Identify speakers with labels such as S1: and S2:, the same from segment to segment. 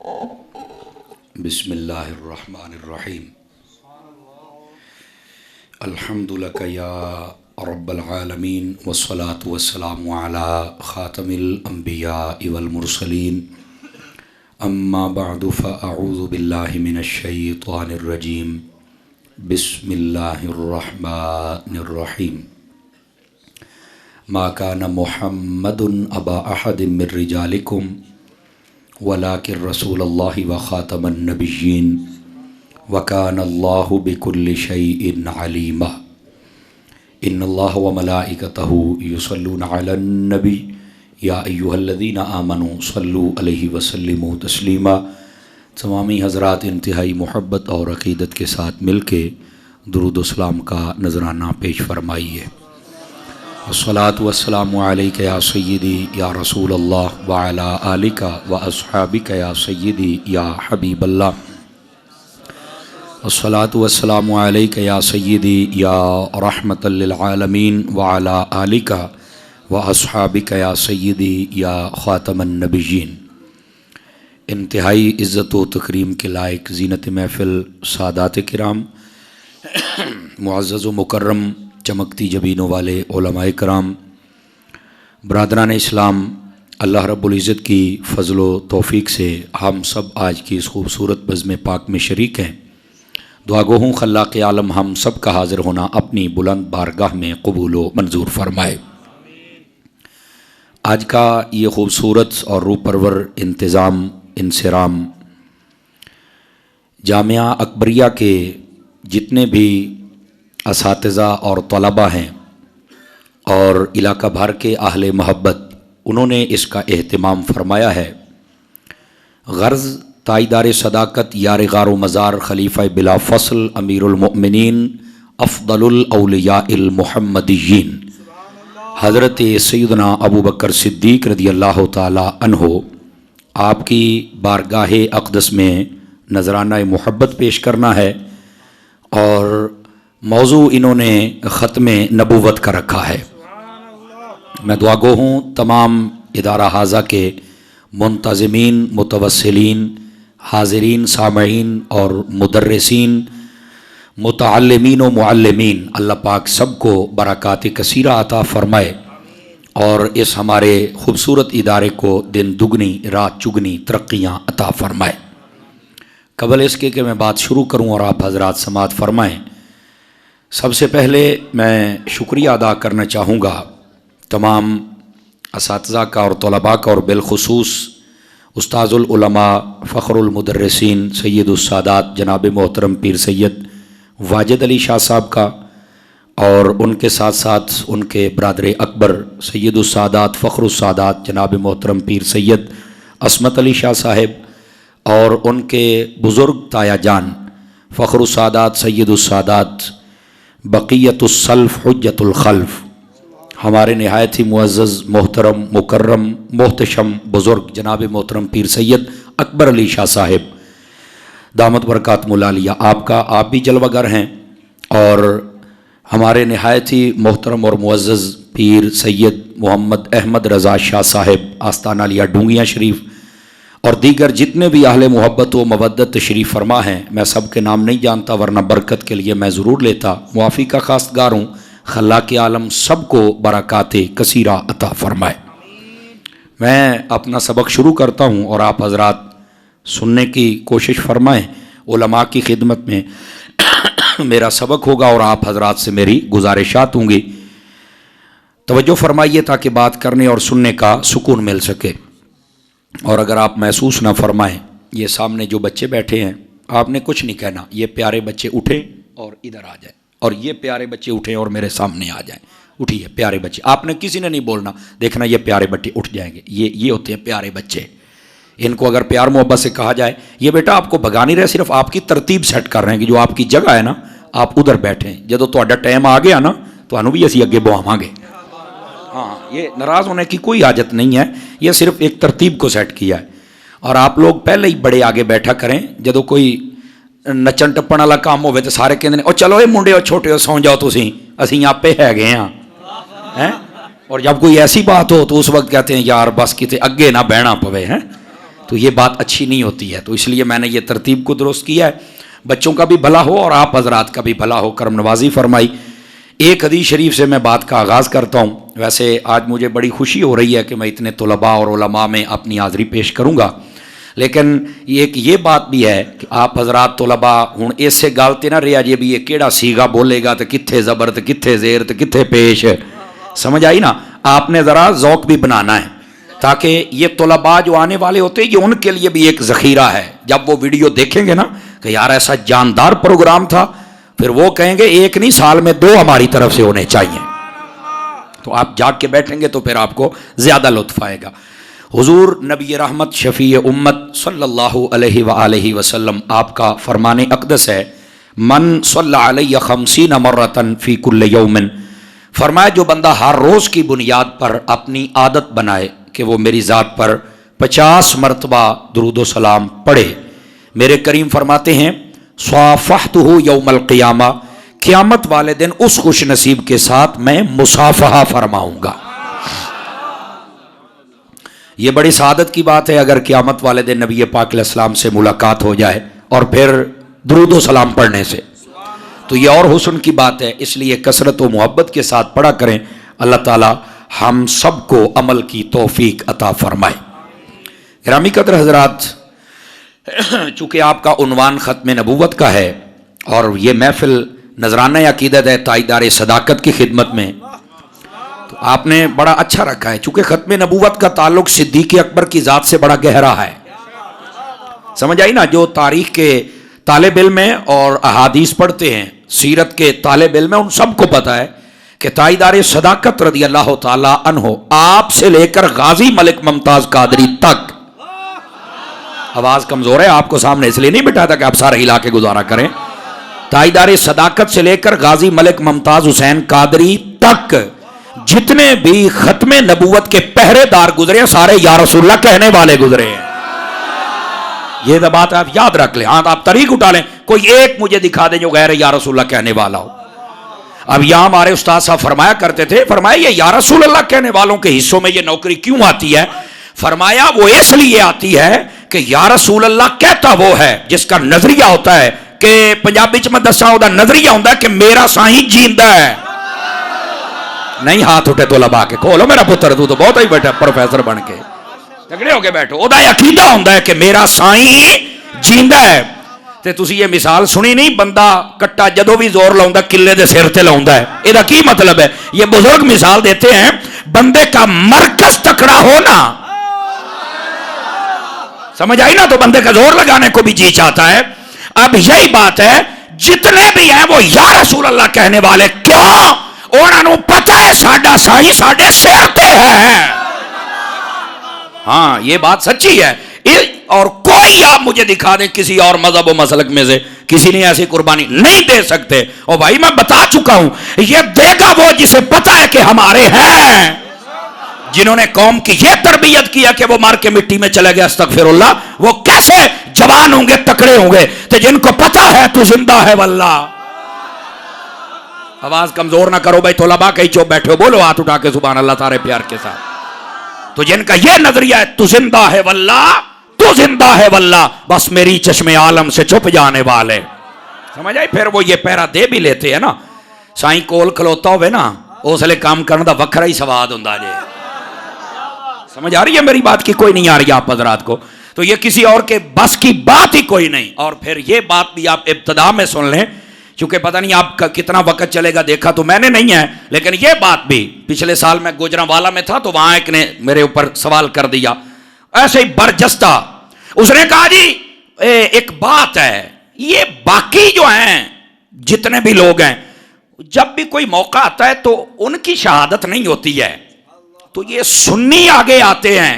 S1: बिस्मिल्लाहिर्रहमानिर्रहीम। अल्हम्दुलिल्लाह या रब्बल आलमीन वस्सलातु वस्सलामु अला खातमिल अंबिया वल मुरसलीन। अम्मा बअदु फ़अऊज़ु बिल्लाहि मिनश शैतानिर रजीम। बिस्मिल्लाहिर्रहमानिर्रहीम। मा काना मुहम्मदुन अबा अहदिम मिर रिजालिकुम वलाकिन रसूलुल्लाहि व खातमन नबिय्यीन व कानल्लाहु बिकुल्लि शैइन अलीमा। इन्नल्लाह व मलाइकतहु युसल्लूना अलन नबी या अय्युहल्लज़ीना आमनू सल्लू अलैहि व सल्लिमू तस्लीमा। तमामी हज़रात इंतहाई मोहब्बत और अक़ीदत के साथ मिल के दुरूद व सलाम का नजराना पेश फरमाइए। अस्सलातु वस्सलामु अलैका या सय्यदी या रसूल अल्लाह व अला आलिका व अस्हाबिका या सय्यदी या हबीबल्लाह। अस्सलातु वस्सलामु अलैका या सय्यदी या रहमतल लिल आलमीन व अला आलिका व अस्हाबिका या सय्यदी या ख़ातमन नबिय्यीन। इंतहाई इज़्ज़त व तकरीम के लायक ज़ीनत महफ़िल सादात किराम, मुअज़्ज़ज़ व मुकर्रम चमकती जबीनों वाले उलमाए कराम, बरादरान इस्लाम, अल्लाह रब्बुल इज़्ज़त की फ़ज़ल व तौफ़ीक़ से हम सब आज की इस खूबसूरत बज़्म पाक में शरीक हैं। दुआ गो हूँ खल्लाक़ आलम हम सब का हाज़िर होना अपनी बुलंद बारगाह में कबूल व मंजूर फरमाए। आज का ये खूबसूरत और रूह परवर इंतज़ाम इंसिराम जामिया अकबरिया के जितने भी असातिज़ा और तलबा हैं और इलाका भर के अहले मोहब्बत, उन्होंने इसका एहतिमाम फरमाया है। गर्ज़ ताईदार सदाकत यार गारो मज़ार खलीफ़ा बिला फ़स्ल अमीरुल मोमिनीन अफ़दलुल औलियाइल मुहम्मदिय्यीन हज़रत सैयदना अबू बकर सिद्दीक़ रज़ियल्लाहु ताला अन्हो आपकी बारगाह अक़दस में नजराना मोहब्बत पेश करना है। और मौजू इन्होंने ख़त्म नबूवत का रखा है। मैं दुआ गो हूँ तमाम इदारा हाज़ा के मुंतज़िमीन, मुतवस्सिलीन, हाज़िरीन, सामईन और मुदर्रिसीन, मुतअल्लिमीन व मुअल्लिमीन, अल्लाह पाक सबको बरक़ात कसीरा अता फ़रमाए और इस हमारे ख़ूबसूरत इदारे को दिन दुगनी रात चुगनी तरक्कियाँ अता फ़रमाए। क़बल इसके कि मैं बात शुरू करूँ और आप हज़रात समाअत फ़रमाएँ, सबसे पहले मैं शुक्रिया अदा करना चाहूँगा तमाम असातिज़ा का और तलबा का और बिलख़ुसूस उस्ताज़ुल उलमा फ़ख़रुल मुदर्रिसीन सय्यदुस सादात जनाब मोहतरम पीर सैयद वाजिद अली शाह साहब का और उनके साथ साथ उनके बरादर अकबर सय्यदुस सादात फ़ख़रुस सादात जनाब मोहतरम पीर सैयद अस्मत अली शाह साहिब और उनके बुज़ुर्ग ताया जान फ़ख़रुस सादात सय्यदुस सादात बक़ियतुस्सल्फ़ हुज्जतुल ख़ल्फ़, हमारे नहायत ही मुअज़्ज़ज़ मोहतरम मुकर्रम मोहतशम बुज़ुर्ग जनाब मोहतरम पीर सैयद अकबर अली शाह साहिब दामत बरकातुहुल आलिया, आपका आप भी जलवागर हैं। और हमारे नहायत ही मोहतरम और मुअज़्ज़ज़ पीर सैयद मोहम्मद अहमद रज़ा शाह साहिब आस्ताना लिया डूंगियाँ शरीफ और दीगर जितने भी अहले मोहब्बत व मवद्दत तशरीफ़ फरमा हैं, मैं सब के नाम नहीं जानता वरना बरकत के लिए मैं ज़रूर लेता। मुआफ़ी का खासगार हूँ। खल्लाक़ आलम सब को बरक़ात कसीरा अता फ़रमाए। मैं अपना सबक शुरू करता हूँ और आप हज़रात सुनने की कोशिश फरमाएँ। उलमा की खिदमत में मेरा सबक होगा और आप हज़रात से मेरी गुजारिशात होंगी। तवज्जो फरमाइए ताकि बात करने और सुनने का सुकून मिल सके। और अगर आप महसूस ना फरमाएं, ये सामने जो बच्चे बैठे हैं आपने कुछ नहीं कहना, ये प्यारे बच्चे उठें और इधर आ जाएं, और ये प्यारे बच्चे उठें और मेरे सामने आ जाएं। उठिए प्यारे बच्चे, आपने किसी ने नहीं बोलना, देखना ये प्यारे बच्चे उठ जाएंगे। ये होते हैं प्यारे बच्चे। इनको अगर प्यार मोहब्बत से कहा जाए, ये बेटा आपको भगा नहीं रहे, सिर्फ आपकी तरतीब सेट कर रहे हैं कि जो आपकी जगह है ना आप उधर बैठें। जो तुहाडा टाइम आ गया ना तो भी असी अगे बुआवांगे। हाँ, ये नाराज़ होने की कोई हाजत नहीं है, ये सिर्फ एक तरतीब को सेट किया है। और आप लोग पहले ही बड़े आगे बैठा करें। जो कोई नचन टप्पण वाला काम हो तो सारे कहते हैं चलो ये मुंडे छोटे हो सौ जाओ तुसी, असी आपे है गए हैं। और जब कोई ऐसी बात हो तो उस वक्त कहते हैं यार बस किते अगे ना बहना पवे हैं। तो ये बात अच्छी नहीं होती है। तो इसलिए मैंने ये तरतीब को दुरुस्त किया है, बच्चों का भी भला हो और आप हजरात का भी भला हो, करम नवाजी फरमाई। एक हदीस शरीफ से मैं बात का आगाज़ करता हूँ। वैसे आज मुझे बड़ी खुशी हो रही है कि मैं इतने तुलबा और उलमा में अपनी हाज़री पेश करूँगा, लेकिन एक ये बात भी है कि आप हजरात तुलबा हुण इससे गलते ना रहा जे भी ये केड़ा सीगा बोलेगा तो कित्थे ज़बर तो कित्थे ज़ेर तो कित्थे पेश, समझ आई ना। आपने ज़रा ज़ौक़ भी बनाना है ताकि ये तुलबा जो आने वाले होते हैं ये उनके लिए भी एक ज़ख़ीरा है। जब वो वीडियो देखेंगे ना कि यार ऐसा जानदार प्रोग्राम था, फिर वो कहेंगे एक नहीं साल में 2 हमारी तरफ से होने चाहिए। तो आप जाग के बैठेंगे तो फिर आपको ज़्यादा लुत्फ़ आएगा। हुजूर नबी रहमत शफ़ी उम्मत सल्लल्लाहु अलैहि वसल्लम आपका फ़रमान अक़दस है, मन सल्ला अलैहि 50 मर्रतन फ़ी कुल्ल यौमिन, फरमाया जो बंदा हर रोज़ की बुनियाद पर अपनी आदत बनाए कि वो मेरी ज़ात पर 50 मरतबा दुरूद व सलाम पढ़े, मेरे करीम फरमाते हैं स्वाफ़हतुहु यौमल क़ियामा, क़यामत वाले दिन उस खुश नसीब के साथ मैं मुसाफ़हा फरमाऊँगा। ये बड़ी सआदत की बात है अगर क़यामत वाले दिन नबी पाक अलैहिस्सलाम से मुलाकात हो जाए और फिर दुरूद व सलाम पढ़ने से, तो ये और हुस्न की बात है। इसलिए कसरत व मोहब्बत के साथ पढ़ा करें। अल्लाह ताला हम सबको अमल की तौफीक अता फरमाए। गिरामी कदर हजरात, चूँकि आपका उन्वान ख़त्म नबूवत का है और ये महफ़िल नजराना अक़ीदत है ताईदार सदाकत की खिदमत में, तो आपने बड़ा अच्छा रखा है। चूँकि ख़त्म नबूवत का ताल्लुक़ सिद्दीक़ अकबर की ज़ात से बड़ा गहरा है, समझ आई ना। जो तारीख़ के तालिब इल्म हैं और अहादीस पढ़ते हैं, सीरत के तालिब इल्म हैं, उन सबको पता है कि ताईदार सदाकत रज़ी अल्लाह ताला अन्हो आपसे लेकर गाजी मलिक मुमताज़ कादरी तक, आवाज़ कमज़ोर है आपको सामने इसलिए नहीं बिठा था कि आप सारे हिला के गुजारा करें, ताईदार सदाकत से लेकर गाजी मलिक मुमताज़ हुसैन कादरी तक जितने भी ख़त्म नबूवत के पहरेदार गुजरे सारे या रसूलल्लाह कहने वाले गुजरे हैं। ये तो बात आप याद रख लें। हाँ, आप तरीक उठा लें, कोई एक मुझे दिखा दे जो गैर या रसूलल्लाह कहने वाला हो। अब यहाँ हमारे उस्ताद साहब फरमाया करते थे, फरमाया ये या रसूलल्लाह कहने वालों के हिस्सों में ये नौकरी क्यों आती है? फरमाया वो इसलिए आती है कि या रसूलल्लाह कहता वो है जिसका नजरिया होता है कि पंजाबी च मैं दसा ओदा नजरिया होता है कि मेरा साईं जींदा है। नहीं हाथ उठे तो लबा के खोलो मेरा पुत्र, तू तो बहुत ही बैठा प्रोफेसर बन के तगड़े होके बैठो। ओदा अकीदा होता है कि मेरा साईं जींदा है। ते तुसी ये मिसाल सुनी नहीं, बंदा कट्टा जदों भी जोर लाउंदा किले दे सिर ते लाउंदा है। ਇਹਦਾ की मतलब है? ये बुजुर्ग मिसाल देते हैं, बंदे का मरकज तकड़ा हो ना, समझ आई ना, तो बंदे का जोर लगाने को भी जी चाहता है। अब यही बात है, जितने भी हैं वो या रसूल अल्लाह कहने वाले, क्यों? उन्होंने पता है साडा साईं साडे सिर ते है। हाँ, ये बात सच्ची है। और कोई आप मुझे दिखा दें किसी और मजहब और मसलक में से किसी ने ऐसी कुर्बानी नहीं दे सकते। और भाई मैं बता चुका हूं, ये देगा वो जिसे पता है कि हमारे हैं, जिन्होंने कौम की यह तरबियत किया कि वो मार के मिट्टी में चले गए, अस्तगफिरुल्लाह, वो कैसे जवान होंगे, तकड़े होंगे? तो जिनको पता है तू जिंदा है वल्लाह। आवाज कमजोर ना करो भाई, तोलबा कहीं चुप बैठे हो, बोलो हाथ उठा के सुभान अल्लाह तारे प्यार के साथ। तो जिनका यह नजरिया है तू जिंदा है वल्लाह, तू जिंदा है वल्लाह, बस मेरी चश्मे आलम से छुप जाने वाले, समझ आई? फिर वो ये पैरा दे भी लेते हैं ना, साईं कोल खलोता होवे ना, उसले काम करने का वखरा ही स्वाद होंदा जे। समझ आ रही है मेरी बात की? कोई नहीं आ रही आप हजरात को? तो ये किसी और के बस की बात ही कोई नहीं। और फिर ये बात भी आप इब्तदा में सुन लें, क्योंकि पता नहीं आपका कितना वक्त चलेगा, देखा तो मैंने नहीं है, लेकिन ये बात भी पिछले साल मैं गुजरांवाला में था तो वहां एक ने मेरे ऊपर सवाल कर दिया ऐसे ही बरजस्ता। उसने कहा जी एक बात है, ये बाकी जो हैं जितने भी लोग हैं, जब भी कोई मौका आता है तो उनकी शहादत नहीं होती है, तो ये सुन्नी आगे आते हैं।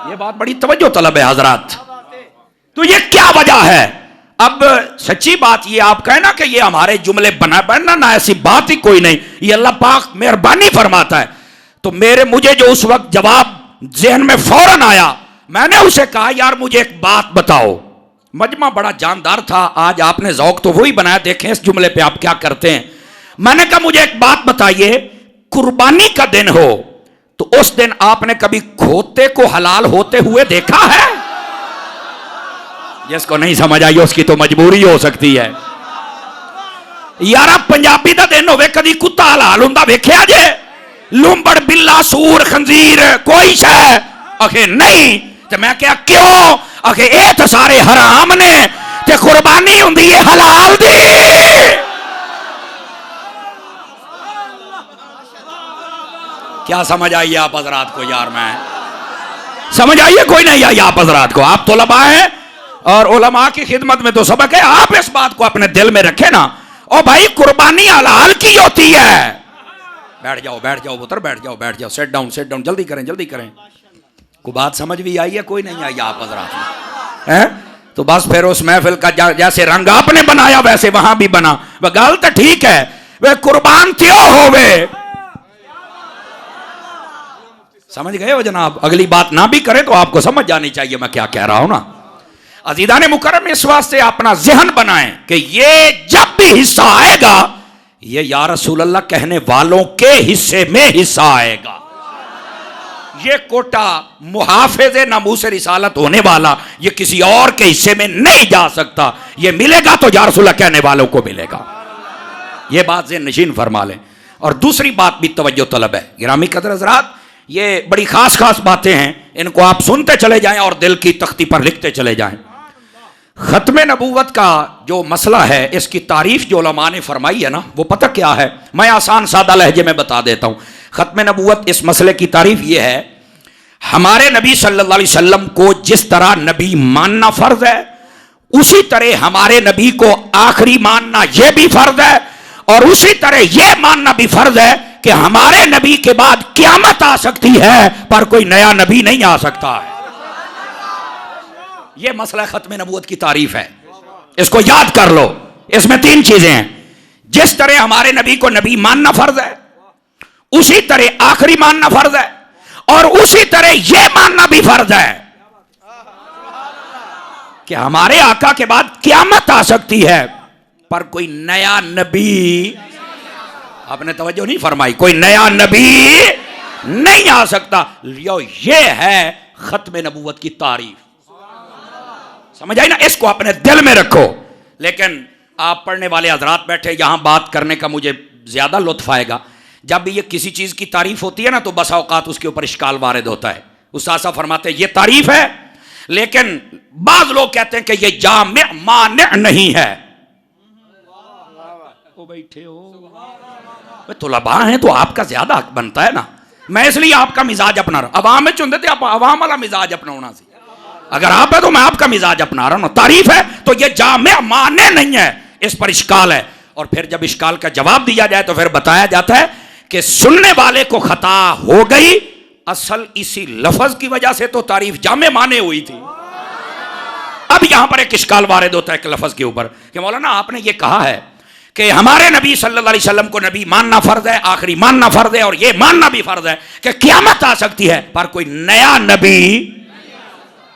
S1: ये बात बड़ी तवज्जो तलब है हजरात। तो ये क्या वजह है? अब सच्ची बात ये आप कहें ना कि ये हमारे जुमले बनना ना, ऐसी बात ही कोई नहीं, ये अल्लाह पाक मेहरबानी फरमाता है। तो मुझे जो उस वक्त जवाब ज़हन में फौरन आया, मैंने उसे कहा यार मुझे एक बात बताओ। मजमा बड़ा जानदार था, आज आपने ज़ौक़ तो वही बनाया, देखें इस जुमले पे आप क्या करते हैं। मैंने कहा मुझे एक बात बताइए, कुर्बानी का दिन हो तो उस दिन आपने कभी खोते को हलाल होते हुए देखा है? जिसको नहीं समझ आई उसकी तो मजबूरी हो सकती है। यारा पंजाबी का दिन होवे कभी कुत्ता हलाल हुंदा वेख्या जे? लुंबड़ बिल्ला सूर खंजीर कोई शह आखे नहीं। ते मैं क्या क्यों? आखे ये तो सारे हराम ने ते कुर्बानी हुंदी है हलाल दी। क्या समझ आई आप हजरात को? यार मैं समझ आई है कोई नहीं आई आप हजरात को? आप तलबा हैं और उलमा की खिदमत में तो सबक है। आप इस बात को अपने दिल में रखें ना। ओ भाई कुर्बानी हलाल की होती है। बैठ जाओ पुत्र बैठ जाओ सेट डाउन जल्दी करें। को बात समझ भी आई है कोई नहीं आई आप हजरात हैं? तो बस फिर उस महफिल का जैसे रंग आपने बनाया वैसे वहां भी बना। वह गल तो ठीक है, वे कुर्बान क्यों होवे? समझ गए हो जनाब? अगली बात ना भी करे तो आपको समझ जानी चाहिए मैं क्या कह रहा हूं ना। अज़ीज़ान मुकर्रम इस वास्ते अपना ज़हन बनाएं कि ये जब भी हिस्सा आएगा ये या रसूल अल्लाह कहने वालों के हिस्से में हिस्सा आएगा। ये कोटा मुहाफ़िज़े नामूस रिसालत होने वाला ये किसी और के हिस्से में नहीं जा सकता। ये मिलेगा तो या रसूल अल्लाह कहने वालों को मिलेगा। ये बात ज़हन नशीन फरमा लें। और दूसरी बात भी तवज्जो तलब है गिरामी कदर हज़रात, ये बड़ी खास बातें हैं, इनको आप सुनते चले जाएं और दिल की तख्ती पर लिखते चले जाएं। ख़त्म नबूवत का जो मसला है इसकी तारीफ़ जो उलमा ने फरमाई है ना वो पता क्या है? मैं आसान सादा लहजे में बता देता हूँ। ख़त्म नबूवत इस मसले की तारीफ़ ये है, हमारे नबी सल्लल्लाहु अलैहि वसल्लम को जिस तरह नबी मानना फ़र्ज़ है उसी तरह हमारे नबी को आखिरी मानना यह भी फ़र्ज़ है और उसी तरह यह मानना भी फ़र्ज़ है कि हमारे नबी के बाद क़यामत आ सकती है पर कोई नया नबी नहीं आ सकता है। यह मसला ख़त्म नबूवत की तारीफ है, इसको याद कर लो। इसमें तीन चीजें हैं। जिस तरह हमारे नबी को नबी मानना फर्ज है उसी तरह आखिरी मानना फर्ज है और उसी तरह यह मानना भी फर्ज है कि हमारे आका के बाद क़यामत आ सकती है पर कोई नया नबी, आपने तवज्जो नहीं फरमाई, कोई नया नबी नहीं आ सकता। ये है ख़त्म नबूवत की तारीफ। समझ आई ना? इसको अपने दिल में रखो। लेकिन आप पढ़ने वाले हजरात बैठे यहां बात करने का मुझे ज्यादा लुत्फ आएगा। जब भी ये किसी चीज की तारीफ होती है ना तो बसा औकात उसके ऊपर इश्काल वारिद होता है। उस्ताद साहब फरमाते हैं ये तारीफ है लेकिन बाज लोग कहते हैं कि ये जामे माने नहीं है। वो बैठे हो तुलबा हैं तो आपका ज्यादा हक बनता है ना। मैं इसलिए आपका मिजाज अपना रहा। अवाम में चुनते थे आप अवाम वाला मिजाज अपनाना सी। अगर आप है तो मैं आपका मिजाज अपना रहा हूं। तारीफ है तो ये जामे माने नहीं है, इस पर इश्काल है। और फिर जब इश्काल का जवाब दिया जाए तो फिर बताया जाता है कि सुनने वाले को खता हो गई, असल इसी लफ्ज की वजह से तो तारीफ जामे माने हुई थी। अब यहां पर एक इश्काल वारिद होता है कि लफ्ज के ऊपर कि मौलाना आपने ये कहा है कि हमारे नबी सल्लल्लाहु अलैहि वसल्लम को नबी मानना फर्ज है, आखिरी मानना फर्ज है और ये मानना भी फर्ज है कि क़यामत आ सकती है पर कोई नया नबी।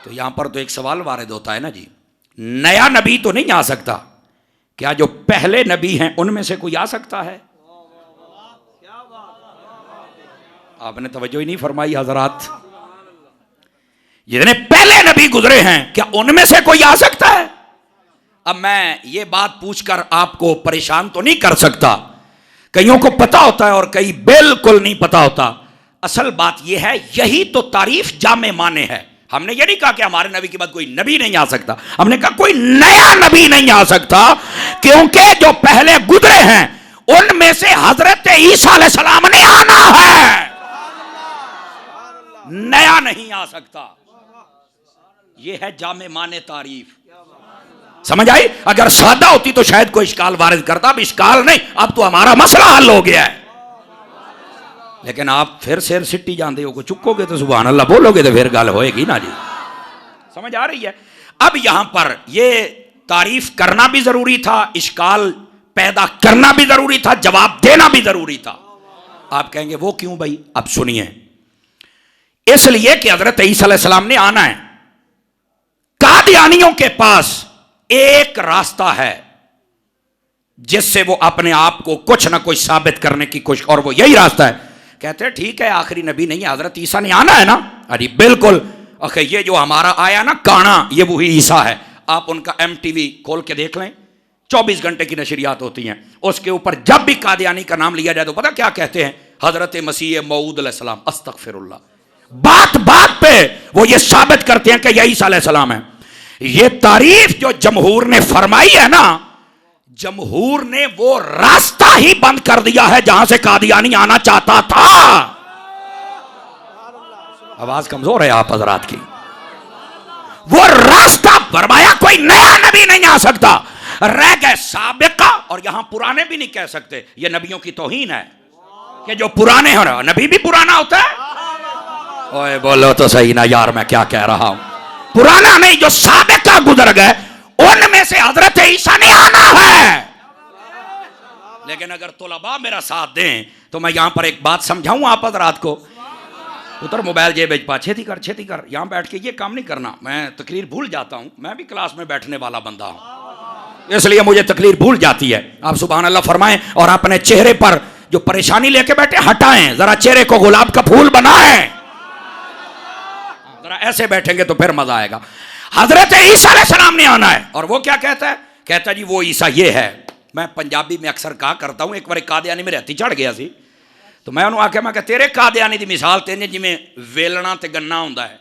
S1: तो यहां पर तो एक सवाल वारिद होता है ना जी, नया नबी तो नहीं आ सकता, क्या जो पहले नबी हैं उनमें से कोई आ सकता है? आपने तवज्जो ही नहीं फरमाई हजरात। जितने पहले नबी गुजरे हैं क्या उनमें से कोई आ सकता है? अब मैं ये बात पूछकर आपको परेशान तो नहीं कर सकता। कईयों को पता होता है और कई बिल्कुल नहीं पता होता। असल बात यह है, यही तो तारीफ जामे माने है। हमने ये नहीं कहा कि हमारे नबी के बाद कोई नबी नहीं आ सकता, हमने कहा कोई नया नबी नहीं आ सकता क्योंकि जो पहले गुजरे हैं उनमें से हजरत ईसा अलैहिस्सलाम ने आना है, नया नहीं आ सकता। यह है जामे माने तारीफ। समझ आई? अगर सादा होती तो शायद कोई इश्काल वारिद करता, अब इश्काल नहीं, अब तो हमारा मसला हल हो गया है। लेकिन आप फिर सिर सिट्टी जानते हो को चुकोगे तो सुभान अल्लाह बोलोगे तो फिर गल होएगी ना जी। समझ आ रही है? अब यहां पर यह तारीफ करना भी जरूरी था, इश्काल पैदा करना भी जरूरी था, जवाब देना भी जरूरी था। आप कहेंगे वो क्यों भाई? अब सुनिए, इसलिए कि हजरत ईसा अलैहिस्सलाम ने आना है। कादियानियों के पास एक रास्ता है जिससे वो अपने आप को कुछ ना कुछ साबित करने की कोशिश, और वो यही रास्ता है कहते हैं ठीक है आखिरी नबी नहीं है, हजरत ईसा ने आना है ना। अरे बिल्कुल, अखे ये जो हमारा आया ना काना, ये वही ईसा है। आप उनका MTV खोल के देख लें, 24 घंटे की नशरियात होती हैं, उसके ऊपर जब भी कादियानी का नाम लिया जाए तो पता क्या कहते हैं, हजरत मसीह मऊद अलैहिस्सलाम। अस्तगफिरुल्लाह, बात बात पे वो ये साबित करते हैं कि यह ईसा अलैहिस्सलाम है। ये तारीफ जो जमहूर ने फरमाई है ना, जमहूर ने वो रास्ता ही बंद कर दिया है जहां से कादियानी आना चाहता था। आवाज कमजोर है आप हजरात की। वो रास्ता फरमाया कोई नया नबी नहीं आ सकता, रह गए साबिका, और यहां पुराने भी नहीं कह सकते, ये नबियों की तौहीन है कि जो पुराने हो, नबी भी पुराना होता है। ओए बोलो तो सही ना यार, मैं क्या कह रहा हूं, पुराना नहीं, जो साबिका गुजर गए उनमें से हजरत ईसा ने आना है। लेकिन अगर तुलबा मेरा साथ दें तो मैं यहां पर एक बात समझाऊं आप हजरात को। उतर मोबाइल जेब भेज पा, छेती कर, यहां बैठ के ये काम नहीं करना। मैं तकरीर भूल जाता हूं, मैं भी क्लास में बैठने वाला बंदा हूं, इसलिए मुझे तकरीर भूल जाती है। आप सुभान अल्लाह फरमाएं और अपने चेहरे पर जो परेशानी लेके बैठे हटाएं, जरा चेहरे को गुलाब का फूल बनाएं। जरा ऐसे बैठेंगे तो फिर मजा आएगा। हजरत ईसा अलैहिस्सलाम ने आना है, और वो क्या कहता है, कहता जी वो ईसा ये है। मैं पंजाबी में अक्सर कहा करता हूं, एक बार कादियानी में रहती चढ़ गया सी, तो मैं उन्होंने आख्या, मैं कहा तेरे कादियानी की मिसाल तेने जिमें वेलना ते गन्ना होंदा है,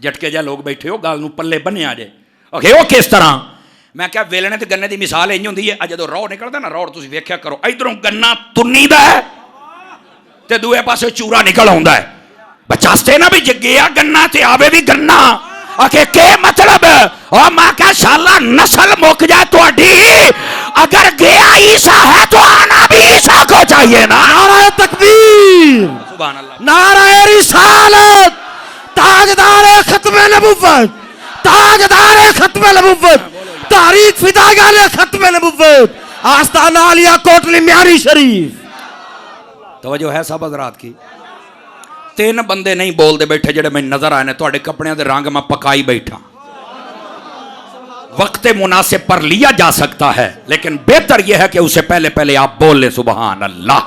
S1: झटके जा लोग बैठे हो गल नूं पल्ले बन्निया जे, ओके वो किस तरह। मैं क्या वेलने ते गन्ने की मिसाल इंज होंदी है, जो रौड़ निकलदा ना, रौड़ तुसीं वेख्या करो, इधरों गन्ना तुन्नीदा है ते दूए पासे चूरा निकल आउंदा है। बचास्ते ना भी गया गन्ना ते आवे भी गन्ना, आके के मतलब, और मैं क्या शाला नस्ल मुक जाए तुहाडी, अगर गया ईसा है तो आना भी ईसा को चाहिए ना।
S2: नारे तकबीर,
S1: सुभान अल्लाह,
S2: नारे रिसालत, ताजदार खत्म नबुव्वत, ताजदार खत्म नबुव्वत, तारीख फिदागाने खत्म नबुव्वत, आस्ताना आलिया कोटली म्यारी शरीफ।
S1: तवज्जो है सब हजरात की। 3 बंदे नहीं बोलते बैठे जेड़े मैं नजर आए ने, तुहाडे कपड़ियां दे रंग मैं पकाई बैठा। वक्त मुनासिब पर लिया जा सकता है, लेकिन बेहतर यह है कि उससे पहले पहले आप बोल लें सुभान अल्लाह।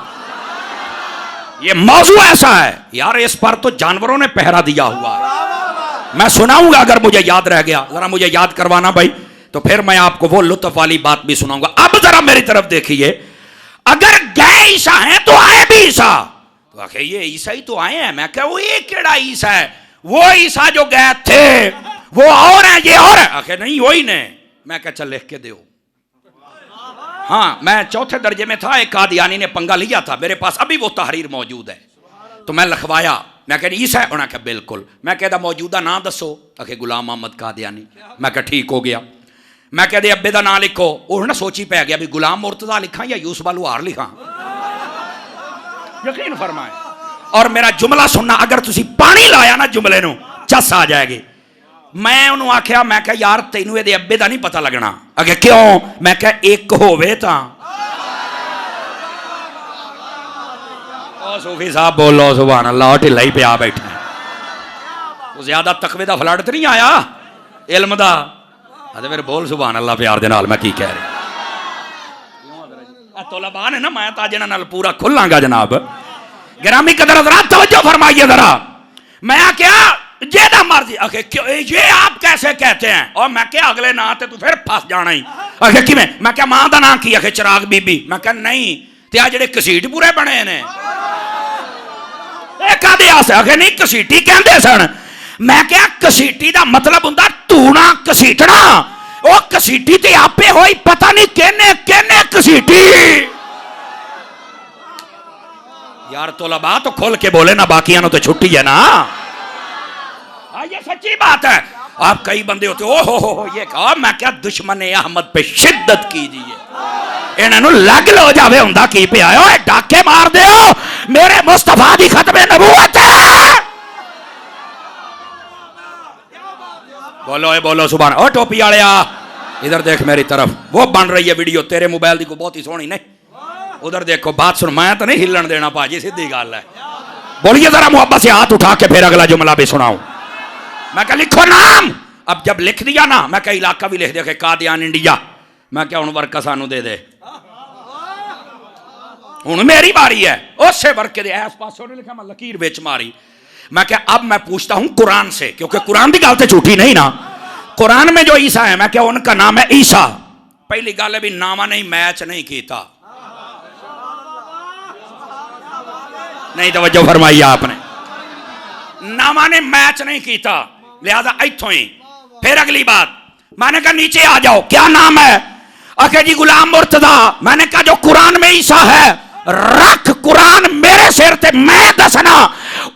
S1: ये मौजू ऐसा है यार, इस पर तो जानवरों ने पहरा दिया हुआ है। मैं सुनाऊंगा अगर मुझे याद रह गया, जरा मुझे याद करवाना भाई, तो फिर मैं आपको वो लुत्फ वाली बात भी सुनाऊंगा। अब जरा मेरी तरफ देखिए, अगर गए ईसा हैं तो आए भी ईसा, तो आखिर ये ईसा ही तो आए हैं। मैं क्या वो ये केड़ा ईसा है, वो ईसा जो गए थे वो और है, ये और है। आखिर नहीं वही ने। मैं क्या चल लिख के दो। हाँ, मैं 4थे दर्जे में था, एक कादियानी ने पंगा लिया था, मेरे पास अभी वो तहरीर मौजूद है, तो मैं लिखवाया। मैं कह ईसा है, उन्हें कहा बिल्कुल। मैं कहता मौजूदा ना दसो, आखिर गुलाम मोहम्मद कादियानी। मैं कहा ठीक हो गया। मैं कहते अब्बे का नाम लिखो, वो ना सोची पै गया भी गुलाम मुर्तजा लिखा या यूसुफ लुहार लिखा। यकीन फरमाए, और मेरा जुमला सुनना, अगर तुसी पानी लाया ना जुमले नूं चस आ जाएगी। मैं उन्होंने आख्या, मैं क्या यार तेनू ये अब्बे का नहीं पता लगना। अगे क्यों? मैं क्या एक होवे तां। सूफी साहब बोलो सुभान अल्लाह, ढिला ही पिया बैठा, वो ज्यादा तकवे का फ्लड तो नहीं आया इल्म दा। अरे फिर बोल सुभान अल्लाह प्यार दे नाल। मैं की कह रहा तोलबा ने ना, मैं तो अज इन्हां नाल पूरा खुलांगा जनाब। गिरामी कदर हज़रात तवज्जो फरमाइए जरा। मैं क्या जेदा मर्जी, आखे क्यों ये आप कैसे कहते हैं, और मैं क्या अगले ना ते तू फिर फस जाना ही। आखे किवें? मैं क्या मां दा नाम की? आखे चिराग बीबी। मैं क्या नहीं, ते आ जेड़े घसीट पूरे बने ने कादे आसे? आखे नहीं घसीटी कहंदे सन। मैं क्या घसीटी दा मतलब हुंदा धूना घसीटना, वो घसीटी ते आपे होई, पता नहीं कहने कहने घसीटी। यार तोलबा तो खोल के बोले ना, बाकियां तो छुट्टी है ना। ये सच्ची बात है। आप कई बंदे होते ओ हो ये कहा। मैं क्या दुश्मन अहमद पे शिद्दत कीजिए, इन्हों लग लो जावे हुंदा की पे आयो, डाके मार दे मेरे मुस्तफा दी खत्मे नबूवत है। बोलो बोलो सुभान। ओ टोपी वालिया इधर देख मेरी तरफ, वो बन रही है वीडियो तेरे मोबाइल की, को बहुत ही सोहनी नहीं। उधर देखो, बात सुन, मैं तो नहीं हिलन देना भाजी, सीधी गल है। बोलिए जरा मोहब्बत से हाथ उठा के, फिर अगला जुमला भी सुनाऊं। मैं क्या लिखो नाम। अब जब लिख दिया ना, मैं क्या इलाका भी लिख दिया, कादियान इंडिया। मैं क्या हूं वर्का सानू दे दे। हुण मेरी बारी है। उस वर्के दे इस पासों ने लिखा, मैं लकीर विच मारी। मैं क्या अब मैं पूछता हूं कुरान से, क्योंकि कुरान की गल तो झूठी नहीं ना। कुरान में जो ईसा है, मैं क्या उनका नाम है ईसा। पहली गल है भी नामा नहीं मैच नहीं किया, नहीं तवज्जो फरमाई आपने, नामा ने मैच नहीं किया, लिहाजा इथों ही। फिर अगली बात, मैंने कहा नीचे आ जाओ, क्या नाम है? आखे जी गुलाम मुर्तजा। मैंने कहा जो कुरान में ईसा है, रख कुरान मेरे सिर ते, मैं दसना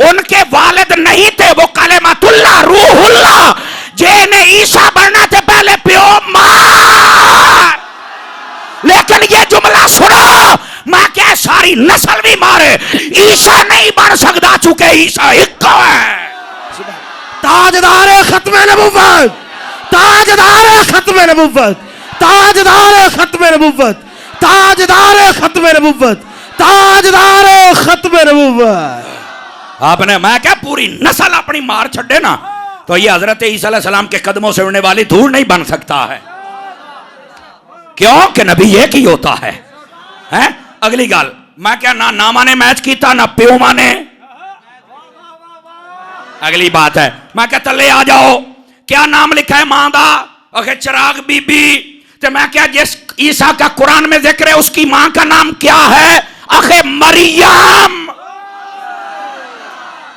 S1: उनके वालिद नहीं थे, वो कलेमतुल्लाह रूहुल्लाह, जेने ईसा बनना थे पहले प्यो मार। लेकिन ये जुमला सुनो, मैं क्या सारी नस्ल भी मारे, ईसा नहीं बन सकता, चूंकि ईसा एक है।
S2: ताजदार खत्म नबुव्वत, ताजदार खत्म नबुव्वत, ताजदार खत्म नबुव्वत, ताजदार खत्म नबुव्वत, ताजदार खत्म नबुव्वत।
S1: आपने मैं क्या पूरी नस्ल अपनी मार छड़े ना, तो ये हजरत ईसा अलैहि सलाम के कदमों से उड़ने वाली धूल नहीं बन सकता है। क्यों कि नबी एक ही होता है, हैं? अगली गल, मैं क्या ना नामा ने मैच किया ना प्यो माने। अगली बात है, मैं क्या तले आ जाओ, क्या नाम लिखा है मां दा? अखे चिराग बीबी। तो मैं क्या जिस ईसा का कुरान में जिक्र है उसकी मां का नाम क्या है? अखे मरियम।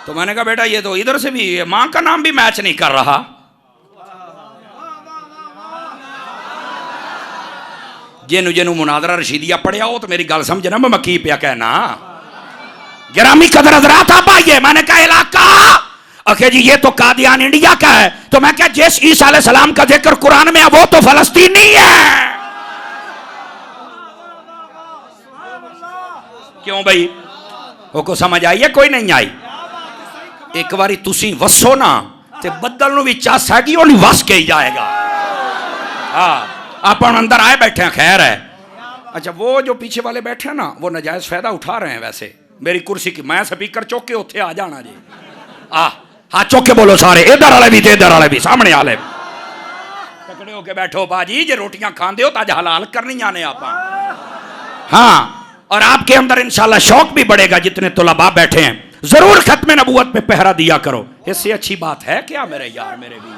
S1: तो मैंने कहा बेटा ये तो इधर से भी मां का नाम भी मैच नहीं कर रहा। जेनू जेनू मुनादरा रशीदिया पढ़िया हो तो मेरी गल समझना, मैं की पिया कहना। गिरामी कदर हजरात आप आइए। मैंने कहा इलाका, अखे जी ये तो कादियान इंडिया का है। तो मैं क्या जिस ईसा अलैहि सलाम का जिक्र कुरान में है वो तो फलस्तीनी है। क्यों भाई, वो को समझ आई है? कोई नहीं आई। एक बारी तुसी वसो ना ते बदल नु भी चस है कि वो नहीं वस के ही जाएगा। हाँ अपन अंदर आए बैठे हैं, खैर है। अच्छा वो जो पीछे वाले बैठे हैं ना, वो नजायज फायदा उठा रहे हैं। वैसे मेरी कुर्सी की मैं स्पीकर चौक के उत्थे आ जाना जी। हाँ चौक के बोलो सारे, इधर वाले भी ते इधर वाले भी, सामने वाले तकड़े होके बैठो बाजी। जे रोटियां खांदे हो ताज हलाल करनी आने आप। हाँ और आपके अंदर इंशाल्लाह शौक भी बढ़ेगा। जितने तुलबा बैठे हैं जरूर खत्म नबूवत पे पहरा दिया करो। इससे अच्छी बात है क्या मेरे यार, मेरे भी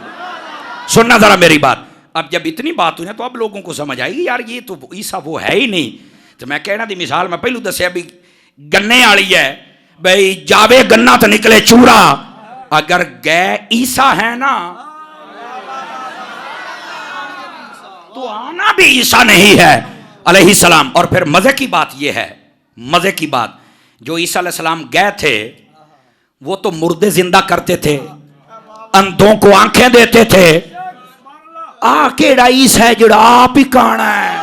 S1: सुनना जरा मेरी बात। अब जब इतनी बात हुई ना तो अब लोगों को समझ आएगी यार ये तो ईसा वो है ही नहीं। तो मैं कहना दी मिसाल मैं पहलू दसिया भी गन्ने वाली है भाई, जावे गन्ना तो निकले चूरा। अगर गै ईसा है ना तो आना भी ईसा नहीं है अलैहि सलाम। और फिर मजे की बात यह है, मजे की बात, जो ईसा अलैहि सलाम गए थे वो तो मुर्दे जिंदा करते थे, अंधों को आंखें देते थे। केड़ा ईसा है जोड़ा आप ही काना है?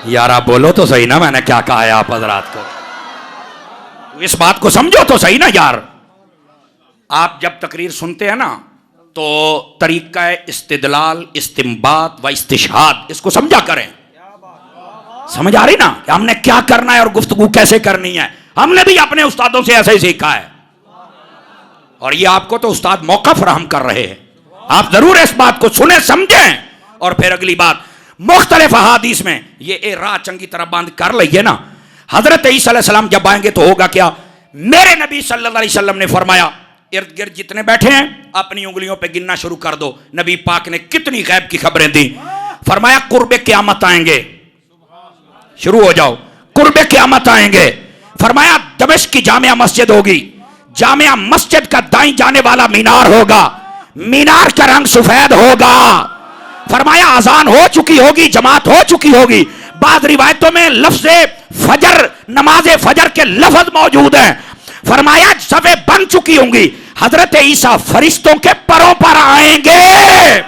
S1: यार आप बोलो तो सही ना, मैंने क्या कहा है आप हजरात को, इस बात को समझो तो सही ना यार। आप जब तकरीर सुनते हैं ना तो तरीका इस्तिदलाल, इस्तिंबात व इस्तिशहाद, इसको समझा करें। समझ आ रही ना कि हमने क्या करना है और गुफ्तगू कैसे करनी है। हमने भी अपने उस्तादों से ऐसे ही सीखा है और ये आपको तो उस्ताद मौका फराहम कर रहे हैं। आप जरूर इस बात को सुने समझें। और फिर अगली बात, मुख्तलिफ अहादीस में ये राह चंगी तरह बंद कर लिया ना। हजरत ईसा अलैहि सलाम जब आएंगे तो होगा क्या? मेरे नबी सल्लल्लाहु अलैहि वसल्लम ने फरमाया इर्द गिर्द जितने बैठे हैं अपनी उंगलियों पे गिनना शुरू कर दो। नबी पाक ने कितनी गैब की खबरें दी। फरमाया कुर्बे क़यामत आएंगे, शुरू हो जाओ, कुर्बे क़यामत आएंगे। फरमाया दमिश्क की जामिया मस्जिद होगी, जामिया मस्जिद का दाईं जाने वाला मीनार होगा, मीनार का रंग सफेद होगा। फरमाया अजान हो चुकी होगी, जमात हो चुकी होगी। बाद रिवायतों में लफ्ज़े फजर, नमाजे फजर के लफ्ज मौजूद हैं। फरमाया सफे बन चुकी होंगी। हजरत ईसा फरिश्तों के परों पर आएंगे।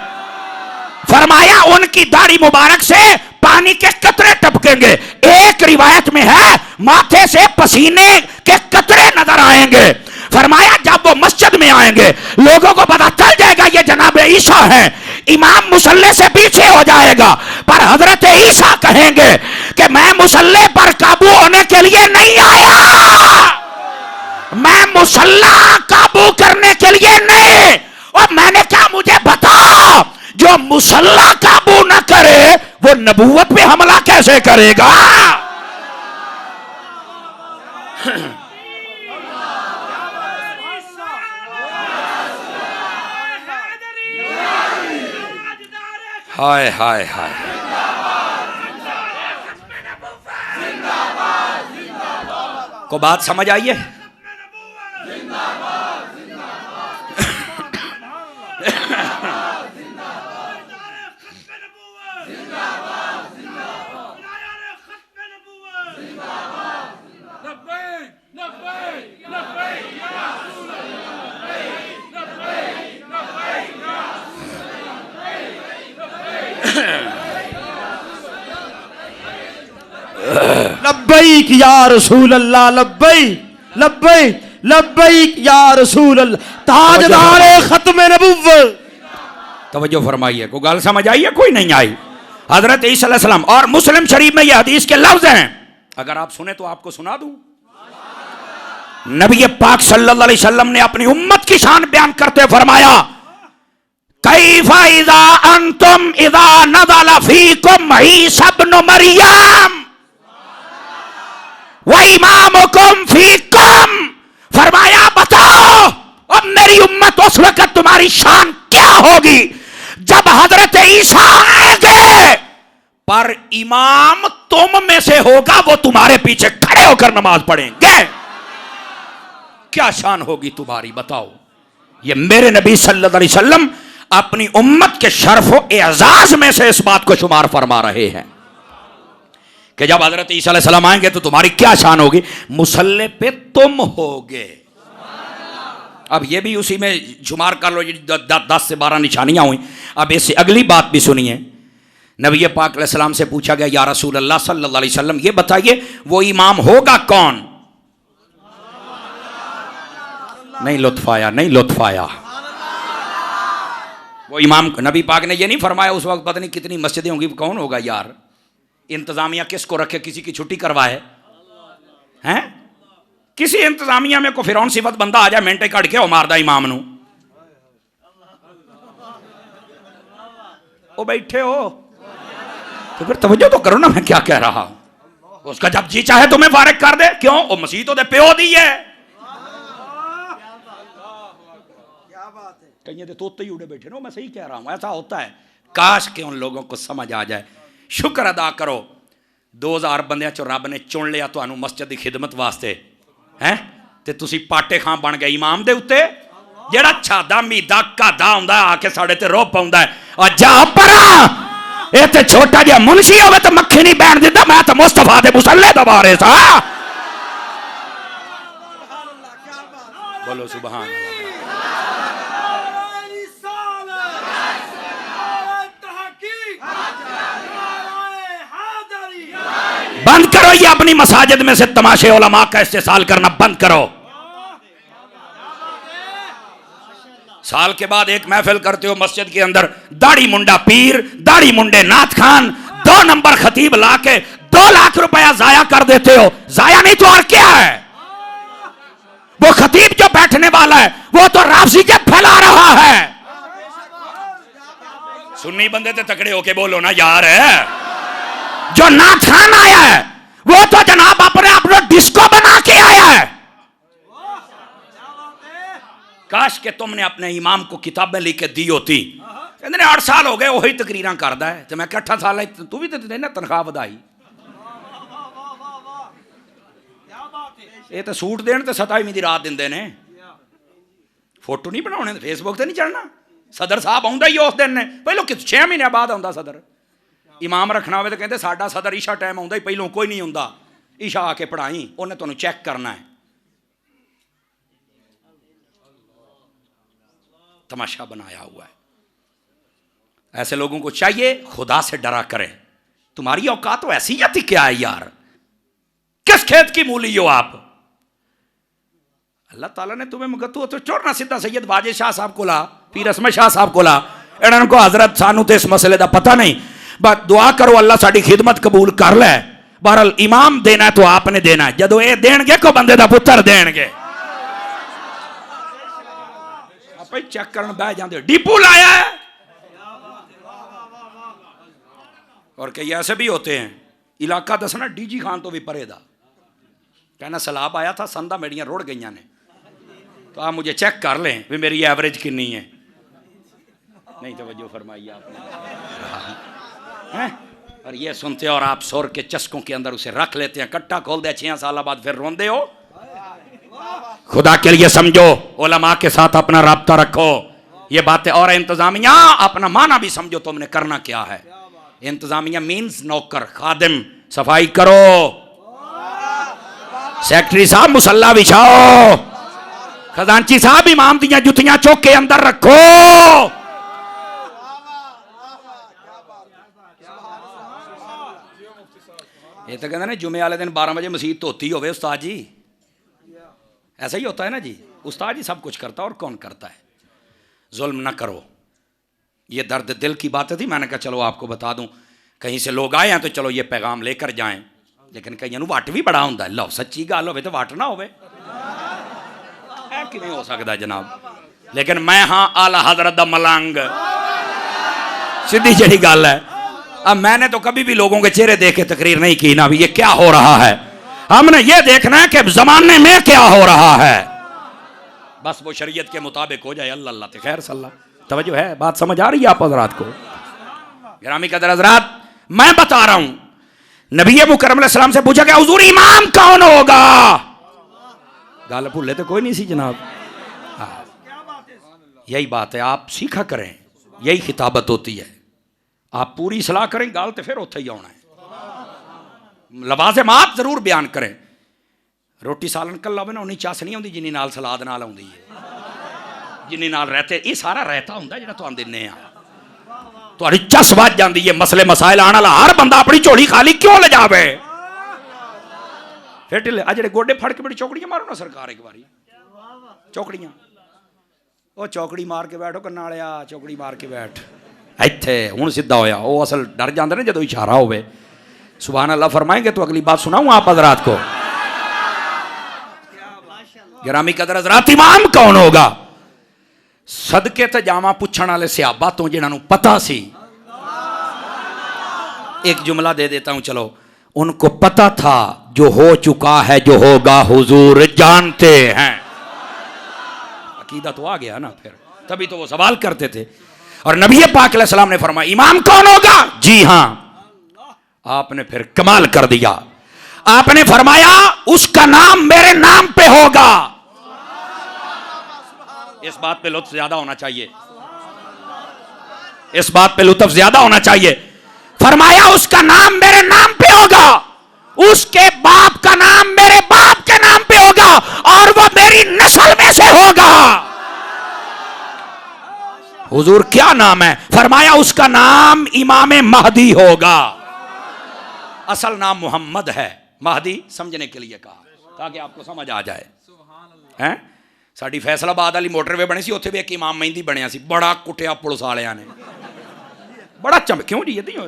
S1: फरमाया उनकी दाढ़ी मुबारक से पानी के कतरे टपकेंगे। एक रिवायत में है माथे से पसीने के कतरे नजर आएंगे। फरमाया जब वो मस्जिद में आएंगे लोगों को पता चल जाएगा ये जनाब ईसा है। इमाम मुसल्ले से पीछे हो जाएगा पर हजरत ईसा कहेंगे कि मैं मुसल्ले पर काबू होने के लिए नहीं आया, मैं मुसल्ला काबू करने के लिए नहीं। और मैंने कहा मुझे बताओ जो मुसल्ला काबू ना करे वो नबूवत पे हमला कैसे करेगा? हाय हाय हाय, को बात समझ आई है?
S2: लब्बैक या रसूल अल्लाह, लब्बैक लब्बैक लब्बैक या रसूल अल्लाह, ताजदार खत्म नबुव्वत।
S1: तवज्जो फरमाइए, कोई गल समझ आई है? कोई नहीं आई? हजरत ईसा अलैहिस्सलाम, और मुस्लिम शरीफ में यह हदीस के लफ्ज हैं, अगर आप सुने तो आपको सुना दूं। नबी पाक सल्लल्लाहु अलैहि वसल्लम ने अपनी उम्मत की शान बयान करते फरमाया, कैफा इज़ा अंतुम इज़ा नज़ला फीकुम ईसा इब्न मरियम व इमामुकुम फीकुम। फरमाया बताओ अब मेरी उम्मत उस वक्त तुम्हारी शान क्या होगी जब हजरत ईसा आएंगे पर इमाम तुम में से होगा, वो तुम्हारे पीछे खड़े होकर नमाज पढ़ेंगे। क्या शान होगी तुम्हारी, बताओ। ये मेरे नबी सल्लल्लाहु अलैहि वसल्लम अपनी उम्मत के शर्फ व एजाज में से इस बात को शुमार फरमा रहे हैं कि जब हजरत ईसा अलैहि सलाम आएंगे तो तुम्हारी क्या शान होगी, मुसल्ले पे तुम होगे। अब ये भी उसी में शुमार कर लो, 10 से 12 निशानियां हुई। अब इससे अगली बात भी सुनिए। नबी पाक अलैहि सलाम से पूछा गया, या रसूल अल्लाह सल्लल्लाहु अलैहि वसल्लम ये बताइए वो इमाम होगा कौन? नहीं लुत्फ आया, नहीं लुत्फ आया। वो इमाम, नबी पाक ने ये नहीं फरमाया उस वक्त पता नहीं कितनी मस्जिदें होंगी, कौन होगा यार? इंतजामिया किसको रखे, किसी की छुट्टी करवाए हैं? किसी इंतजामिया में को फिरौन सिफत बंदा आ जाए, मिनटे कट के मारदा इमाम नू। ओ बैठे हो तो फिर तवज्जो तो करो ना, मैं क्या कह रहा हूं। उसका जब जी चाहे तुम्हें फारिग कर दे, क्यों? वो मसीह तो दे प्यो दी है। कहीं तो तोते ही उड़े बैठे ना, मैं सही कह रहा हूं, ऐसा होता है। काश के उन लोगों को समझ आ जाए। शुक्र अदा करो 2000 बंदियां चो रब ने चुन लिया तुहानू मस्जिद की खिदमत वास्ते हैं, ते तुसी पाटे खां बन गए इमाम दे उत्ते। जेड़ा छादा मीदा कादा आंदा आके साडे ते रोह पाउंदा है, आ जा परा, ए ते छोटा जिहा मुंशी होवे ते मक्खी नहीं बैठ दिंदा। मैं तो मुस्तफा दे मुसल्ले दा वारिस हां। बोलो सुभान अल्लाह। बंद करो ये अपनी मसाजिद में से तमाशे उलमा का इस्तेसाल करना बंद करो। साल के बाद एक महफिल करते हो मस्जिद के अंदर, दाढ़ी मुंडा पीर, दाढ़ी मुंडे नाथ खान, 2 नंबर खतीब लाके 2 लाख रुपया जाया कर देते हो। जाया नहीं तो और क्या है? वो खतीब जो बैठने वाला है वो तो राफजियत फैला रहा है। सुन्नी बंदे तो तकड़े होके बोलो ना यार। जो नाथ खान आया है वो तो जनाब अपने आप को डिस्को बना के आया है। काश के तुमने अपने इमाम को किताबें लिख के दी होती। कहते 8 साल हो गए वही तकरीरां करदा है, तो मैं 8 साल तू भी तो देना तनख्वाह वधाई। ये तो सूट देन तो 27वीं दी रात दिंदे ने, फोटो नहीं बनाने, फेसबुक ते नहीं चढ़ना। सदर साहब आउंदा ही उस दिन ने, पहलों 6 महीने बाद आउंदा सदर। इमाम रखना हो तो कहते साडा सदर ईशा टाइम आउंदा ही, पहलों कोई नहीं आउंदा। ईशा आके पढ़ाई, उन्हें तुहानू चेक करना है। तमाशा बनाया हुआ है। ऐसे लोगों को चाहिए खुदा से डरा करें। तुम्हारी औकात तो हैसियत ही क्या है यार? किस खेत की मूली हो आप? अल्लाह ताला ने तुम्हें मगतू तो चोरना सीधा सैयद वाजे शाह साहब को ला, पीर असमत शाह साहब को ला। इन्होंने को हजरत सानू तो इस मसले का पता नहीं, बस दुआ करो अल्लाह साड़ी खिदमत कबूल कर ले। बहरल इमाम देना है तो आपने देना है, जदों ये देणगे को बंदे दा पुत्र देणगे। आप चेक करन बह जांदे, डिपू लाया है और कई ऐसे भी होते हैं इलाका दसना डीजी खान तो भी परे दा कहना सैलाब आया था संदा मेरियां रुड़ गई ने तो आप मुझे चेक कर लें भी मेरी एवरेज कितनी है। नहीं तवज्जो फरमाई आपने हैं? और ये सुनते हो और आप सुर के चस्कों के अंदर उसे रख लेते हैं, कट्टा खोल दे 6 साल बाद फिर रोंदे हो। खुदा के लिए समझो, उलमा के साथ अपना राब्ता रखो। ये बातें और इंतजामिया अपना माना भी समझो तुमने करना क्या है। इंतजामिया मीन्स नौकर खादिम, सफाई करो, सेक्रेटरी साहब मुसल्ला बिछाओ, खजांची साहब इमाम दियां जुतियां चौक के अंदर रखो। ये तो कहते ना जुमे वाले दिन 12 बजे मसीत धोती होवे उस्ताद जी, ऐसा ही होता है ना जी। उस्ताद जी सब कुछ करता है और कौन करता है। जुल्म ना करो, ये दर्द दिल की बात थी, मैंने कहा चलो आपको बता दूं। कहीं से लोग आए हैं तो चलो ये पैगाम लेकर जाएं, लेकिन कहीं वट भी बड़ा होंगे। लो सच्ची गल हो तो वट ना हो किवें हो सकता जनाब। लेकिन मैं हाँ आला हजरत दा मलंग, सीधी जड़ी गल है। अब मैंने तो कभी भी लोगों के चेहरे देख के तकरीर नहीं की ना भी ये क्या हो रहा है। हमने ये देखना है कि जमाने में क्या हो रहा है, बस वो शरीयत के मुताबिक हो जाए। अल्लाह अल्लाह खैर सल्ला। तवज्जो है, बात समझ आ रही है आप हजरात को? गिरामी कदर हजरात, मैं बता रहा हूं नबी मुकर्रम अलैहि सलाम से पूछा गया हुजूर इमाम कौन होगा? गाल भूले तो कोई नहीं सी जनाब। यही बात है, आप सीखा करें, यही खिताबत होती है। आप पूरी सलाह करें गाल तो फिर उत्थे ही आना है। लवाज़िमात जरूर बयान करें। रोटी सालन कल होवे ना उन्नी चस नहीं आउंदी जिन्नी नाल सलाद नाल आउंदी है, जिन्नी नाल रहते। ये सारा रहता हुंदा जिहड़ा तुहानूं दिन्ने आ, तुहाडी चस वज जांदी है। मसले मसाइल आने वाला हर बंदा अपनी झोली खाली क्यों ले जावे? फिर ढिले आ जेड़े गोडे फड़ के बड़ी चौकड़ियां मारो ना सरकार एक बारी, चौकड़ियां वो चौकड़ी मार के बैठो कन्ना वालिया, चौकड़ी मार के बैठ इत्थे हुण सीधा होया। वो असल डर जाते ना जो इशारा होवे। सुभान अल्लाह फरमाएंगे तो अगली बात सुनाऊं आप हजरात को। गिरामी कदर हजरात, इमाम कौन होगा? सदके ते जावा पुछण वाले सहाबा तो जिन्हां नूं पता सी। एक जुमला दे देता हूं, चलो। उनको पता था जो हो चुका है, जो होगा हुजूर जानते हैं। अकीदा तो आ गया ना फिर, तभी तो वो सवाल करते थे। और नबी पाक अलैहि सलाम ने फरमाया इमाम कौन होगा? जी हां। आपने फिर कमाल कर दिया, आपने फरमाया उसका नाम मेरे नाम पे होगा। इस बात पे लुत्फ ज्यादा होना चाहिए, इस बात पे लुत्फ ज्यादा होना चाहिए। फरमाया उसका नाम मेरे नाम पे होगा, उसके बाप का नाम मेरे बाप के नाम पे होगा, और वो मेरी नस्ल में से होगा। हुजूर क्या नाम है? फरमाया उसका नाम इमाम महदी होगा। असल नाम मोहम्मद है, महदी समझने के लिए कहा ताकि आपको समझ आ जाए। हैं साडी फैसलाबाद वाली मोटरवे बनी सी, उत्थे भी एक इमाम मेहंदी बनया सी। बड़ा कुटिया पुलिस वालियां ने, बड़ा चंब क्यों जी इदां ही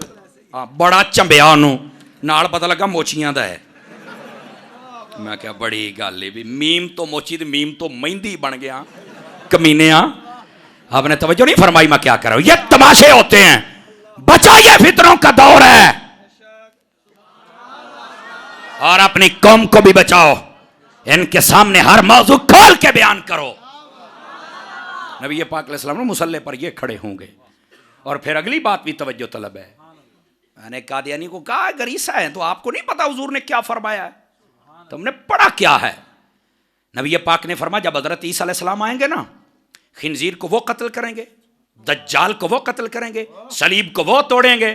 S1: हाँ बड़ा चंबिया उन्होंने, नाल पता लगा मोचियां दा है। मैं क्या बड़ी गल है भी, मीम तो मोची ते मीम तो मेहंदी बन गया कमीनिया। आपने तवज्जो नहीं फरमाई मैं क्या कर रहा हूं। ये तमाशे होते हैं, बचो, ये फितरों का दौर है। और अपनी कौम को भी बचाओ, इनके सामने हर मौजू खोल के बयान करो। नबी पाक अलैहि सलाम मुसल्ले पर ये खड़े होंगे। और फिर अगली बात भी तवज्जो तलब है। मैंने कादियानी को कहा गरीसा है तो आपको नहीं पता हुजूर ने क्या फरमाया है, तुमने पढ़ा क्या है? नबी पाक ने फरमाया जब हजरत ईसा अलैहि सलाम आएंगे ना, खिंजीर को वो कत्ल करेंगे, दज्जाल को वो कत्ल करेंगे, सलीब को वो तोड़ेंगे,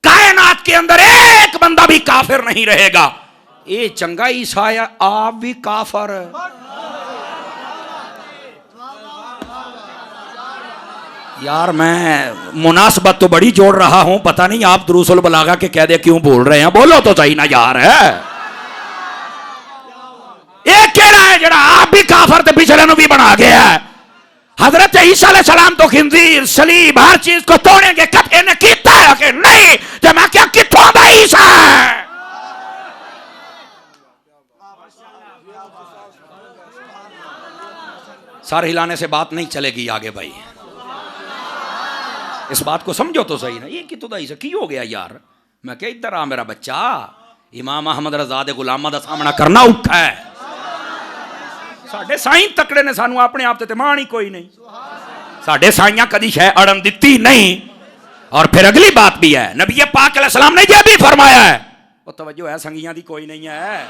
S1: कायनात के अंदर एक बंदा भी काफिर नहीं रहेगा। ये चंगा ईसा आया, आप भी काफर। यार मैं मुनासबत तो बड़ी जोड़ रहा हूं, पता नहीं आप दुरूसुल बलागा के कह दे क्यों बोल रहे हैं। बोलो तो सही ना यार। है एक केड़ा है जरा आप भी काफर ते पिछले भी बना गया है। हजरत ईसा अलैहि सलाम तो खिंजीर सलीब हर चीज को तोड़ेंगे, कब इन्हें कीता है कि नहीं? जब मैं क्या कितों दा ईसा है। सर हिलाने से बात नहीं चलेगी आगे भाई, इस बात को समझो तो सही ना। ये कितों दा ईसा की हो गया यार? मैं क्या इधर आ मेरा बच्चा, इमाम अहमद रजा दे गुलामां दा सामना करना औखा है। साडे साईं तकड़े ने सानू अपने आप ते मान ही कोई नहीं। साडे साइयां कदी शै अड़न दिती नहीं। और फिर अगली बात भी है, नबी पाक अलैहिस्सलाम ने यह भी फरमाया है, वो तवज्जो है संगियां दी कोई नहीं है।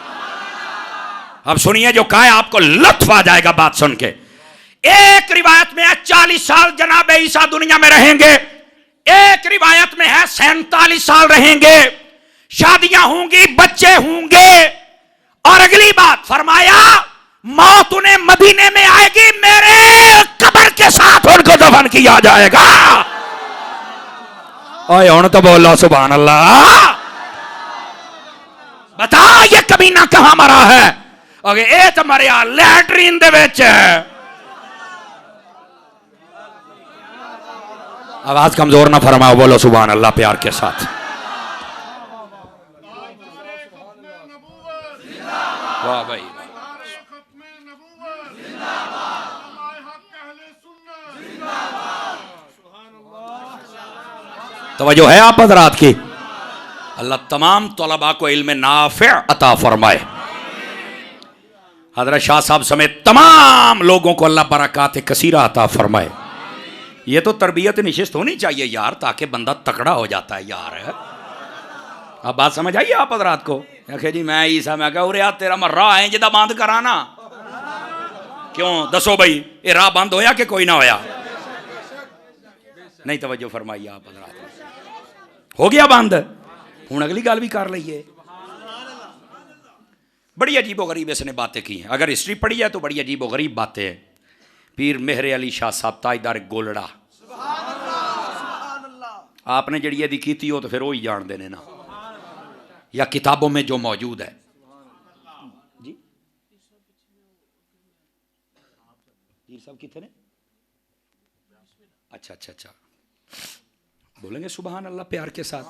S1: अब सुनिए जो कहा है आपको लुत्फ आ जाएगा बात सुन के। एक रिवायत में है 40 साल जनाब ईसा दुनिया में रहेंगे, एक रिवायत में है 47 साल रहेंगे, शादियां होंगी, बच्चे होंगे। और अगली बात फरमाया मौत उन्हें मदीने में आएगी, मेरे कब्र के साथ उनको दफन किया जाएगा। ओए हुण तो बोलो सुभान अल्लाह। बता ये कमीना कहां मरा है? अगे ए तो मरिया लैट्रीन दे विच। आवाज कमजोर ना फरमाओ, बोलो सुभान अल्लाह प्यार के साथ। वाह भाई, तवज्जो है आप हज़रात की। अल्लाह तमाम तलबा को इल्म नाफिअ अता फरमाए। हज़रत शाह साहब समेत तमाम लोगों को अल्लाह बरकात कसीरा अता फरमाए। ये तो तरबियत निशिस्त होनी चाहिए यार, ताकि बंदा तकड़ा हो जाता है यार। अब बात समझ आई आप हज़रात को? आखे जी मैं ईसा, मैं कहा यार तेरा मैं राह है जिदा बंद कराना। क्यों दसो भाई, ये राह बंद होया कि कोई ना होया? नहीं तवज्जो फरमाइए आप हज़रात। हो गया बंद, हूँ अगली गल भी कर लीए। बड़ी अजीबो गरीब इसने बातें की हैं। अगर हिस्ट्री पढ़ी है तो बड़ी अजीबो गरीब बातें हैं। पीर मेहर अली शाह साहब ताजदार गोलड़ा, आपने जड़ी यदि की हो तो फिर वही जान देने ना, या किताबों में जो मौजूद है जी। पीर साहब कितने ने? अच्छा अच्छा अच्छा, बोलेंगे सुभान अल्लाह प्यार के साथ।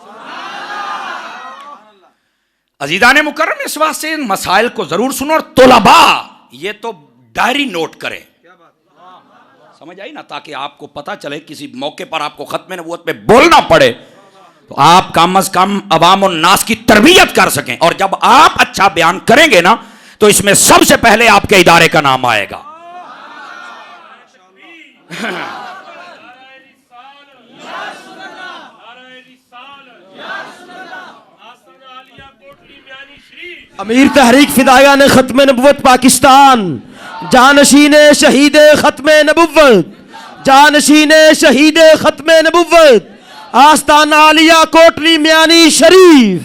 S1: अजीज़ान मुकर्रम, इस वास्ते इन मसाइल को जरूर सुनो। और तोलबा ये तो डायरी नोट करें, समझ आई ना, ताकि आपको पता चले किसी मौके पर आपको खत्म नबूवत पे बोलना पड़े तो आप कम अज कम अवाम और नास की तरबियत कर सकें। और जब आप अच्छा बयान करेंगे ना तो इसमें सबसे पहले आपके इदारे का नाम आएगा।
S2: अमीर तहरीक फिदायान खत्म नबुव्वत पाकिस्तान, जानशीन शहीद खत्म नबुव्वत, जानशीन शहीद खत्म नबुव्वत, आस्ताना आलिया कोटली म्यानी शरीफ,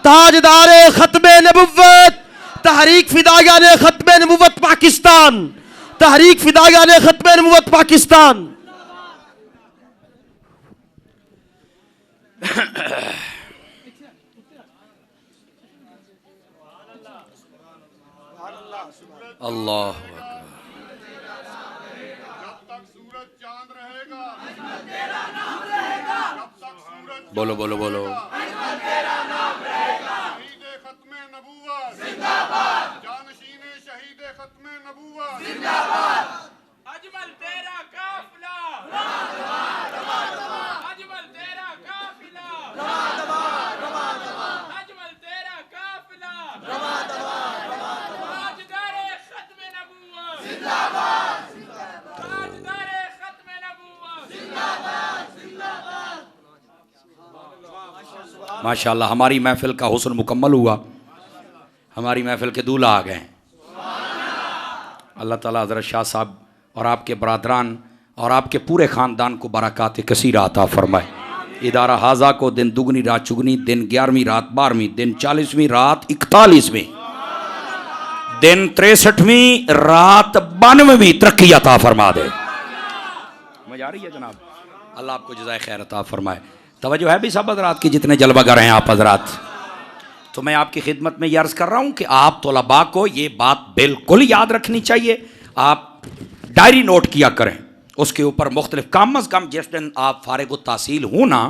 S2: ताजदार खत्म नबुव्वत, तहरीक फिदायान खत्म नबुव्वत पाकिस्तान, तहरीक फिदायान खत्म नबुव्वत पाकिस्तान।
S1: अल्लाह बोलो बोलो बोलो।
S3: अजमल तेरा काफिला, अजमल तेरा काफिला, अजमल तेरा काफिला, ताजदारे खत्म नबूवत जिंदाबाद, ताजदारे खत्म नबूवत जिंदाबाद।
S1: माशाअल्लाह हमारी महफिल का हुस्न मुकम्मल हुआ, हमारी महफिल के दूल्हा आ गए। अल्लाह ताला हज़रत शाह साहब और आपके बरादरान और आपके पूरे ख़ानदान को बरक़ात कसीरा अता फरमाए। इदारा हाजा को दिन दुगनी रात चुगनी, दिन 11वीं रात 12वीं, दिन 40वीं रात 41वीं, दिन 63वीं रात 92वीं तरक्की अता फरमा दे। मजा आ रही है जनाब? अल्लाह आपको जज़ाए खैर अता फरमाए। तवज्जो है भी सब हज़रात की, जितने जलवागर हैं आप हज़रात। तो मैं आपकी खिदमत में ये अर्ज़ कर रहा हूँ कि आप तलबा को ये बात बिल्कुल याद रखनी चाहिए। आप डायरी नोट किया करें, उसके ऊपर मुख्तलिफ कम अज़ कम जिस दिन आप फारिग तहसील हो ना,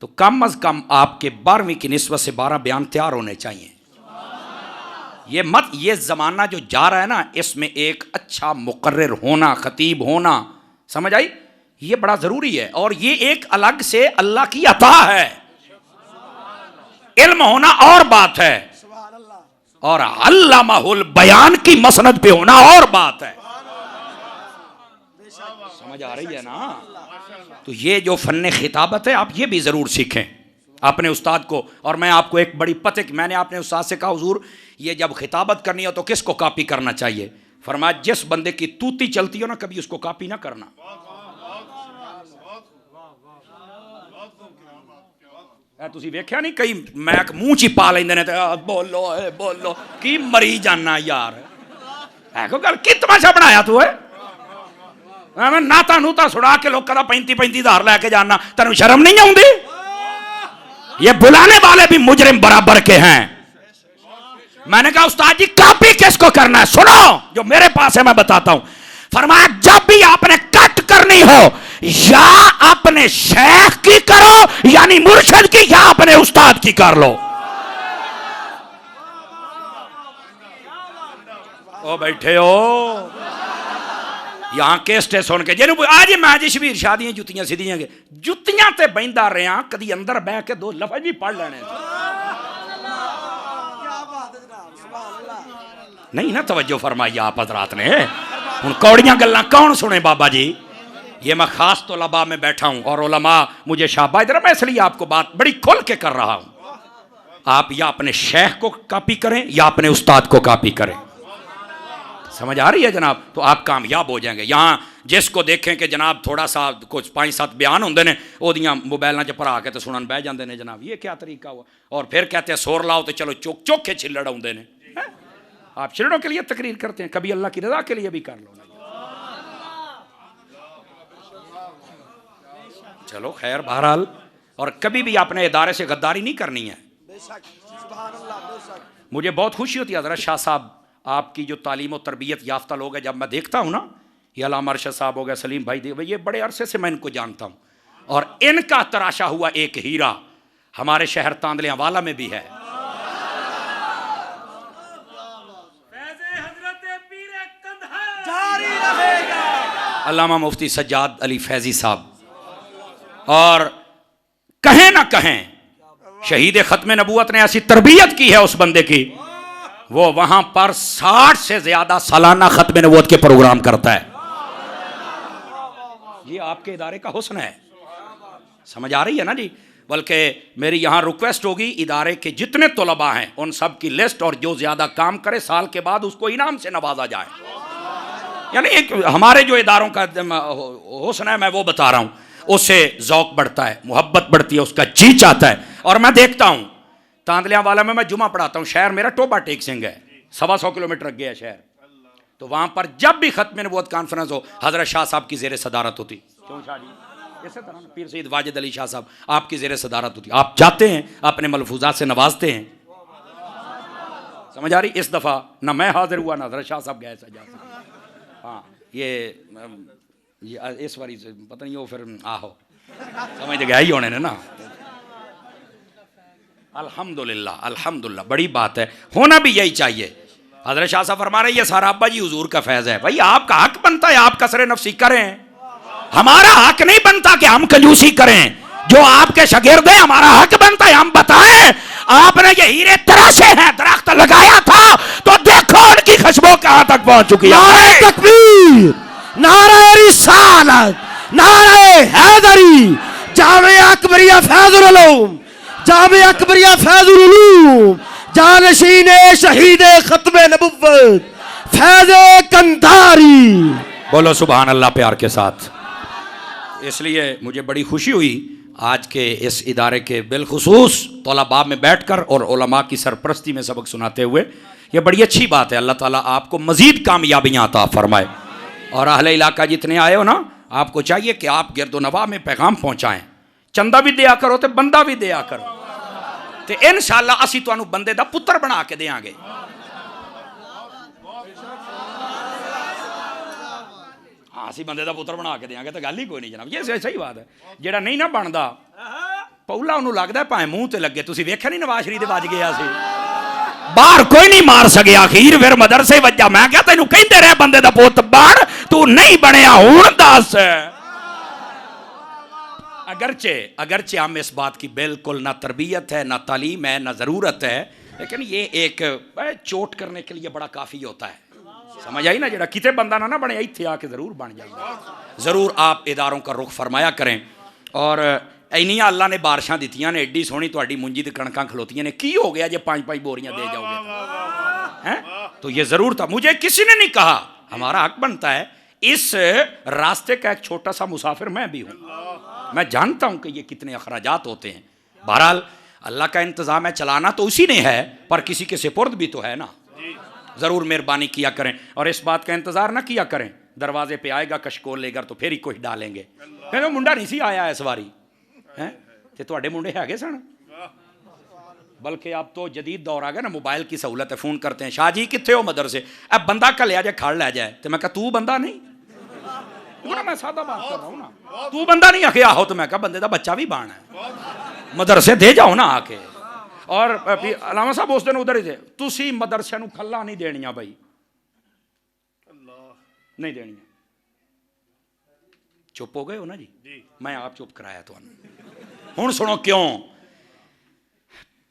S1: तो कम अज़ कम आपके 12वीं की निस्बत से 12 बयान तैयार होने चाहिए। ये मत, ये ज़माना जो जा रहा है ना, इसमें एक अच्छा मुकर्रिर होना, ख़तीब होना, समझ आई, ये बड़ा ज़रूरी है। और ये एक अलग से अल्लाह की अता है। इल्म होना और बात है, और अल्लामाहुल बयान की मसनद पे होना और बात है। समझ आ रही है ना? तो ये जो फन्ने खिताबत है आप ये भी जरूर सीखें अपने उस्ताद को। और मैं आपको एक बड़ी पते की, मैंने अपने उस्ताद से कहा हुजूर ये जब खिताबत करनी हो तो किसको कॉपी करना चाहिए? फरमाया जिस बंदे की तूती चलती हो ना कभी उसको कॉपी ना करना। तुसी वेख्या नहीं कई मैक मुंह च पा लेंदे ने ते बोलो बोलो की मरी जाना यार है को गल की तमाशा बनाया तू है? मैं नाता नूता सुना के लोगों का 35-35 हज़ार लेके जाना, तेन शर्म नहीं आउंदी? ये बुलाने वाले भी मुजरिम बराबर के हैं। मैंने कहा उस्ताद जी कॉपी किसको करना है? सुनो जो मेरे पास है मैं बताता हूं। फरमाया जब भी आपने कट करनी हो या अपने शेख की करो यानी मुर्शिद की, या अपने उस्ताद की कर लो। ओ बैठे हो यहां केस्टे सुन के जिन्हों आज मैं जी शबीर शाह दी जुत्तियां सीधियां के जुत्तियां ते बहिंदा रहा, कदी अंदर बह के 2 लफ्ज भी पढ़ लेने नहीं ना तवज्जो फरमाई आप हजरात ने। हुन कौड़ियां गल्लां कौन सुने बाबा जी? ये मैं खास तलबा में बैठा हूं और उलमा मुझे शाबाश दे रहा, मैं इसलिए आपको बात बड़ी खुल के कर रहा हूं। आप या अपने शेख को कॉपी करें या अपने उस्ताद को कॉपी करें। समझ आ रही है जनाब? तो आप कामयाब हो जाएंगे। यहाँ जिसको देखें कि जनाब थोड़ा सा कुछ 5-7 बयान होंगे ने ओदियां मोबाइलों च भरा के तो सुनन बह जाते हैं जनाब, ये क्या तरीका हुआ? और फिर कहते हैं सोर लाओ तो चलो चोखे छिल्लड़ आते हैं। आप छिल्लड़ों के लिए तकरीर करते हैं, कभी अल्लाह की रजा के लिए भी कर लो। चलो खैर बहरहाल, और कभी भी अपने इदारे से गद्दारी नहीं करनी है। मुझे बहुत खुशी होती है हज़रत शाह साहब आपकी जो तालीम और तरबियत याफ्ता लोग हैं, जब मैं देखता हूँ ना, ये अल्लामा अरशद साहब हो गए, सलीम भाई दे, ये बड़े अरसे से मैं इनको जानता हूँ और इनका तराशा हुआ एक हीरा हमारे शहर तांदलियावाला में भी है। अल्लामा मुफ्ती सज्जाद अली फैजी साहब, और कहें ना कहें शहीद खत्म नबूवत ने ऐसी तरबियत की है उस बंदे की, वो वहां पर 60 से ज्यादा सालाना खत्म नबूवत के प्रोग्राम करता है। ये आपके इदारे का हुस्न है। समझ आ रही है ना जी? बल्कि मेरी यहां रिक्वेस्ट होगी इदारे के जितने तलबा हैं उन सब की लिस्ट, और जो ज्यादा काम करे साल के बाद उसको इनाम से नवाजा जाए। यानी एक हमारे जो इदारों का हुस्न है मैं वो बता रहा हूं, उससे ज़ौक़ बढ़ता है, मोहब्बत बढ़ती है, उसका जी चाहता है। और मैं देखता हूं तांदलियावाला में मैं जुमा पढ़ाता हूं, शहर मेरा टोबा टेक सिंह है, 125 किलोमीटर अगे है शहर। तो वहां पर जब भी खत्म नबूवत कॉन्फ्रेंस हो हजरत शाह साहब की ज़ेर सदारत होती। क्यों शाह जी? इसी तरह पीर सईद वाजिद अली शाह साहब आपकी ज़ेर सदारत होती। आप जाते हैं अपने मलफूजात से नवाजते हैं। समझ आ रही? इस दफ़ा ना मैं हाजिर हुआ ना हजरत शाह साहब गए सजा। हाँ ये इस बारी से पता नहीं, वो फिर आहो समझ गया ही होने ने ना। अल्हम्दुलिल्लाह अल्हम्दुलिल्लाह, बड़ी बात है, होना भी यही चाहिए। हज़रत शाह साहब फरमा रहे ये सारा अब्बा जी हुजूर का फैज़ है। भाई आपका हक बनता है आप कसरे नफसी करें, हमारा हक नहीं बनता कि हम कंजूसी करें। जो आपके शागिर्द हैं हमारा हक बनता है हम बताएं आपने ये हीरे तराशे हैं, दरख्त लगाया था तो देखो उनकी खुशबू कहां तक पहुंच चुकी है।
S2: नारे तकबीर, नारे रिसालत, नारे हैदरी, जामिया अकबरिया फैजुल उलूम, जामिया अकबरिया फैजुल उलूम, जानशीने शहीदे खत्मे नबुव्वत फैज़े कंधारी।
S1: बोलो सुभान अल्लाह प्यार के साथ। इसलिए मुझे बड़ी खुशी हुई आज के इस इदारे के बिलखुसूस तलबा में बैठकर और उलमा की सरपरस्ती में सबक सुनाते हुए। ये बड़ी अच्छी बात है। अल्लाह ताला आपको मज़ीद कामयाबियाँ अता फरमाए। और अहले इलाका जितने आए हो ना, आपको चाहिए कि आप गिरदो नवा में पैगाम पहुँचाएँ। चंदा भी दिया करो तो बंदा भी दिया करो, तो इंशाअल्लाह असी तुहानू बंदे दा पुत्र बना के देंगे। हाँ असी बंदे दा पुत्र बना के देंगे तो गल ही कोई नहीं जनाब। ये सही बात है। जेड़ा नहीं ना बनता पौला उन्होंने लगता है भाएं मूँह ते लगे। तुसीं वेख्या नहीं नवाज शरीफ दे वज गया सी, बाहर कोई नहीं मार सकिया, अखीर फिर मदरसे वजा। मैं क्या तेनू कहते रहे बंदे दा पुत बन, तू नहीं बनया हुण दस। अगरचे हम इस बात की बिल्कुल ना तरबियत है, ना तालीम है, ना ज़रूरत है, लेकिन ये एक चोट करने के लिए बड़ा काफ़ी होता है। समझ आई ना, जरा कितने बंदा ना बने इत्थे आके ज़रूर बन जाएगा। ज़रूर आप इदारों का रुख फरमाया करें। और इन्नियां अल्लाह ने बारिशां दित्तियां ने, एड्डी सोहनी तुहाडी मुंजी ते कणकां खलोतियां ने, की हो गया जे 5-5 बोरियां दे जाओगे हैं? तो ये ज़रूर था। मुझे किसी ने नहीं कहा, हमारा हक बनता है। इस रास्ते का एक छोटा सा मुसाफिर मैं भी हूँ, मैं जानता हूँ कि ये कितने अखराजात होते हैं। बहरहाल अल्लाह का इंतज़ाम है, चलाना तो उसी ने है, पर किसी के सिपुर्द भी तो है ना। ज़रूर मेहरबानी किया करें और इस बात का इंतज़ार ना किया करें दरवाजे पे आएगा कशकोल लेकर तो फिर ही कुछ डालेंगे। कहते मुंडा नहीं सी आया इस बारी हैं, तो तुहाडे मुंडे हैगे सन। बल्कि अब तो जदीद दौर आ गया ना, मोबाइल की सहूलत है, फ़ोन करते हैं, शाह जी कितने हो मदरसे, अब बंदा कल जाए खड़ लै जाए, तो मैं कहा तू बंदा नहीं, मैं सादा बात कर रहा हूँ ना, तू बंदा नहीं आके आहो, तो मैं कहा बंदे का बच्चा भी बाण है, मदरसे दे जाओ ना आके। और अलामा साहब उस दिन उधर ही थे, तुसी मदरसे नूं खल्ला नहीं देनियां भाई, नहीं देनियां। चुप हो गए हो ना जी, मैं आप चुप कराया तुहानूं। हुण सुनो क्यों,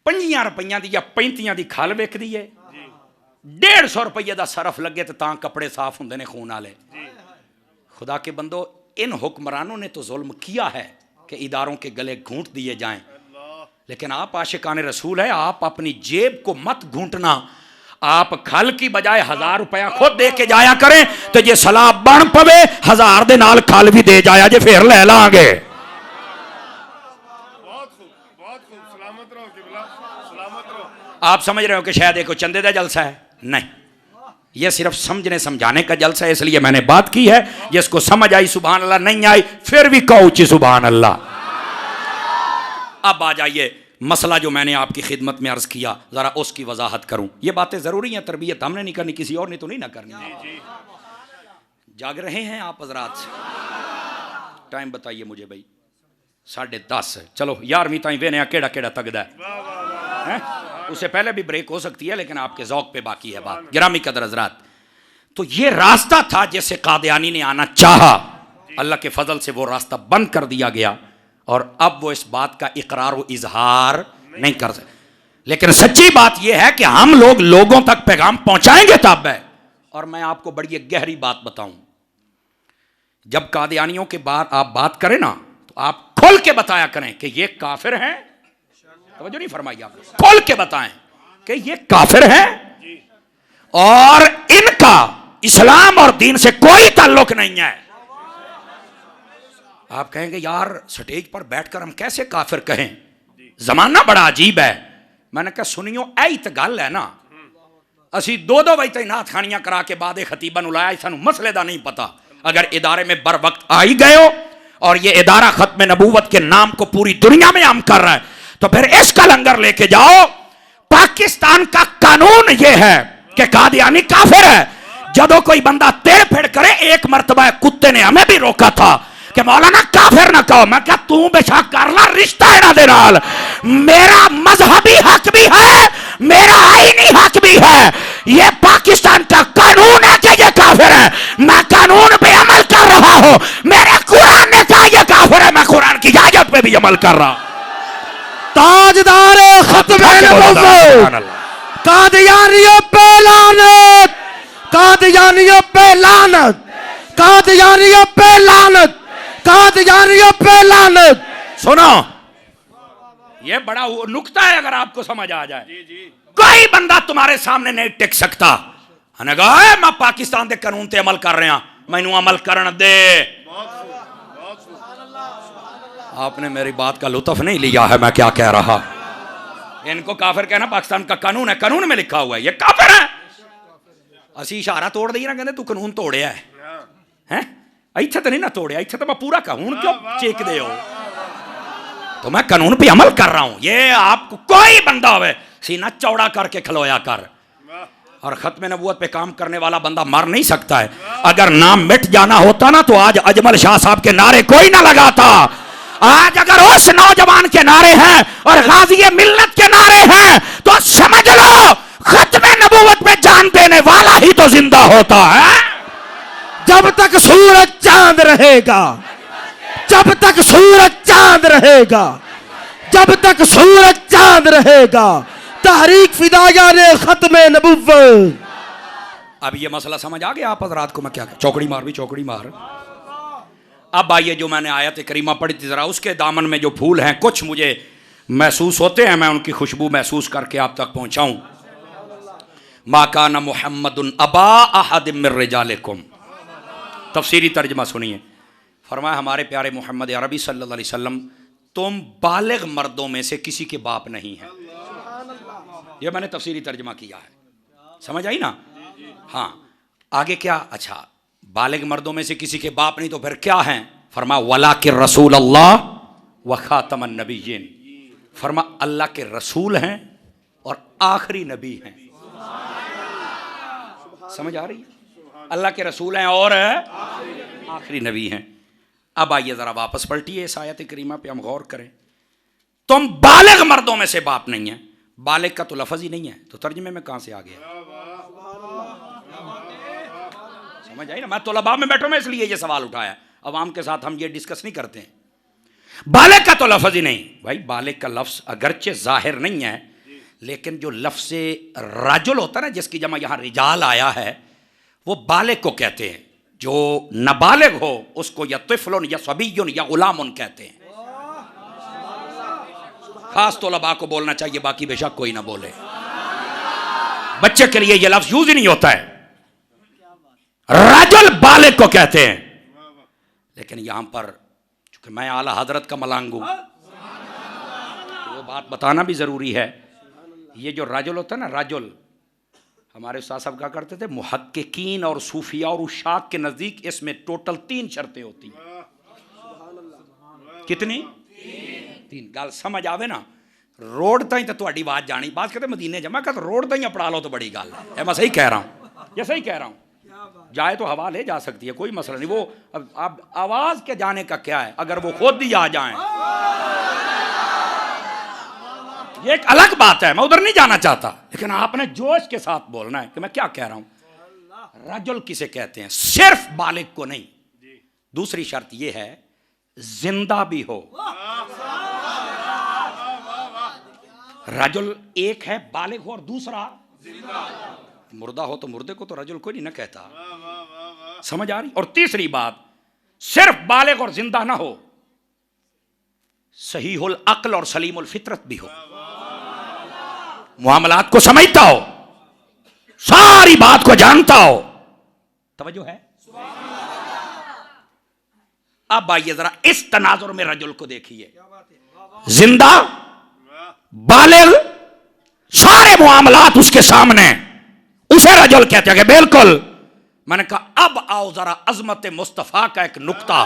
S1: 5 रुपइयां दी या 35 दी खल विकदी है, 150 रुपये का सरफ लगे तो तां कपड़े साफ होंदे ने खून वाले। खुदा के बंदो, इन हुक्मरानों ने तो जुल्म किया है कि इदारों के गले घूंट दिए जाएं, लेकिन आप आशिकाने रसूल है, आप अपनी जेब को मत घूंटना। आप खल की बजाय 1000 रुपया खुद दे के जाया करें, तो ये सलाह बन पवे 1000 दे नाल खल भी दे जाया जे, फिर ले लांगे। आप समझ रहे हो कि शायद एक चंदे का जलसा है? नहीं, यह सिर्फ समझने समझाने का जलसा है, इसलिए मैंने बात की है। जिसको समझ आई सुभान अल्लाह, नहीं आई फिर भी कहो ची सुभान अल्लाह। अब आ जाइए मसला जो मैंने आपकी खिदमत में अर्ज किया, जरा उसकी वजाहत करूं। ये बातें जरूरी हैं, तरबियत हमने नहीं करनी, किसी और ने तो नहीं ना करनी। जाग रहे हैं आप हजरात? टाइम बताइए मुझे भाई, 10:30। चलो 11वीं ताई वेने केड़ा केड़ा तगदा है, उससे पहले भी ब्रेक हो सकती है, लेकिन आपके ज़ौक़ पे बाकी है बात। गिरामी कदर हजरात, तो ये रास्ता था जिससे कादियानी ने आना चाहा, अल्लाह के फजल से वो रास्ता बंद कर दिया गया और अब वो इस बात का इकरार व इजहार नहीं कर सकते। लेकिन सच्ची बात यह है कि हम लोग लोगों तक पैगाम पहुंचाएंगे तब है। और मैं आपको बड़ी एक गहरी बात बताऊं, जब कादियानियों के बाद आप बात करें ना, तो आप खोल के बताया करें कि ये काफिर हैं। तवज्जो नहीं फरमाई आपने, खोल के बताएं कि ये काफिर हैं और इनका इस्लाम और दीन से कोई ताल्लुक नहीं है। आप कहेंगे यार स्टेज पर बैठकर हम कैसे काफिर कहें, जमाना बड़ा अजीब है। मैंने कहा सुनियो, ऐ तो गल है ना, असी 2-2 बजे तक नाथ खानियां करा के बाद खतीबा नु लाया, सानू मसले का नहीं पता। अगर इदारे में बर वक्त आ ही गए हो और ये इदारा खत्म नबूवत के नाम को पूरी दुनिया में आम कर रहा है, तो फिर इसका लंगर लेके जाओ। पाकिस्तान का कानून ये है कि कादियानी काफिर है। जदों कोई बंदा तेड़ फेड़ करे, एक मरतबा कुत्ते ने हमें भी रोका था कि मौलाना काफिर ना कहो। मैं क्या तू बेशक कर ला, रिश्ता है ना दे नाल, मेरा मजहबी हक भी है, मेरा आईनी हक भी है। ये पाकिस्तान का कानून है कि ये काफिर है, मैं कानून पे अमल कर रहा हूं। मेरे कुरान ने कहा ये काफिर है, मैं कुरान की इजाजत पे भी अमल कर रहा हूं।
S2: ताजदार खत्मे नबूवत, कादियानियों पे लानत, कादियानियों पे लानत, कादियानियों पे लानत, कादियानियों पे लानत। सुनो, ये बड़ा नुक्ता है, अगर आपको समझ आ जाए। कोई बंदा तुम्हारे सामने नहीं टिक सकता। मैं पाकिस्तान के कानून ते अमल कर रहा, मैनू अमल करन दे। आपने मेरी बात का लुत्फ नहीं लिया है, मैं क्या कह रहा। इनको काफिर कहना पाकिस्तान का कानून है, कानून में लिखा हुआ है ये काफिर है। असी इशारा तोड़ दी ना, कहते तू कानून तोड़िया है, इत्थे तो नहीं ना तोड़िया, इत्थे तो मैं पूरा कहूं, क्यों चेक दे हो। तो मैं कानून पे अमल कर रहा हूं। ये आपको कोई बंदा होवे सीना चौड़ा करके खलोया कर, और खत्म नबूवत पे काम करने वाला बंदा मर नहीं सकता है। अगर नाम मिट जाना होता ना, तो आज अजमल शाह साहब के नारे कोई ना लगाता। आज अगर उस नौजवान के नारे हैं और गाजी मिल्लत के नारे हैं, तो समझ लो खत्म नबूवत में जान देने वाला ही तो जिंदा होता है। जब तक सूरज चांद रहेगा,
S4: जब तक सूरज चांद रहेगा, जब तक सूरज चांद रहेगा, तहरीक फिदाया ने खत्म नबुव्वत।
S2: अब ये मसला समझ आ गया आप हजरात को? मैं क्या चौकड़ी मार भी चौकड़ी मार। अब आइए, जो मैंने आयत करीमा पढ़ी थी, जरा उसके दामन में जो फूल हैं कुछ मुझे महसूस होते हैं, मैं उनकी खुशबू महसूस करके आप तक पहुंचाऊं। मा काना मुहम्मदुन अबा अहद मिर रिजालिकुम। तफसीरी तर्जमा सुनिए। फरमाया हमारे प्यारे मोहम्मद अरबी सल्लल्लाहु अलैहि वसल्लम तुम बालिग मर्दों में से किसी के बाप नहीं हैं। ये मैंने तफसीरी तर्जमा किया है, समझ आई ना? हाँ, आगे क्या? अच्छा, बालिग मर्दों में से किसी के बाप नहीं तो फिर क्या हैं? फरमा वला के रसूल अल्लाह व खातमन नबीयीन। फरमा अल्लाह के रसूल हैं और आखिरी नबी हैं। समझ आ रही? अल्लाह के रसूल हैं और आखिरी नबी हैं। अब आइए जरा वापस पलटिए इस आयत करीमा पे, हम गौर करें। तुम बालिग मर्दों में से बाप नहीं है। बालिग का तो लफ्ज ही नहीं है, तो तर्जुमे में कहां से आ गया? समझ आई ना? मैं तलबा में बैठा, मैं इसलिए ये सवाल उठाया। अवाम के साथ हम ये डिस्कस नहीं करते हैं। बालिग का तो लफ्ज ही नहीं भाई। बालिग का लफ्ज अगरचे जाहिर नहीं है, लेकिन जो लफ्ज राजुल होता है ना, जिसकी जमा यहां रिजाल आया है, वो बालिग को कहते हैं। जो नाबालिग हो उसको या तिफलुन या सबियुन या गुलामुन कहते हैं। खास तलबा को बोलना चाहिए, बाकी बेशक कोई ना बोले। बच्चे के लिए यह लफ्ज यूज ही नहीं होता है। राजुल बालिग को कहते हैं। लेकिन यहां पर चूंकि मैं आला हजरत का मलांग हूं, तो वो बात बताना भी जरूरी है। ये जो राजुल होता है ना, राजुल, हमारे उस्ताद साहब क्या करते थे, मुहक्किकीन और सूफिया और उशाक के नजदीक इसमें टोटल 3 शर्तें होती हैं। कितनी? 3। गल समझ आवे ना? रोड ताई तो तुम्हारी बात जानी। बात कहते मदीने जमा कर, रोड ताई अपना लो तो बड़ी गल है। मैं सही कह रहा हूं, ये सही कह रहा हूं। जाए तो हवा ले जा सकती है, कोई मसला नहीं। वो अब आवाज के जाने का क्या है, अगर वो खुद ही आ जाए, ये एक अलग बात है, मैं उधर नहीं जाना चाहता। लेकिन आपने जोश के साथ बोलना है कि मैं क्या कह रहा हूं। रजुल किसे कहते हैं? सिर्फ बालिग को नहीं। दूसरी शर्त यह है जिंदा भी हो। रजुल एक है, बालिग हो, और दूसरा मुर्दा हो। तो मुर्दे को तो रजुल कोई नहीं ना कहता। समझ आ रही? और तीसरी बात, सिर्फ बालिग और जिंदा ना हो, सहीहुल अक्ल और सलीमुल फितरत भी हो। मामलात को समझता हो, सारी बात को जानता हो। तवज्जो है? अब आइए जरा इस तनाजुर में रजुल को देखिए। जिंदा, बालिग, सारे मामलात उसके सामने, उसे रजुल कहते हैं। बिल्कुल। मैंने कहा अब आओ जरा अजमत मुस्तफा का एक नुक्ता।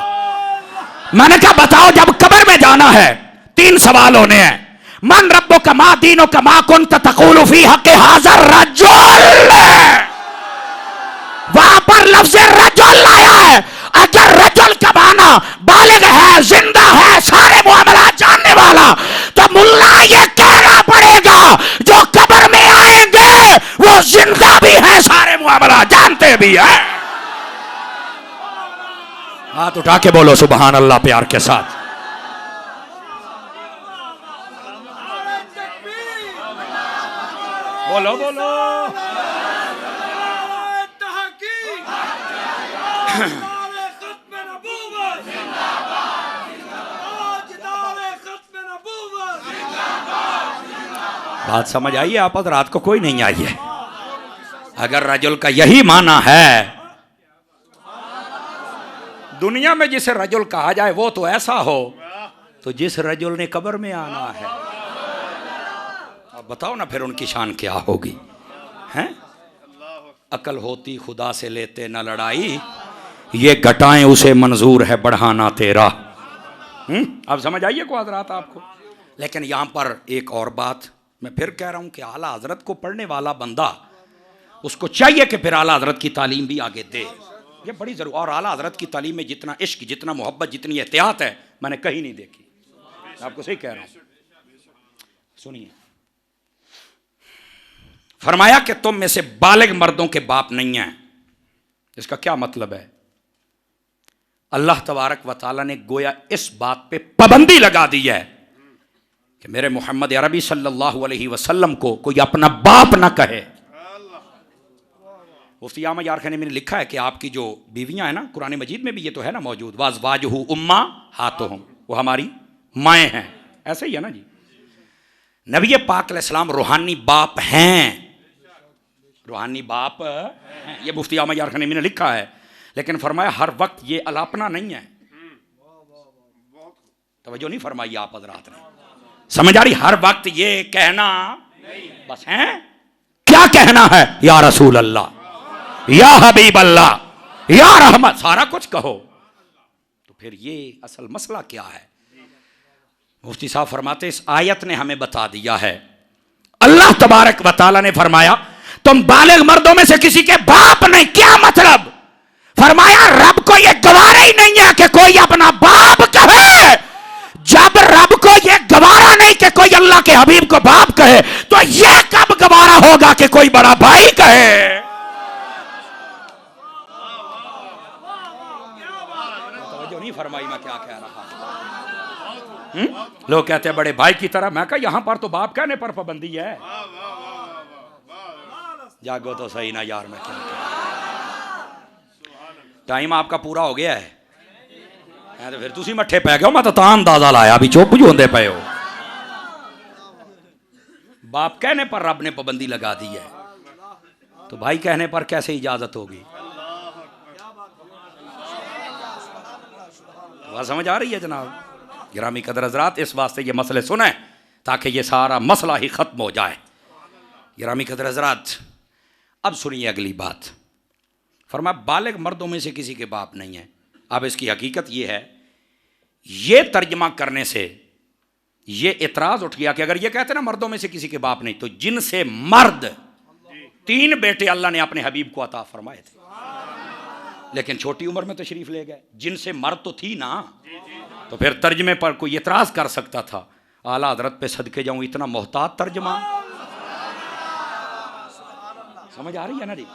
S2: मैंने कहा बताओ, जब कब्र में जाना है 3 सवाल होने हैं। मन रब्बो का मा दीनो का मा कुन्त तक़ूलु फी हक़्क़ि हाज़ा रजुल। वहां पर लफ्ज़ रजुल आया है। अगर रजुल का माना बालिग है, जिंदा है, सारे मामलात जानने वाला, तो मुल्ला ये कहना पड़ेगा जो कब्र में आएंगे वो जिंदा भी है, सारे मामलात जानते भी है। हाथ उठा के बोलो सुभान अल्लाह प्यार के साथ। बोलो बोलो। बात समझ आई है आप? रात को कोई नहीं आई है। अगर रजुल का यही माना है, दुनिया में जिसे रजुल कहा जाए वो तो ऐसा हो तो जिस रजुल ने कब्र में आना है। अब बताओ ना फिर उनकी शान क्या होगी? हैं? अकल होती खुदा से लेते न लड़ाई, ये घटाएं उसे मंजूर है बढ़ाना तेरा। अब समझ आइए को हजरात आपको। लेकिन यहां पर एक और बात मैं फिर कह रहा हूं कि आला हजरत को पढ़ने वाला बंदा, उसको चाहिए कि फिर आला हजरत की तालीम भी आगे दे। ये बड़ी जरूर। और आला हजरत की तालीम में जितना इश्क, जितना मोहब्बत, जितनी एहतियात है, मैंने कहीं नहीं देखी। आपको सही कह रहा हूं। सुनिए, फरमाया कि तुम में से बालिग मर्दों के बाप नहीं हैं। इसका क्या मतलब है? अल्लाह तबारक व तआला ने गोया इस बात पे पाबंदी लगा दी है कि मेरे मोहम्मद अरबी सल्लल्लाहु अलैहि वसल्लम को कोई अपना बाप ना कहे। मुफ्ती आमा यार खाने मैंने लिखा है कि आपकी जो बीवियां हैं ना, कुरान मजीद में भी ये तो है ना मौजूद, वाज़वाजुहु उम्माहातुहुम, वो हमारी माएँ हैं, ऐसे ही है ना जी। नबी पाक अलैहिस्सलाम रूहानी बाप हैं, रूहानी बाप हैं, ये मुफ्ती आमा यार खाने मैंने लिखा है। लेकिन फरमाया हर वक्त ये अलापना नहीं है, तवज्जो नहीं फरमाई आप हज़रात ने, समझ आ रही? हर वक्त ये कहना बस है, क्या कहना है, या रसूल अल्लाह, या हबीब अल्लाह, या रहमत, सारा कुछ कहो। तो फिर ये असल मसला क्या है? मुफ्ती साहब फरमाते इस आयत ने हमें बता दिया है। अल्लाह तबारक व तआला ने फरमाया तुम बालिग मर्दों में से किसी के बाप नहीं। क्या मतलब? फरमाया रब को यह गवारा ही नहीं है कि कोई अपना बाप कहे। जब रब को यह गवारा नहीं कि कोई अल्लाह के हबीब को बाप कहे, तो यह कब गवारा होगा कि कोई बड़ा भाई कहे? तो नहीं फरमाई मैं क्या कह रहा। लोग कहते हैं बड़े भाई की तरह, मैं कहा यहां पर तो बाप कहने पर पाबंदी है। जागो तो सही ना यार, मैं क्या कह रहा। टाइम आपका पूरा हो गया है, तो फिर तुसी मट्ठे पै गए हो, मैं तो अंदाजा लाया भी चुप जो होंदे पे हो। बाप कहने पर रब ने पाबंदी लगा दी है, तो भाई कहने पर कैसे इजाजत होगी? बात समझ आ रही है जनाब? गिरामी कदर हज़रात, इस वास्ते ये मसले सुने ताकि ये सारा मसला ही खत्म हो जाए। गिरामी कदर हज़रात, अब सुनिए अगली बात। फरमाया बालिग मर्दों में से किसी के बाप नहीं है। अब इसकी हकीकत ये है, ये तर्जमा करने से ये इतराज उठ गया कि अगर ये कहते ना मर्दों में से किसी के बाप नहीं, तो जिनसे मर्द 3 बेटे अल्लाह ने अपने हबीब को अता फरमाए थे, लेकिन छोटी उम्र में तशरीफ ले गए। जिनसे मर्द तो थी ना, तो फिर तर्जमे पर कोई इतराज कर सकता था। आला हजरत पे सदके जाऊं, इतना मोहतात तर्जमा, समझ आ रही है ना जी?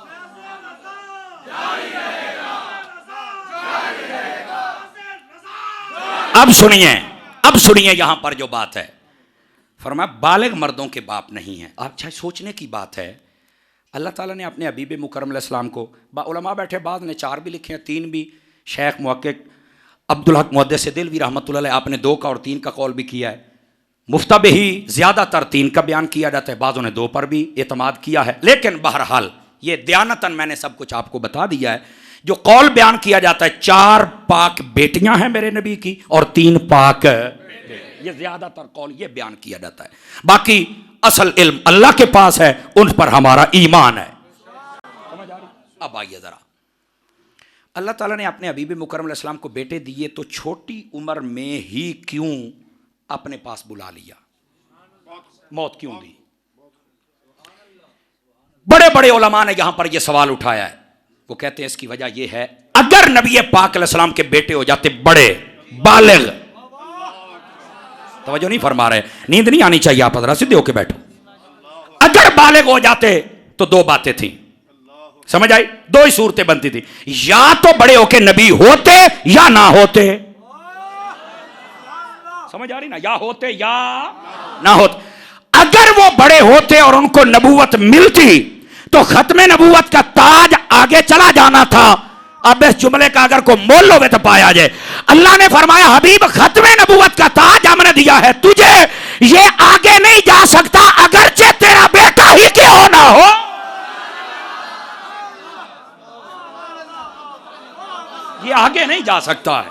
S2: अब सुनिए यहां पर जो बात है, फरमाया बालिग मर्दों के बाप नहीं है। अच्छा सोचने की बात है, अल्लाह ताला ने अपने हबीब मुकर्रम अलैहिस्सलाम को, उलमा बैठे बाद ने 4 भी लिखे हैं, 3 भी, शेख मुहक्किक अब्दुल हक मुहद्दिस दिलवी रहमतुल्लाह अलैह आपने 2 का और 3 का कौल भी किया है। मुफ्तबे ही ज़्यादातर 3 का बयान किया जाता है, बाज़ों ने 2 पर भी एतमाद किया है। लेकिन बहरहाल ये दयानतन मैंने सब कुछ आपको बता दिया है। जो कौल बयान किया जाता है, 4 पाक बेटियां हैं मेरे नबी की और 3 पाक, ये ज्यादातर कौल ये बयान किया जाता है। बाकी असल इल्म अल्लाह के पास है, उन पर हमारा ईमान है। समझ आ रही? अब आइए जरा, अल्लाह ताला ने अपने हबीब मुकर्रम अलैहिस्सलाम को बेटे दिए, तो छोटी उम्र में ही क्यों अपने पास बुला लिया? मौत क्यों दी? बड़े बड़े उलमा ने यहां पर यह सवाल उठाया है। वो कहते हैं इसकी वजह यह है, अगर नबी पाक अलैहिस्सलाम के बेटे हो जाते बड़े बालिग, तवज्जो नहीं फरमा रहे, नींद नहीं आनी चाहिए, आप जरा सीधे होके बैठो। अगर बालिग हो जाते तो 2 बातें थी, समझ आई? 2 ही सूरतें बनती थी, या तो बड़े होके नबी होते या ना होते। समझ आ रही ना? या होते या ना होते। अगर वो बड़े होते और उनको नबूवत मिलती तो खत्मे नबूवत का ताज आगे चला जाना था। अब इस जुमले का अगर कोई मोल लो तो पाया जाए, अल्लाह ने फरमाया हबीब खत्मे नबूवत का ताज हमने दिया है तुझे, ये आगे नहीं जा सकता अगरचे तेरा बेटा ही क्यों ना हो। ये आगे नहीं जा सकता है,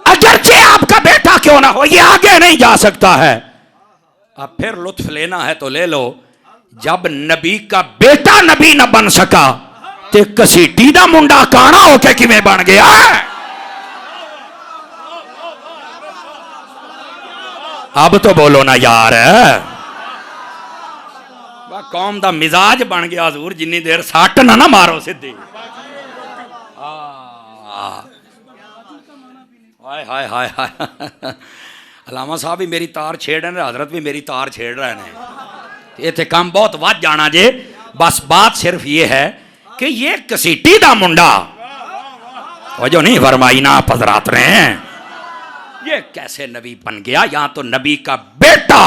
S2: अगरचे आपका बेटा क्यों ना हो, ये आगे नहीं जा सकता है। अब फिर लुत्फ लेना है तो ले लो, जब नबी का बेटा नबी न बन सका ते कसीटी दा मुंडा काना होके किवें बन गया? अब तो बोलो ना यार। कौम दा मिजाज बन गया हजूर, जिन्नी देर सट ना ना मारो सीधी। हाय हाय हाय हाय, अलामा साहब भी मेरी तार छेड़ रहे, हजरत भी मेरी तार छेड़ रहे हैं। इतने काम बहुत वध जाना जे। बस बात सिर्फ ये है कि ये कसीटी दा मुंडा, वो जो नहीं फरमाई ना आप हजरात ने, ये कैसे नबी बन गया? यहां तो नबी का बेटा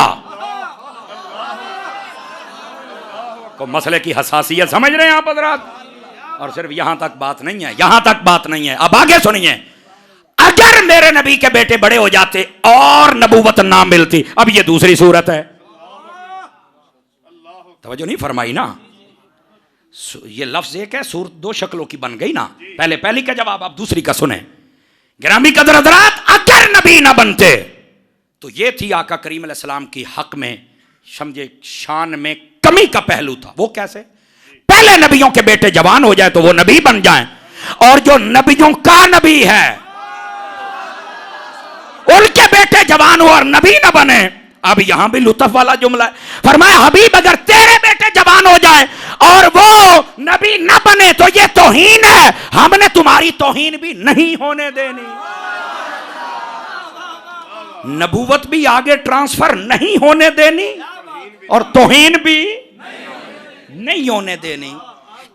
S2: को मसले की हसासियत समझ रहे हैं आप हजरात। और सिर्फ यहां तक बात नहीं है, यहां तक बात नहीं है, अब आगे सुनिए। अगर मेरे नबी के बेटे बड़े हो जाते और नबूवत ना मिलती, अब ये दूसरी सूरत है। तवज्जो नहीं फरमाई ना। ये लफ्ज एक है, सूरत दो शक्लों की बन गई ना। पहले पहली का जवाब, आप दूसरी का सुने। गिरामी कदर हज़रात, अगर नबी ना बनते तो ये थी आका करीम अलैहिस्सलाम की हक में समझे शान में कमी का पहलू था। वो कैसे? पहले नबियों के बेटे जवान हो जाए तो वो नबी बन जाएं, और जो नबियों का नबी है उनके बेटे जवान हो और नबी ना बने। अब यहां भी लुत्फ वाला जुमला है। फरमाया हबीब अगर तेरे बेटे जवान हो जाए और वो नबी ना बने तो ये तौहीन है, हमने तुम्हारी तौहीन भी नहीं होने देनी। नबूवत भी आगे ट्रांसफर नहीं होने देनी और तौहीन भी नहीं होने देनी।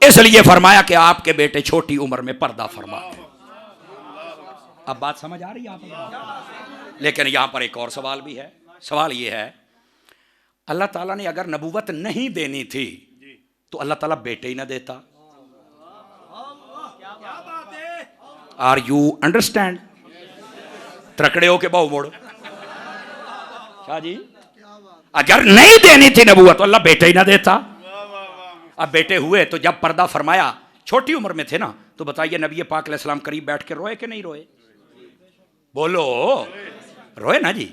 S2: इसलिए फरमाया कि आपके बेटे छोटी उम्र में पर्दा फरमाते। अब बात समझ आ रही है आप? लेकिन यहां पर एक और सवाल भी है। सवाल यह है, अल्लाह ताला ने अगर नबूवत नहीं देनी थी तो अल्लाह ताला बेटे ही ना देता। Are you understand? त्रकड़े हो के बहु मोड़ शाह जी, अगर नहीं देनी थी नबूवत तो अल्लाह बेटे ही ना देता। अब बेटे हुए तो जब पर्दा फरमाया, छोटी उम्र में थे ना, तो बताइए नबी पाक अलैहिस्सलाम करीब बैठ के रोए कि नहीं रोए? बोलो, रोए ना जी।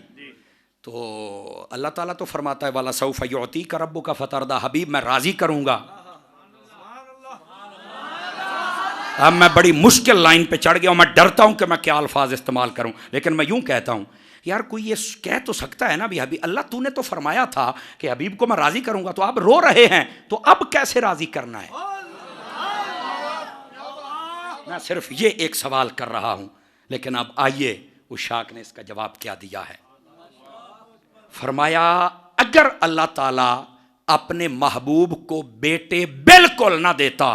S2: तो अल्लाह ताला तो फरमाता है वाला सौफ युती का रब्बु का फतरदा, हबीब मैं राजी करूंगा। अब मैं बड़ी मुश्किल लाइन पे चढ़ गया हूं, मैं डरता हूं कि मैं क्या अल्फाज इस्तेमाल करूं, लेकिन मैं यूं कहता हूं यार कोई ये कह तो सकता है ना भी हबीब, अल्लाह तूने तो फरमाया था कि हबीब को मैं राजी करूंगा, तो आप रो रहे हैं तो अब कैसे राजी करना है? मैं सिर्फ ये एक सवाल कर रहा हूं। लेकिन अब आइए उशाक ने इसका जवाब क्या दिया है। फरमाया अगर अल्लाह ताला अपने महबूब को बेटे बिल्कुल ना देता,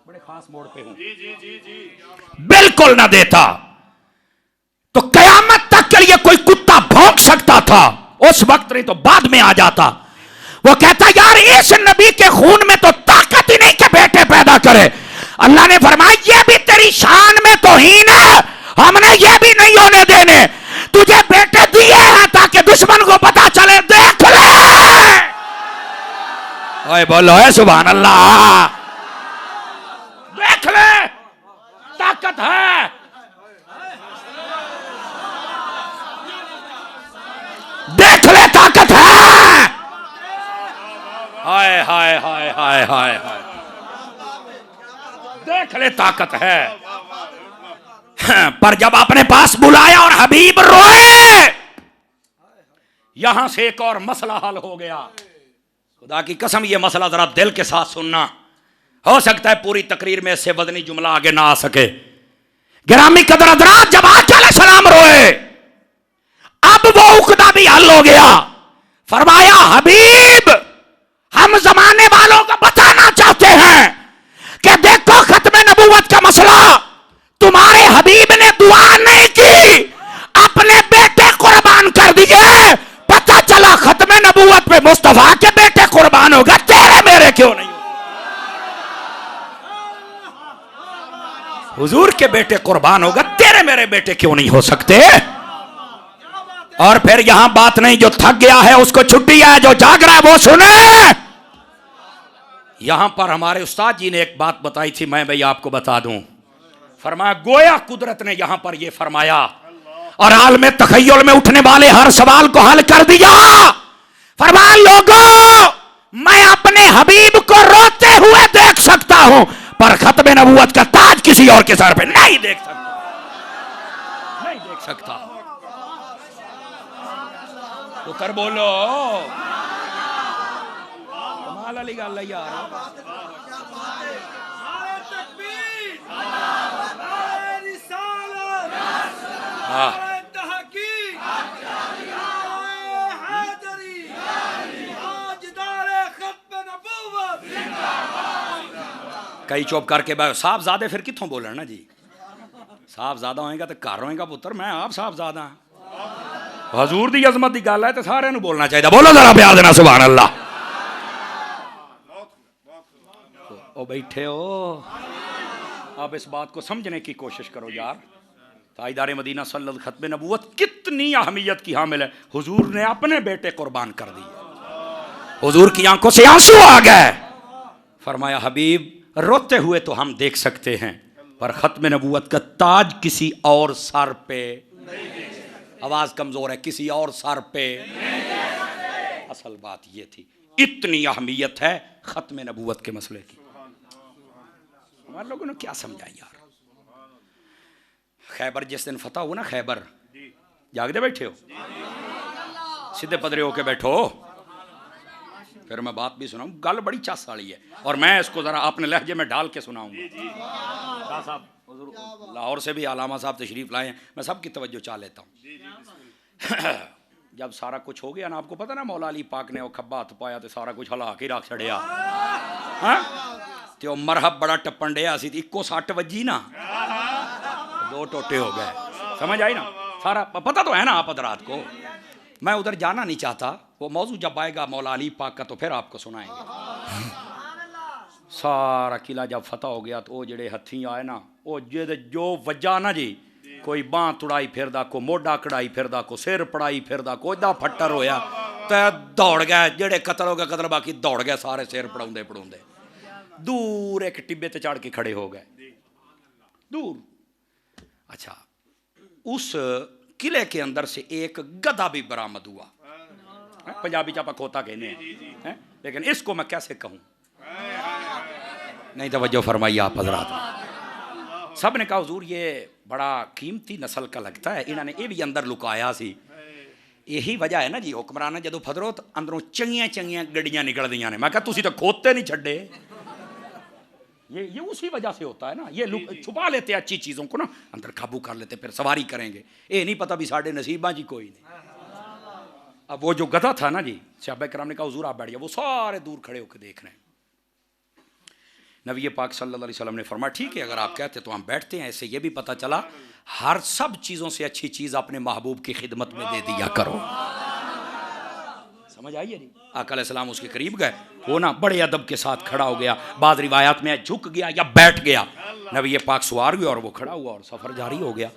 S2: बड़े खास मोड़ पे हूं, बिल्कुल ना देता तो कयामत तक के लिए कोई कुत्ता भौंक सकता था, उस वक्त नहीं तो बाद में आ जाता। वो कहता यार इस नबी के खून में तो ताकत ही नहीं कि बेटे पैदा करे। अल्लाह ने फरमाया ये भी तेरी शान में तौहीन है, हमने ये भी नहीं होने देने। तुझे बेटे दिए हैं ताकि दुश्मन को पता चले, देख ले। ओए बोलो है सुभान अल्लाह, देख ले ताकत है। देख ले ताकत है। हाय हाय हाय हाय हाय हाय, देख ले ताकत है। पर जब अपने पास बुलाया और हबीब रोए, यहां से एक और मसला हल हो गया। खुदा की कसम ये मसला जरा दिल के साथ सुनना, हो सकता है पूरी तकरीर में इससे वजनी जुमला आगे ना आ सके। गिरामी कदर हज़रात, जब आका अलैहिस्सलाम रोए अब वो उकदा भी हल हो गया। फरमाया हबीब हम जमाने वालों को बताना चाहते हैं कि देखो खत्म नबूवत का मसला तुम्हारे हबीब ने दुआ नहीं की, अपने बेटे कुर्बान कर दिए। पता चला खत्म नबूवत पे मुस्तफा के बेटे कुर्बान होगा, तेरे मेरे क्यों नहीं? हुजूर के बेटे कुर्बान होगा, तेरे मेरे बेटे क्यों नहीं हो सकते? और फिर यहां बात नहीं, जो थक गया है उसको छुट्टी है, जो जाग रहा है वो सुने। यहां पर हमारे उस्ताद जी ने एक बात बताई थी, मैं भाई आपको बता दूं। फरमाया गोया कुदरत ने यहां पर यह फरमाया और हाल में तखय्युल में उठने वाले हर सवाल को हल कर दिया। फरमाया लोगों मैं अपने हबीब को रोते हुए देख सकता हूं, पर खत्म नबूवत का ताज किसी और के सर पे नहीं देख सकता, नहीं देख सकता। तो कर बोलो कमाल वाली गल है यार। कई चुप करके साहबजादे फिर कितों बोलन ना जी, साहबजादा होएगा तो घर होएगा पुत्र, मैं आप साहबजादा हाँ। हजूर दी अजमत की गल है तो सारे नूं बोलना चाहिए। बोलो जरा प्यार देना सुभान अल्लाह। ओ बैठे हो, आप इस बात को समझने की कोशिश करो यार। ताजदार मदीना सल्लल्लाहु खत्म नबूवत कितनी अहमियत की हामिल है। हुजूर ने अपने बेटे कुर्बान कर दिए, हुजूर की आंखों से आंसू आ गए। फरमाया हबीब रोते हुए तो हम देख सकते हैं, पर खत्म नबूवत का ताज किसी और सर पे, आवाज कमजोर है, किसी और सर पे। असल बात ये थी, इतनी अहमियत है खत्म नबूवत के मसले की। हमारे लोगों ने क्या समझा यार। खैबर जिस दिन फतह हुआ ना, खैबर, जागते बैठे हो, सीधे पदरे होके बैठो, फिर मैं बात भी सुनाऊं। गल बड़ी चस वाली है और मैं इसको जरा अपने लहजे में डाल के सुनाऊंगा। शाह साहब लाहौर से भी आलामा साहब तशरीफ लाए हैं, मैं सबकी तवज्जो चाह लेता हूँ। जब सारा कुछ हो गया ना, आपको पता ना मौला अली पाक ने वो खब्बा हाथ पाया तो सारा कुछ हला के रख छड़िया, तो मरहब बड़ा टप्पन डया सी, इक्को सट वजी ना, दो टोटे हो गए। समझ आई ना, सारा पता तो है ना आप हज़रात को। मैं उधर जाना नहीं चाहता, वो मौजू जब आएगा मौला अली पाक का तो फिर आपको सुनाएंगे। सारा किला जब फतह हो गया तो वो जेड़े हथी आए ना, वो जो वजा ना जी, कोई बांह तुड़ाई फिरदा, को मोढा कढ़ाई फिरदा, को सिर पड़ाई फिरदा, को इदा फट्टर होया तो दौड़ गए। जेड़े कतल हो गए कतल, बाकी दौड़ गए सारे सिर पड़ाउंदे पड़ाउंदे। दूर एक टिब्बे ते चढ़ के खड़े हो गए, दूर। अच्छा, उस किले के अंदर से एक गधा भी बरामद हुआ। पंजाबी चापा खोता कहने हैं, लेकिन इसको मैं कैसे कहूं, नहीं तवज्जो फरमाइए आप हजरात। सब ने कहा हुजूर ये बड़ा कीमती नस्ल का लगता है, इन्होंने ये भी अंदर लुकाया सी। यही वजह है ना जी, हुक्मरान जो फदरो तो अंदरों चंगियां चंगियां गड्डियां निकल दी ने। मैं कहा तुसी तो खोते नहीं छड़े। ये उसी वजह से होता है ना, ये छुपा लेते अच्छी चीज़ों को ना, अंदर काबू कर लेते, फिर सवारी करेंगे। ये नहीं पता भी साढ़े नसीबा जी कोई नहीं। अब वो जो गधा था ना जी, सहाबा किराम ने कहा हुजूर आप बैठ गया, वो सारे दूर खड़े होकर देख रहे हैं। नबी पाक सल्लल्लाहु अलैहि वसल्लम ने फरमाया ठीक है, अगर आप कहते तो हम बैठते हैं। इससे ये भी पता चला हर सब चीज़ों से अच्छी चीज़ अपने महबूब की खिदमत में दे दिया करो। समझ आइए नहीं। आका अलैहिस्सलाम उसके करीब गए, वो ना बड़े अदब के साथ खड़ा हो गया, बाद रिवायात में झुक गया या बैठ गया। नबी पाक सवार हुए और वो खड़ा हुआ और सफ़र जारी हो गया।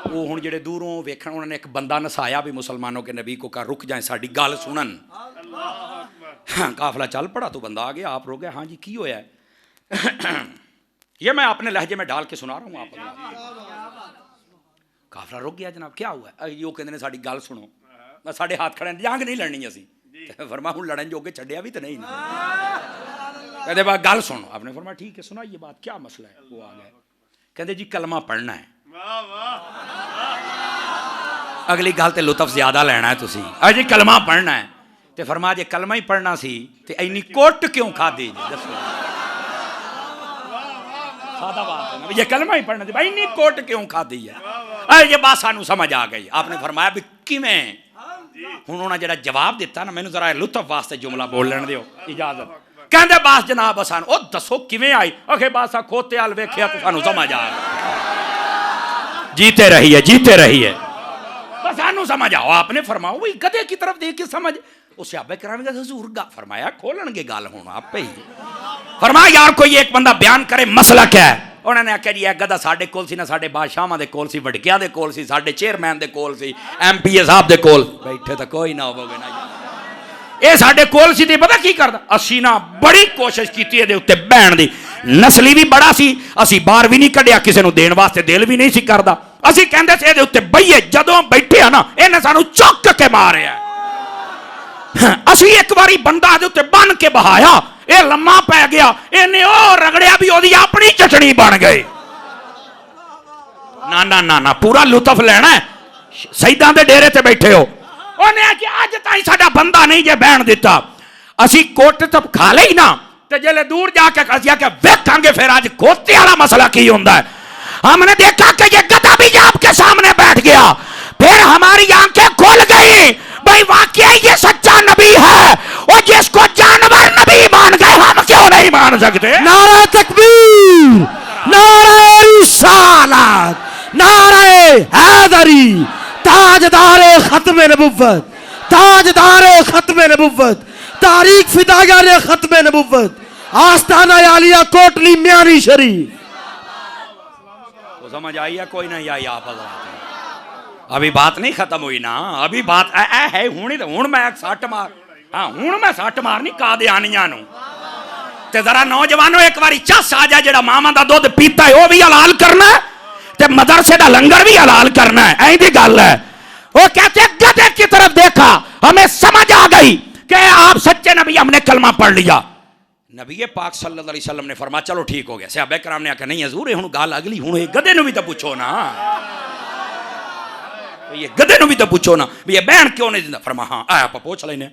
S2: वो हुण जेड़े दूरों वेखण, उन्होंने एक बंदा नसाया भी मुसलमानों के नबी को, कहा रुक जाए साड़ी गल सुनन। काफिला चल पड़ा तो बंदा आ गया, आप रुक गए, हाँ जी की होया है? ये मैं अपने लहजे में डाल के सुना रहा हूँ आप। काफिला रुक गया, जनाब क्या हुआ है? यो कहते ने साड़ी गल सुनो, मैं साढ़े हाथ खड़े, जंग नहीं लड़नी असी। फरमा हूँ लड़न जोगे छड़िया भी तो नहीं ना। कहते बा गल सुनो। आपने फरमा ठीक है सुनाइए बात, क्या मसला है? वो आ गए, कहते जी कलमा पढ़ना है। अगली गल ते लुत्फ ज्यादा लेना है तुसी, अजी कलमा पढ़ना है। ते फरमा जे कलमा ही पढ़ना सी ते इन्नी कोट क्यों खाधी? दसो, सादा बात है, ये कलमा ही पढ़ना थी भाई, इन्नी कोट क्यों खाधी है? अरे ये बात सानू समझ आ गई। आपने फरमाया भी किवें? हुण उन्होंने जरा जवाब दिता ना, मैनू जरा लुत्फ वास्ते जुमला बोलण दिओ इजाजत। कहंदे बस जनाब असान ओ दसो किवें आई? आखे बस खोते हाल वेखिया तो सानू समझ आ गया। जीते रहिए, जीते रहिए, बस सानू समझ आओ। आपने फरमाओ वही गधे की तरफ देख के समझ। उस सहाबा किराम ने हुजूर फरमाया खोलणगे गल हुण आपे ही। फरमाया यार कोई एक बंदा बयान करे मसला क्या है? उन्होंने आख्या जी एक गधा साढ़े कोल सी ना, साढ़े बादशाहां दे कोल सी, वड़कियां दे कोल सी, साढ़े चेयरमैन दे कोल सी, MPA साहब दे कोल। बैठे तो कोई ना होवोगे ना ये साढ़े कोल सी। ते पता की करदा, असी ना बड़ी कोशिश कीती इहदे उत्ते बहण दी, नस्ली भी बड़ा सी, असी बाहर भी नहीं कढ़िया, किसी नूं देण वास्ते दिल भी नहीं सी करदा। असी कहंदे सी इहदे उत्ते बईए, जदों बैठे आ ना इहने सानू चुक के मारिया। असी एक बारी बंदा इहदे उत्ते बन के बहाया, ये लम्मा पै गया, इन्हें ओ रगड़िया भी ओदी अपनी चटनी बन गई। ना ना ना ना, पूरा लुत्फ लेना है। शहीदां दे डेरे ते बैठे हो, उन्हें आखिया अज ताईं साडा बंदा नहीं जे बहन दिता। असी कोट तब खा लई ना, ते जेले दूर जाके असिया के वेखांगे फिर आज खोते वाला मसला की होंदा है। हमने देखा कि ये गधा भी आपके सामने बैठ गया, फिर हमारी आंखें खुल गई भाई वाकई ये सच्चा नबी है, और जिसको जानवर नबी मान गए हम क्यों नहीं मान सकते?
S4: नारा तकबीर। तकबीर, नारे रिसालत, नारे हैदरी, ताजदारे खत्म नबुव्वत, ताजदारे खत्म नबुव्वत, तारीख फिदायाने खत्म नबुव्वत, आस्ताना आलिया कोटली म्यानी शरीफ।
S2: तो समझ आई है कोई नहीं आई आप हजरात? अभी बात नहीं खत्म हुई ना, अभी बात है हूँ मैं सट मार, हाँ हूँ मैं सट मारनी कादियानियां नूं ते जरा नौजवानों एक बारी चस आ जाए जेड़ा मामा दा दुध पीता है वो भी हलाल करना है ते मदरसे दा लंगर भी हलाल करना है। ऐ दी गल है। वो कहते गधे की तरफ देखा, हमें समझ आ गई कि आप सच्चे नबी, हमने कलमा पढ़ लिया। नबी पाक सल्लल्लाहु अलैहि वसल्लम ने फरमाया चलो ठीक हो गया। सहाबा कराम ने आखा नहीं हजूर हुण गल अगली, हुण ये गधे नूं भी तो पूछो ना, ये गधे नूं भी तो पूछो ना भी ये बहन क्यों नहीं दिंदा। फरमा हाँ आप पूछ लेने।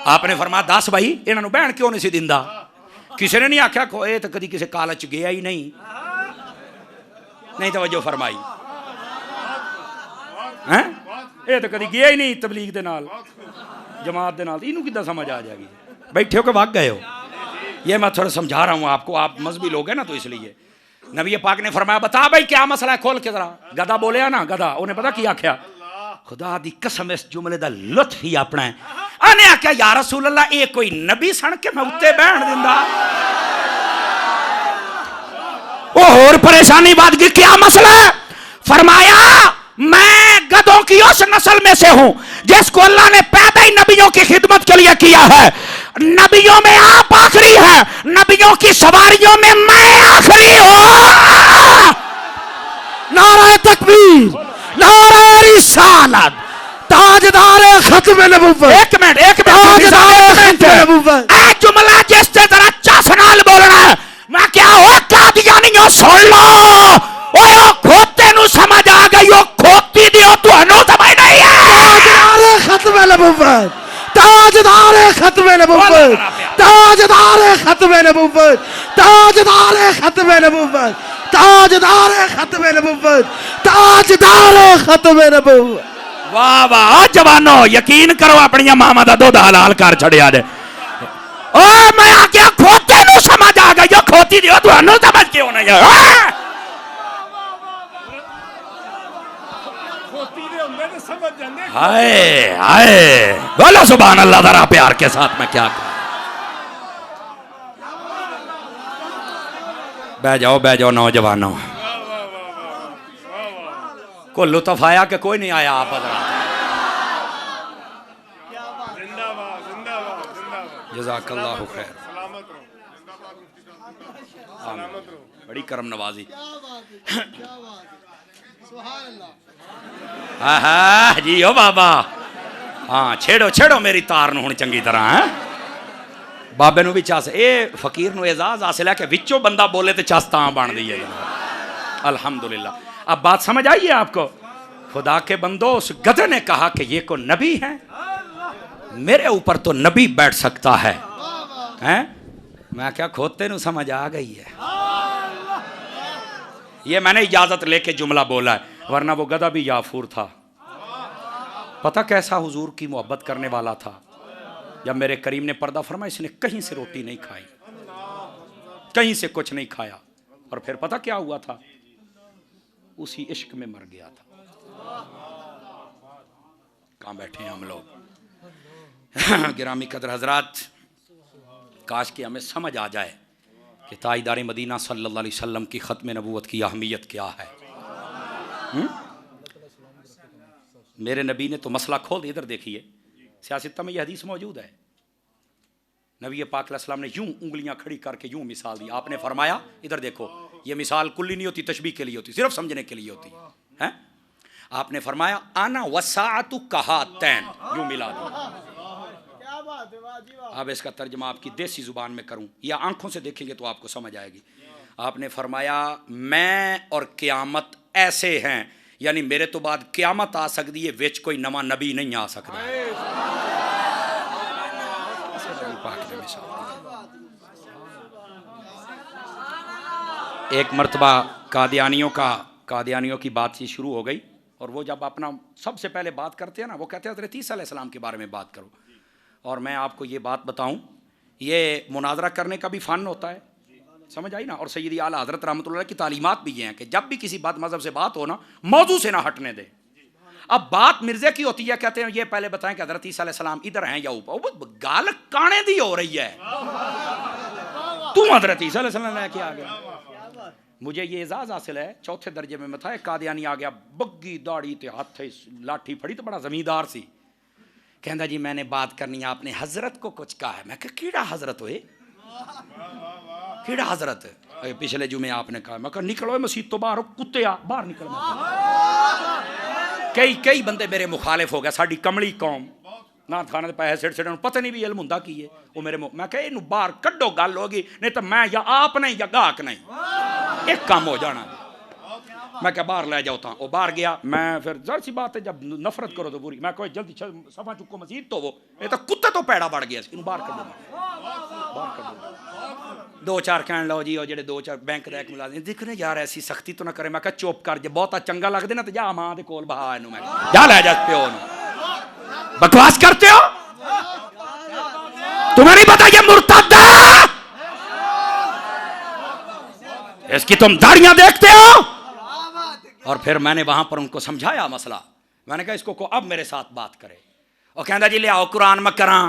S2: आपने फरमाया दस भाई इन्हां नूं बहन क्यों नहीं सी दिंदा? किसी ने नहीं आख्या ये तो कभी किसी कॉलेज गया ही नहीं, नहीं तवज्जो फरमाई हैं, ये तो कभी गया ही नहीं तबलीग दे नाल जमात दे नाल, इनू किद्दां समझ आ जाएगी? बैठे हो के भाग गए हो? ये मैं थोड़ा समझा रहा हूँ आपको, आप मजहबी लोग हैं ना, तो इसलिए नबी पाक ने फरमाया बता भाई क्या मसला है, खोल के जरा। गधा बोलिया ना, गधा उन्हें पता क्या आख्या? खुदा दी कसम इस जुमले दा लुत्फ ही अपना है। अने आख्या या रसूल अल्लाह ये कोई नबी सण के मैं उत्ते बैठ दिंदा? वो और परेशानी बात की क्या मसला है? फरमाया मैं गधों की उस नस्ल में से हूं जिसको अल्लाह ने पैदा ही नबियों की खिदमत के लिए किया है। नबियों में आप आखिरी है, नबियों की सवारियों में मैं आखिरी हूं।
S4: नारे तकबीर, नारे रिसालत, ताजदारे खत्म नबुव्वत।
S2: एक मिनट ताजदारे
S4: नबुव्वत।
S2: ए जुमला जिससे जरा चस नाल बोलना है, मैं क्या हो कादियानियों सुन लो, ओए ओ खोते नु समझ आ गई, ओ खोती दी ओ तुहानू समझ नहीं है।
S4: ताजदारे खत्म नबुव्वत, ताजदारे खत्म नबुव्वत, ताजदारे खत्म नबुव्वत, ताजदारे खत्म नबुव्वत, ताजदारे खत्म नबुव्वत, ताजदारे खत्म नबुव्वत।
S2: वाह वाह जवानो, यकीन करो अपनी मामा दा दुध हलाल कर छड़िया जे। ओ मैं आख्या खोते नु समझ आ गई, ओ खोती दी ओ तुहानू समझ क्यों नहीं है? हाय हाय बोलो सुभान अल्लाह जरा प्यार के साथ। मैं क्या कहूं? बह जाओ नौजवानों, को लुत्फ आया कि कोई नहीं आया? आप जज़ाकल्लाहु खैर, बड़ी करम नवाजी। हाँ जी ओ बाबा, हाँ छेड़ो छेड़ो मेरी तार नूं हुण चंगी तरह है। बाबे नूं भी चस, ये फकीर नूं एजाज हासिल है कि विचों बंदा बोले तो चस तां बनदी है। अल्हम्दुलिल्लाह। अब बात समझ आई है आपको? खुदा के बंदो, उस गधे ने कहा कि ये को नबी है, मेरे ऊपर तो नबी बैठ सकता है, हैं? मैं क्या खोते नूं समझ आ गई है? ये मैंने इजाजत लेके जुमला बोला है, वरना वो गधा भी याफूर था। पता कैसा हुजूर की मोहब्बत करने वाला था। जब मेरे करीम ने पर्दा फरमाया, इसने कहीं से रोटी नहीं खाई, कहीं से कुछ नहीं खाया, और फिर पता क्या हुआ था? उसी इश्क में मर गया था। कहाँ बैठे हैं हम लोग? गिरामी कदर हजरात, काश कि हमें समझ आ जाए कि ताजदार मदीना सल्लल्लाहु अलैहि वसल्लम की ख़त्म नबूवत की अहमियत क्या है। मेरे नबी ने तो मसला खोल दिया। इधर देखिए, सियासत में यह हदीस मौजूद है। नबी पाक अलैहिस्सलाम ने यूं उंगलियां खड़ी करके यूं मिसाल दी। आपने फरमाया, इधर देखो, ये मिसाल कुल्ली नहीं होती, तशबीह के लिए होती, सिर्फ समझने के लिए होती है। आपने फरमाया आना वसाअतु कहातैन, यूं मिला दी। अब इसका तर्जमा आपकी देसी जुबान में करूं या आंखों से देखेंगे तो आपको समझ आएगी। आपने फरमाया मैं और क़यामत ऐसे हैं, यानी मेरे तो बाद क़यामत आ सकती है, विच कोई नवा नबी नहीं आ सकता। एक मरतबा कादियानियों की बातचीत शुरू हो गई, और वो जब अपना सबसे पहले बात करते हैं ना, वो कहते हैं हज़रत ईसा अलैहिस्सलाम के बारे में बात करो। और मैं आपको ये बात बताऊं, ये मुनाजरा करने का भी फ़न होता है, समझ आई ना। और सैयदी आला हजरत रहमतुल्लाह की तालीमात भी ये हैं कि जब भी किसी बात मजहब से बात हो ना, मौजू से ना हटने दे। अब बात मिर्जे की होती है, कहते हैं ये पहले बताएं कि हजरत ईसा अलैहिस्सलाम इधर हैं या ऊपर, गाल काने दी हो रही है, तू हजरत ईसा अलैहिस्सलाम लेके आ गया। मुझे ये एजाज हासिल है, चौथे दर्जे में मैं था, एक कादियानी आ गया, बग्गी दाढ़ी ते हाथ लाठी फड़ी तो बड़ा जमींदार सी, कहता जी मैंने बात करनी है, आपने हजरत को कुछ कहा है। मैं कहा कीड़ा हजरत होए, कीड़ा हजरत है, पिछले जुमे आपने कहा। मैं कहा निकलो मसीत तो बाहर, कुत्ते आ बाहर निकल। कई बंदे मेरे मुखालिफ हो गए, साड़ी कमली कौम ना खाने पैसे सिट सिट पता नहीं भी इल्म हुंदा की है वो मेरे मैं कहा इनू बाहर कड्डो, गल होगी, नहीं तो मैं या आप नहीं या गाहक नहीं, एक काम हो जाना। मैं क्या बाहर ले जाओ था, वो बाहर गया। मैं फिर जर सी बात है, जब नफरत करो तो बुरी, मैं कोई जल्दी सफा चुको मसीद तो वो, ये तो कुत्ते तो पैड़ा बढ़ गया, इसको बाहर कर दो, बाहर कर दो। दो चार कहने लो जी, और जेडे दो चार बैंक का एक मुलाजिम दिखने यार ऐसी सख्ती तो ना करे। मैं कहा चुप कर, जे बहुता चंगा लगदे ना तो जा मां दे कोल बहा इनू, मैं जा ले जा प्यो नू। बकवास करते हो, तुम्हें नहीं पता ये मुर्तद है, इसकी तुम दाढ़ियां देखते हो। और फिर मैंने वहां पर उनको समझाया मसला, मैंने कहा इसको को अब मेरे साथ बात करे। और कहता जी ले आओ कुरान में करा।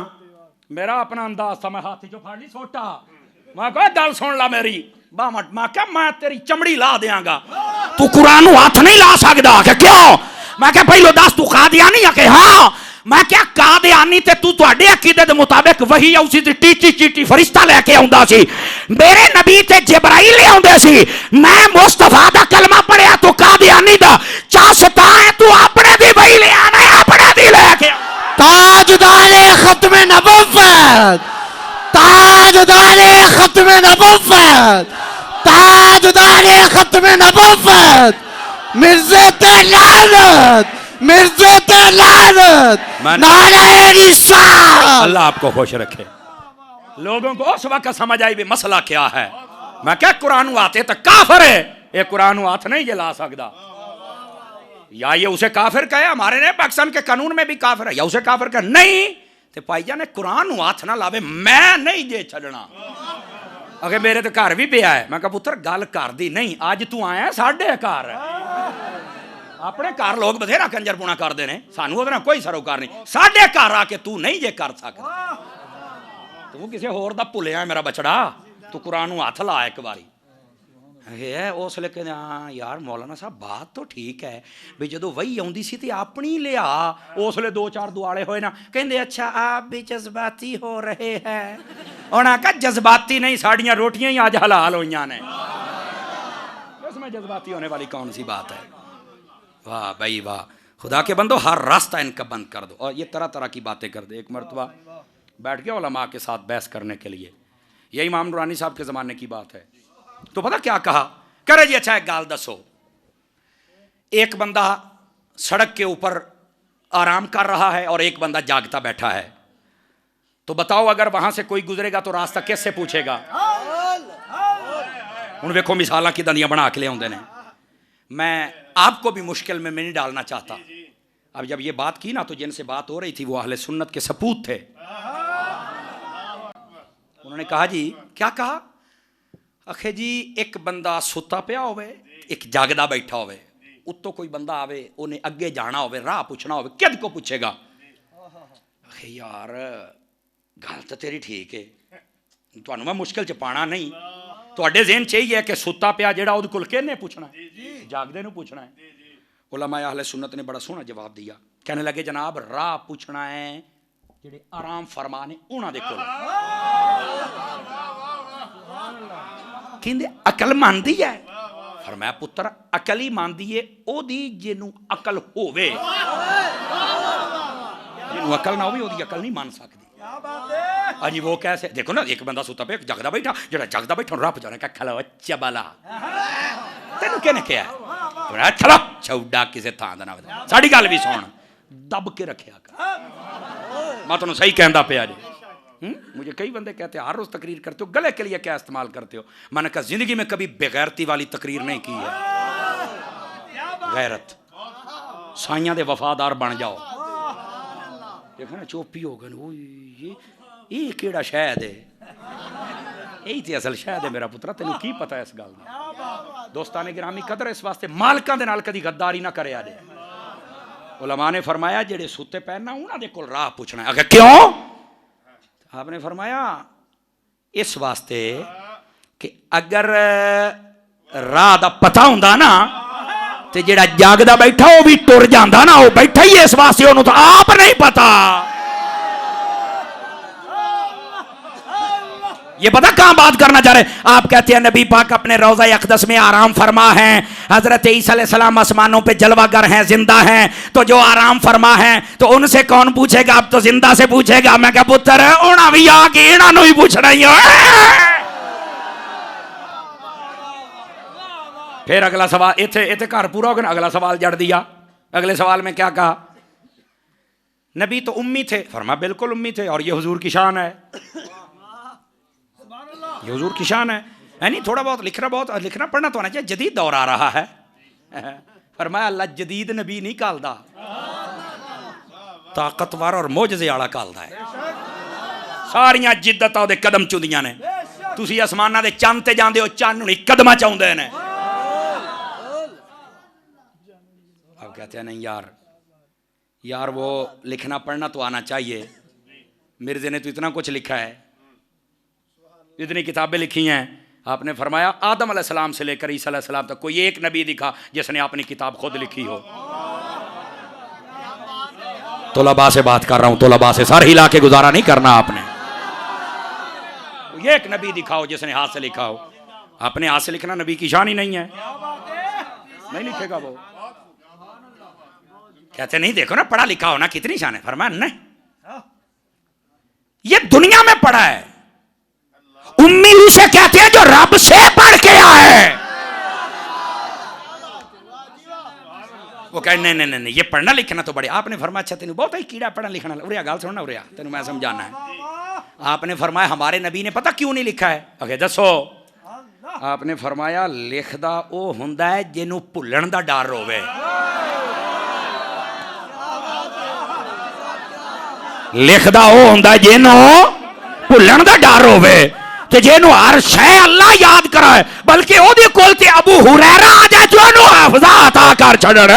S2: मेरा अपना अंदाज था, मैं हाथी जो फाड़ ली सोटा, मैं कहा गल सुन ला मेरी बामट, मैं क्या मैं तेरी चमड़ी ला देंगा, तू कुरान हाथ नहीं ला सकता। क्या क्यों? मैं क्या पहलो दस तू कादियानी है कि हाँ? मैं क्या कादियानी ते तू तुहाडे अकीदे दे मुताबिक वही उसी दी टीची चीटी फरिश्ता लेके आउंदा सी, मेरे नबी ते जिब्राइल ले आउंदे सी, मैं मुस्तफा दा कलमा पढ़िया तू कादियानी दा चासता है, तू अपने दी वही ले आना है, अपने दी लेके
S4: ताजदारे खत्म नबुव्वत, ताजदारे खत्म नबुव्वत, ताजदारे खत्म नबुव्वत, मिर्ज़े ते लानत, मिर्ज़े ते लानत, नारे रिसालत।
S2: अल्लाह आपको खुश रखे। लोगों को उस वक्त समझ आई भी मसला क्या है। मैं क्या कुरान आते तो काफिर है, ये कुरान हाथ नहीं जला सकता, या ये उसे काफिर कहे, हमारे ने पाकिस्तान के कानून में भी काफिर है, या उसे काफिर कहे नहीं तो भाईजान ने कुरान हाथ ना लावे, मैं नहीं जे छड़ना। अगर मेरे तो घर भी पिया है, मैं कहा पुत्र गल कर दी नहीं, अज तू आया साढ़े घर, अपने घर लोग बथेरा कंजरपुना करते हैं, सानू उहदे नाल कोई सरोकार नहीं, साढ़े घर आके तू नहीं जे कर सकता, तू किसी होर दा भुलिया मेरा बछड़ा, तू कुरान हाथ ला एक बारी। है उसले कहते हाँ यार मौलाना साहब बात तो ठीक है भी जो वही आउंदी सी ते अपनी लिया, उसले दो चार दुआले होए ना, कहते अच्छा आप भी जज्बाती हो रहे हैं। उन्हें कहा जज्बाती नहीं, साड़ियाँ रोटियां ही आज हलाल हुई ने, इसमें जज्बाती होने वाली कौन सी बात है। वाह भाई वाह, खुदा के बंदो हर रास्ता इनका बंद कर दो। और ये तरह तरह की बातें कर दे। एक मरतबा बैठ गया उलमा के साथ बहस करने के लिए, ये इमाम नूरानी साहब के ज़माने की बात है। तो पता क्या कहा, करे जी अच्छा एक गाल दसो, एक बंदा सड़क के ऊपर आराम कर रहा है और एक बंदा जागता बैठा है, तो बताओ अगर वहां से कोई गुजरेगा तो रास्ता कैसे पूछेगा। हुण वेखो मिसालां किदां दियां बना के ले आउंदे ने। मैं आपको भी मुश्किल में नहीं डालना चाहता। अब जब ये बात की ना तो जिनसे बात हो रही थी वो अहले सुन्नत के सपूत थे। उन्होंने कहा जी क्या कहा, आखे जी एक बंदा सुता पिया होवे, एक जागदा बैठा होवे, उत्तों कोई बंदा आवे उन्हें अगे जाना होवे, राह पूछना होवे, किद को पूछेगा। आखे यार गल तो तेरी ठीक है, तुहानू मैं मुश्किल च पाना नहीं, तुहाडे ज़हन च यही है कि सुता पिया जेड़ा उहदे कोल किहने पूछना है, जागदे नूं पूछना है। उलमा अहले सुन्नत ने बड़ा सोहना जवाब दिया, कहने लगे जनाब राह पूछना है जेड़े आराम फरमा ने उन्हां दे कोल। कहंदे अकल मानदी है, फरमाया पुत्र अकल ही मानदी है ओदी जिन्नू अकल होवे, जिन्नू अकल ना होवे ओदी अकल नहीं मान सकदी। अजी वो कैसे, देखो ना एक बंदा सुता पे एक जगदा बैठा, जेड़ा जगदा बैठा रब जाने का खलो चबला तेनू कहने क्या है, चलो चौड़ा किसे थां दा ना बता, साडी गल भी सुन, दब के रखिया कर। मैं तुहानू सही कहंदा पिया जी। मुझे कई बंदे कहते हर रोज तकरीर करते हो, गले के लिए क्या इस्तेमाल करते हो। मैंने कहा जिंदगी में कभी बेगैरती वाली तकरीर नहीं की है। गैरत साइयां दे वफादार बन जाओ। देखो ना चोपी हो गए, ये केड़ा शहद है, यही थी असल शायद है मेरा पुत्रा, तेन की पता इस गल दा। दोस्ताने गिरामी कदर इस वास्ते मालकां दे नाल कदी गद्दारी ना करे आजे। उलमा ने फरमाया जेड़े सुते पैन ना उन्हां दे कोल राह पुछना है। अगर क्यों? आपने फरमाया इस वास्ते कि अगर राह दा पता हुंदा ना ते जेड़ा जागदा बैठा वो भी टुर जांदा ना, वो बैठा ही इस वास्ते ओनू तो आप नहीं पता। ये पता कहां बात करना चाह रहे हैं आप? कहते हैं नबी पाक अपने रोज़ा अक़दस में आराम फरमा है। हजरत ईसा अलैहिस्सलाम आसमानों पे जलवागर हैं, जिंदा हैं, तो जो आराम फरमा है तो उनसे कौन पूछेगा? अब तो जिंदा से पूछेगा। मैं क्या पुत्र उन्हें भी आके इन्होंने ही पूछना ही है। फिर अगला सवाल इथे इथे घर पूरा हो गया। अगला सवाल जड़ दिया। अगले सवाल में क्या कहा? नबी तो उम्मी थे। फरमा बिल्कुल उम्मी थे और ये हुजूर की शान है, ये हुजूर की शान है नहीं? थोड़ा बहुत लिखना पढ़ना तो आना चाहिए। जदीद दौर आ रहा है। फरमाया अल्लाह जदीद नबी नहीं कालदा, ताकतवर और मोजज़े वाला कालदा है। सारियां जिद्दतां ओहदे कदम चुंदियां ने। तुसी आसमानां दे चंद ते जांदे हो, चंद हुणी कदमां च आउंदे ने। अब कहते हैं नहीं यार वो लिखना पढ़ना तो आना चाहिए। मिर्जे ने तो इतना कुछ लिखा है, इतनी किताबें लिखी हैं। आपने फरमाया आदम अलैहिस्सलाम से लेकर ईसा अलैहिस्सलाम तक कोई एक नबी दिखा जिसने अपनी किताब खुद लिखी हो? तोलबा से बात कर रहा हूं, तोलबा से। सर हिला के गुजारा नहीं करना आपने। कोई एक नबी दिखाओ जिसने हाथ से लिखा हो। अपने हाथ से लिखना नबी की शान ही नहीं है, नहीं लिखेगा वो। कहते नहीं देखो ना पढ़ा लिखा हो ना कितनी शान है। फरमाया नहीं, ये दुनिया में पढ़ा है। उम्मी उसे कहते हैं जो रब से पढ़ के आए। वो कहे नहीं ये पढ़ना लिखना तो बड़े। आपने फरमाया अच्छा तेन बहुत ही कीड़ा पढ़ना लिखना। उरिया गाल सुनना, उरिया तेन मैं समझाना है। आपने फरमाया हमारे नबी ने पता क्यों नहीं लिखा है? अगे दसो। आपने फरमाया लिखदा वो हुंदा है जिन्हों भुल्लण दा डर होवे। लिखदा वो हुंदा है जिन्हों भुल्लण दा डर होवे ते जेनू हर शय अल्लाह याद कराए। बल्कि ओदे कोल ते अबू हुरैरा आ जाए जो ओनू हाफजा अता कर छड़न।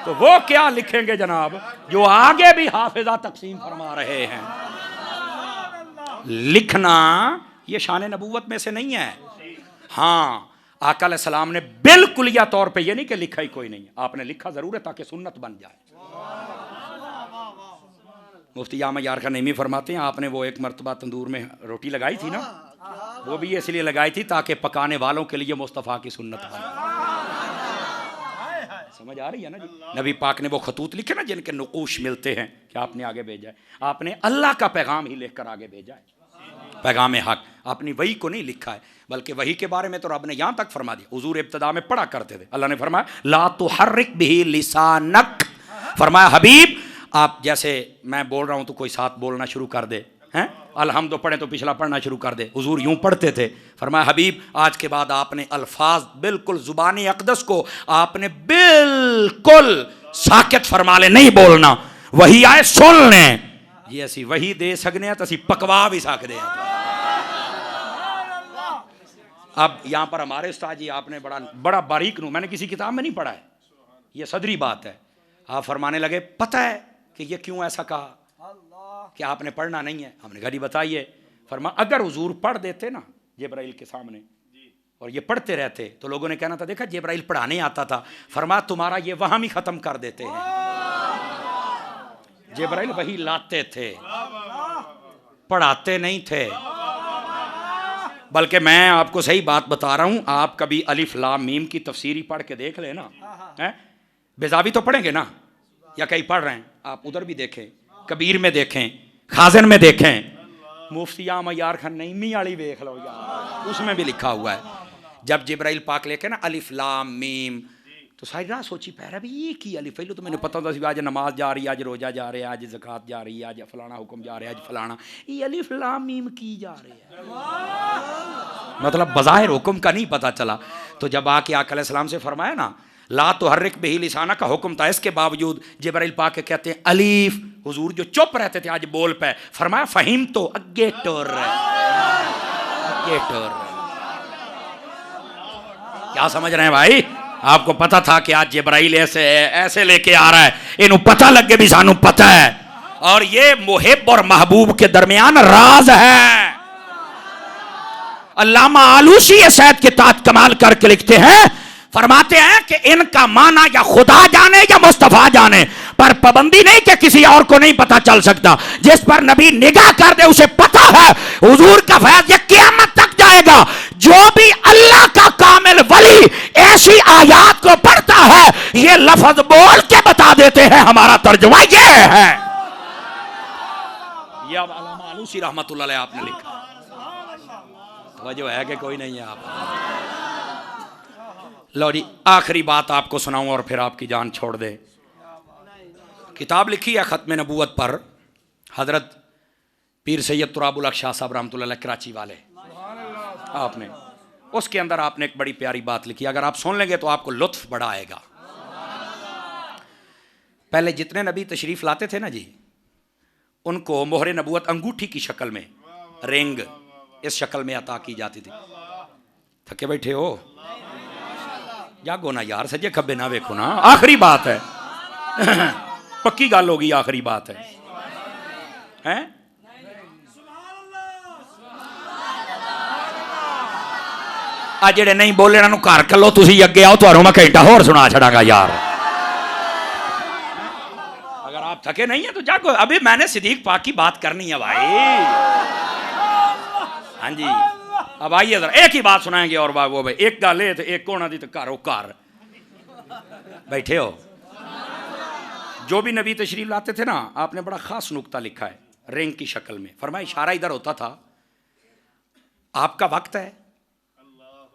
S2: तो वो क्या लिखेंगे जनाब जो आगे भी हाफिजा तकसीम फरमा रहे हैं। लिखना ये शान नबूवत में से नहीं है। हाँ, आका अलैहिस्सलाम ने बिल्कुलिया तौर पे ये नहीं कि लिखा ही कोई नहीं है। आपने लिखा जरूर है ताकि सुन्नत बन जाए। मुफ्ती आमा यार का नईमी फरमाते हैं आपने वो एक मरतबा तंदूर में रोटी लगाई थी ना, वो भी इसलिए लगाई थी ताकि पकाने वालों के लिए मुस्तफ़ा की सुन्नत बने। समझ आ रही है ना जी? नबी पाक ने वो खतूत लिखे ना जिनके नुकूश मिलते हैं कि आपने आगे भेजा है। आपने अल्लाह का पैगाम ही लिख कर आगे भेजा है, पैगाम हक। आपने वही को नहीं लिखा है, बल्कि वही के बारे में तो रब ने यहाँ तक फरमा दिया। हुजूर इब्तिदा में पढ़ा करते थे। अल्लाह ने फरमाया ला तुहर्रिक बिही लिसानक। फरमाया हबीब आप जैसे मैं बोल रहा हूं तो कोई साथ बोलना शुरू कर दे हैं। अलहम्द पढ़े तो पिछला पढ़ना शुरू कर दे। हुजूर यूं पढ़ते थे। फरमाया हबीब आज के बाद आपने अल्फाज बिल्कुल जुबानी अक़दस को आपने बिल्कुल साकित फरमा ले, नहीं बोलना। वही आए सुन लें। ये असी वही दे सकने तो असी पकवा भी सकते हैं। अब यहां पर हमारे उस्ताद जी आपने बड़ा बारीक नू, मैंने किसी किताब में नहीं पढ़ा है, ये सदरी बात है। आप फरमाने लगे पता है कि ये क्यों ऐसा कहा कि आपने पढ़ना नहीं है? हमने कहा बताइए। फरमा अगर हुजूर पढ़ देते ना जिब्राइल के सामने और ये पढ़ते रहते तो लोगों ने कहना था देखा जिब्राइल पढ़ाने आता था। फरमा तुम्हारा ये वहां ही खत्म कर देते हैं। जिब्राइल वही लाते थे, पढ़ाते नहीं थे। बल्कि मैं आपको सही बात बता रहा हूं, आप कभी अलिफ लाम मीम की तफसीरी पढ़ के देख लेना। बेजावी तो पढ़ेंगे ना, या कहीं पढ़ रहे हैं आप उधर भी देखें, कबीर में देखें, खाजन में देखें, मुफ्ती आमा यार खान नईमी वाली देख लो यार, उसमें भी लिखा हुआ है। जब जिब्राइल पाक लेके ना अलिफ लाम मीम, तो सारी रात सोची पैरा भी ये की अलिफ। पहले तो मैंने पता था आज नमाज जा रही है, आज रोजा जा रहे हैं, आज ज़कात जा रही है, आज फलाना हुक्म जा रहा है, आज फलाना। ये अलिफ लाम मीम की जा रही है, मतलब बज़ाहिर हुक्म का नहीं पता चला। तो जब आके आका अलैहिस्सलाम से फरमाया ना ला तो हर्रिक बिही लिसाना का हुक्म था, इसके बावजूद जिब्राइल पाक के कहते हैं अलीफ, हुजूर जो चुप रहते थे आज बोल पे, फरमाया फहीम तो अगे टोर रहे, अगे टोर रहे। क्या समझ रहे हैं भाई? आपको पता था कि आज जिब्राइल ऐसे लेके आ रहा है, इन्हों पता लगे भी सानू पता है, और ये मुहिब और महबूब के दरमियान राज है। अल्लामा आलूसी ये सैयद के ताज कमाल करके लिखते हैं, फरमाते हैं कि इनका माना या खुदा जाने या मुस्तफा जाने, पर पाबंदी नहीं कि किसी और को नहीं पता चल सकता। जिस पर नबी निगाह कर दे उसे पता है हुजूर का फैज ये क़यामत तक जाएगा। जो भी अल्लाह का कामिल वली ऐसी आयात को पढ़ता है, ये लफ्ज बोल के बता देते हैं हमारा तर्जुमा ये है। ये अल्लामा आलूसी रहमतुल्लाह अलैह आपने लिखा, वजह है कि कोई नहीं है आप। लो जी, आखिरी बात आपको सुनाऊं और फिर आपकी जान छोड़ दे। किताब लिखी है ख़त्म नबूवत पर हजरत पीर सैयद तुराबुल हक शाह साहब रहमतुल्लाह अलैह कराची वाले, आपने उसके अंदर आपने एक बड़ी प्यारी बात लिखी, अगर आप सुन लेंगे तो आपको लुत्फ बड़ा आएगा। पहले जितने नबी तशरीफ लाते थे ना जी, उनको मोहरे नबूवत अंगूठी की शक्ल में, रिंग इस शक्ल में अता की जाती थी। थके बैठे हो? जागो ना यार, सजे खब्बे ना वेखो ना, आखिरी बात है पक्की गल होगी, आखिरी बात है, हैं? आ जेड़े नहीं बोले इन्हों घर कलो, तुसी अगे आओ, तुहानू मैं घंटा होर सुना छड़ांगा यार। अगर आप थके नहीं है तो जागो, अभी मैंने सिद्दीक पाक की बात करनी है भाई। हाँ जी, अब आइए जरा एक ही बात सुनाएंगे, और वो भाई एक गल है तो एक कोना दी तो घर बैठे हो। जो भी नबी तशरीफ लाते थे ना, आपने बड़ा खास नुक्ता लिखा है रिंग की शक्ल में, फरमाया इशारा इधर होता था, आपका वक्त है,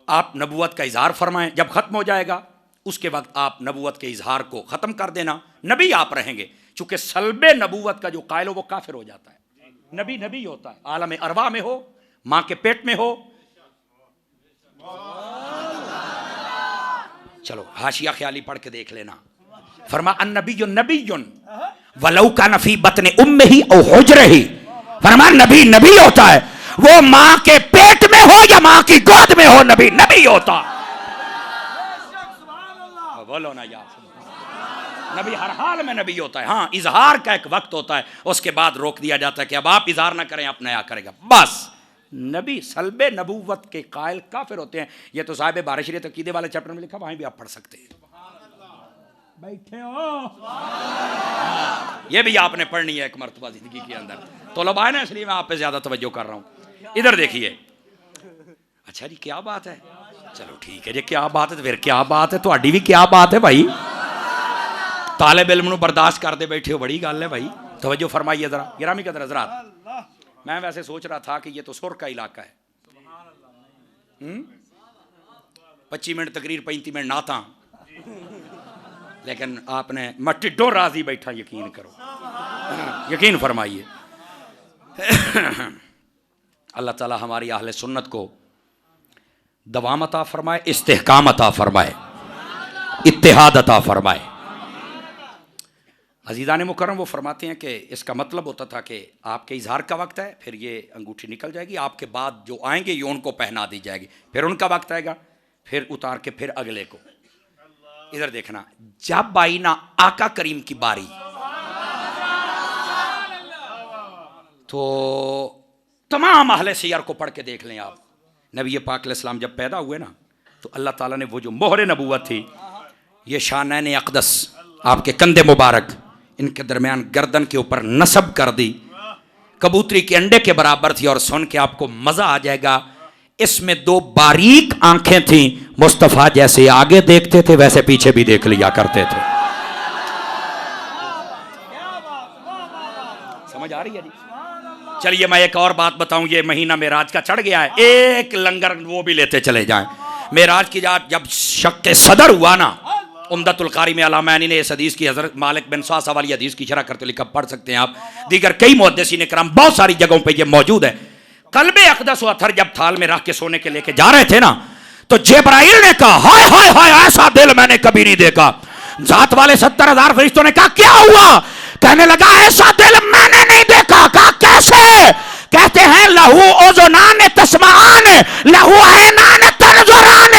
S2: आप नबूवत का इजहार फरमाएं, जब खत्म हो जाएगा उसके वक्त आप नबूवत के इजहार को खत्म कर देना, नबी आप रहेंगे। चूंकि सल्बे नबूवत का जो कायल हो वो काफिर हो जाता है, नबी नबी होता है, आलम अरवा में हो, मां के पेट में हो। चलो हाशिया ख्याली पढ़ के देख लेना, फरमा अन्नबियुन नबियुन वलौ कान फी बतन उम्मिही औ हुजरिही, फरमा नबी नबी होता है, वो मां के पेट में हो या मां की गोद में हो, नबी नबी होता। बोलो ना यार, नबी हर हाल में नबी होता है। हाँ, इजहार का एक वक्त होता है, उसके बाद रोक दिया जाता है कि अब आप इजहार ना करें, आप नया करेगा। बस नबी सल्बे नबूवत के कायल काफिर होते हैं। ये तो साहिब बारिशरियत अकीदे वाले चैप्टर में लिखा, वहीं भी आप पढ़ सकते हैं। बैठे हो? ये भी आपने पढ़नी है एक मर्तबा जिंदगी के अंदर, तो लबाए ना, इसलिए मैं आप पे ज्यादा तवज्जो कर रहा हूं। इधर देखिए, अच्छा जी क्या बात है, चलो ठीक है जी, क्या बात है तो फिर क्या बात है, ਤੁਹਾਡੀ भी क्या बात है भाई, तालिब इल्म ਨੂੰ बर्दाश्त करते बैठे हो, बड़ी गल है भाई। तवज्जो फरमाइए जरा गिरामी कदर हज़रात। मैं वैसे सोच रहा था कि ये तो सुर का इलाका है, 25 मिनट तकरीर, 35 मिनट नाता, लेकिन आपने मैं टिड्डो राजी बैठा, यकीन करो, यकीन फरमाइए। अल्लाह ताला हमारी अहले सुन्नत को दवाम अता फरमाए, इस्तेहकाम अता फरमाए, इत्तेहाद अता फरमाए। अजीज़ान मुकर्रम वो फरमाते हैं कि इसका मतलब होता था कि आपके इजहार का वक्त है, फिर ये अंगूठी निकल जाएगी, आपके बाद जो आएंगे ये उनको पहना दी जाएगी, फिर उनका वक्त आएगा, फिर उतार के फिर अगले को। इधर देखना, जब आई ना आका करीम की बारी, तो तमाम अहले सियर को पढ़ के देख लें आप। नबी पाक अलैहिस्सलाम जब पैदा हुए ना, तो अल्लाह ताला ने वो जो मोहरे नबूवत थी, ये शानैन अक़दस, आपके कंधे मुबारक, इनके दरमियान गर्दन के ऊपर नस्ब कर दी, कबूतरी के अंडे के बराबर थी। और सुन के आपको मजा आ जाएगा, इसमें 2 बारीक आंखें थी, मुस्तफ़ा जैसे आगे देखते थे वैसे पीछे भी देख लिया करते थे। समझ आ रही है जी? चलिए मैं एक और बात बताऊं, ये महीना मेराज का चढ़ गया है, एक लंगर वो भी लेते चले जाएं। मेराज की रात जब शक सदर हुआ ना, उम्दतुल कारी में अलामानी ने इस हदीस की, हज़रत मालिक बिन सासा वाली हदीस की शरह करते लिखा, पढ़ सकते हैं आप, दीगर कई मुहद्दिसीन इकराम बहुत सारी जगहों पे ये मौजूद है। कल्बे अक़दस व अथर जब थाल में रख के सोने के लेके जा रहे थे ना, तो जिब्राइल ने कहा हाय हाय हाय, ऐसा दिल मैंने कभी नहीं देखा। जात वाले 70,000 फरिश्तों ने कहा क्या हुआ? कहने लगा ऐसा दिल मैंने नहीं देखा। कहा कैसे? कहते हैं लहू ओज़ुनान तस्माआन लहू ऐनान तंजुरान,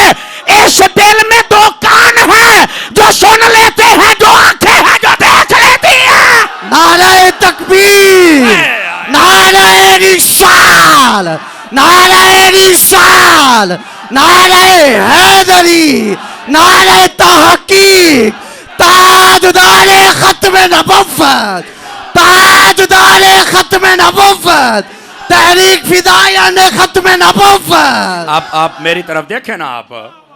S2: इस दिल में 2 कान हैं जो सुन लेते हैं, जो आंखें हैं जो देख लेती हैं।
S4: नारे तकबीर, नारे रिसाल, नारे रिसाल, नारे हैदरी, नारे तहकीक, ताजदारे खत्म नबुव्वत, ताजदारे खत्म नबुव्वत, तहरीक फिदाया ने खत्म नबुव्वत।
S2: आप मेरी तरफ देखें ना, आप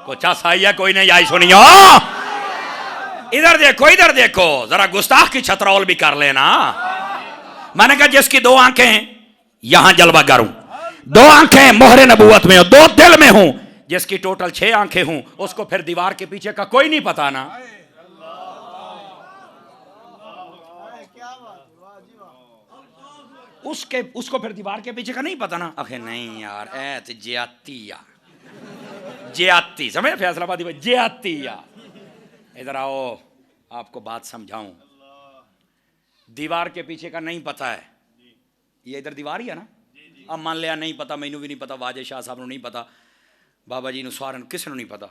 S2: को चासाई है कोई नहीं आई सुनियो। इधर देखो जरा गुस्ताख की छतरौल भी कर लेना। मैंने कहा जिसकी 2 आंखें यहां जलवा करूं, 2 आंखें मोहरे नबूवत में हो, 2 दिल में हूं, जिसकी टोटल 6 आंखें हूं, उसको फिर दीवार के पीछे का कोई नहीं पता ना। उसको फिर दीवार के पीछे का नहीं पता ना। अखे नहीं यार, ऐ तो ज्याती समझ, फैसलाबादी में ज्याती यार। इधर आओ आपको बात समझाऊं। दीवार के पीछे का नहीं पता है, ये इधर दीवार ही है ना। अब मान लिया नहीं पता, मैनू भी नहीं पता, वाजे शाह साहब नहीं पता, बाबा जी सारे किसी नहीं पता,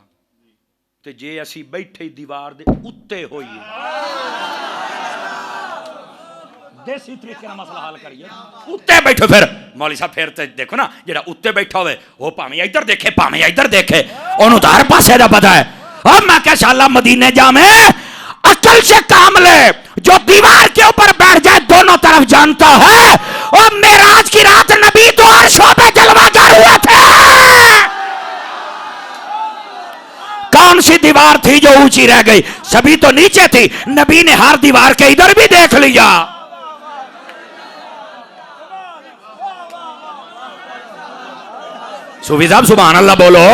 S2: तो जे असी बैठे दीवार दे उत्ते होइए, देसी तरीके मसला हल करिए, उत्ते बैठो। फिर मौली साहब फिर तो देखो ना, जेड़ा उत्ते बैठा हुए वो भावें इधर देखे भावें इधर देखे, ओनू तो हर पासे दा पता है। अब मैं क्या शाला मदीने जामे अकल से काम ले, जो दीवार के ऊपर बैठ जाए दोनों तरफ जानता है। और मेराज की रात नबी 2 अर्शों पे जलवागर हुए थे। कौन सी दीवार थी जो ऊंची रह गई? सभी तो नीचे थी। नबी ने हर दीवार के इधर भी देख लिया। सूफी साहब सुभान अल्लाह बोलो।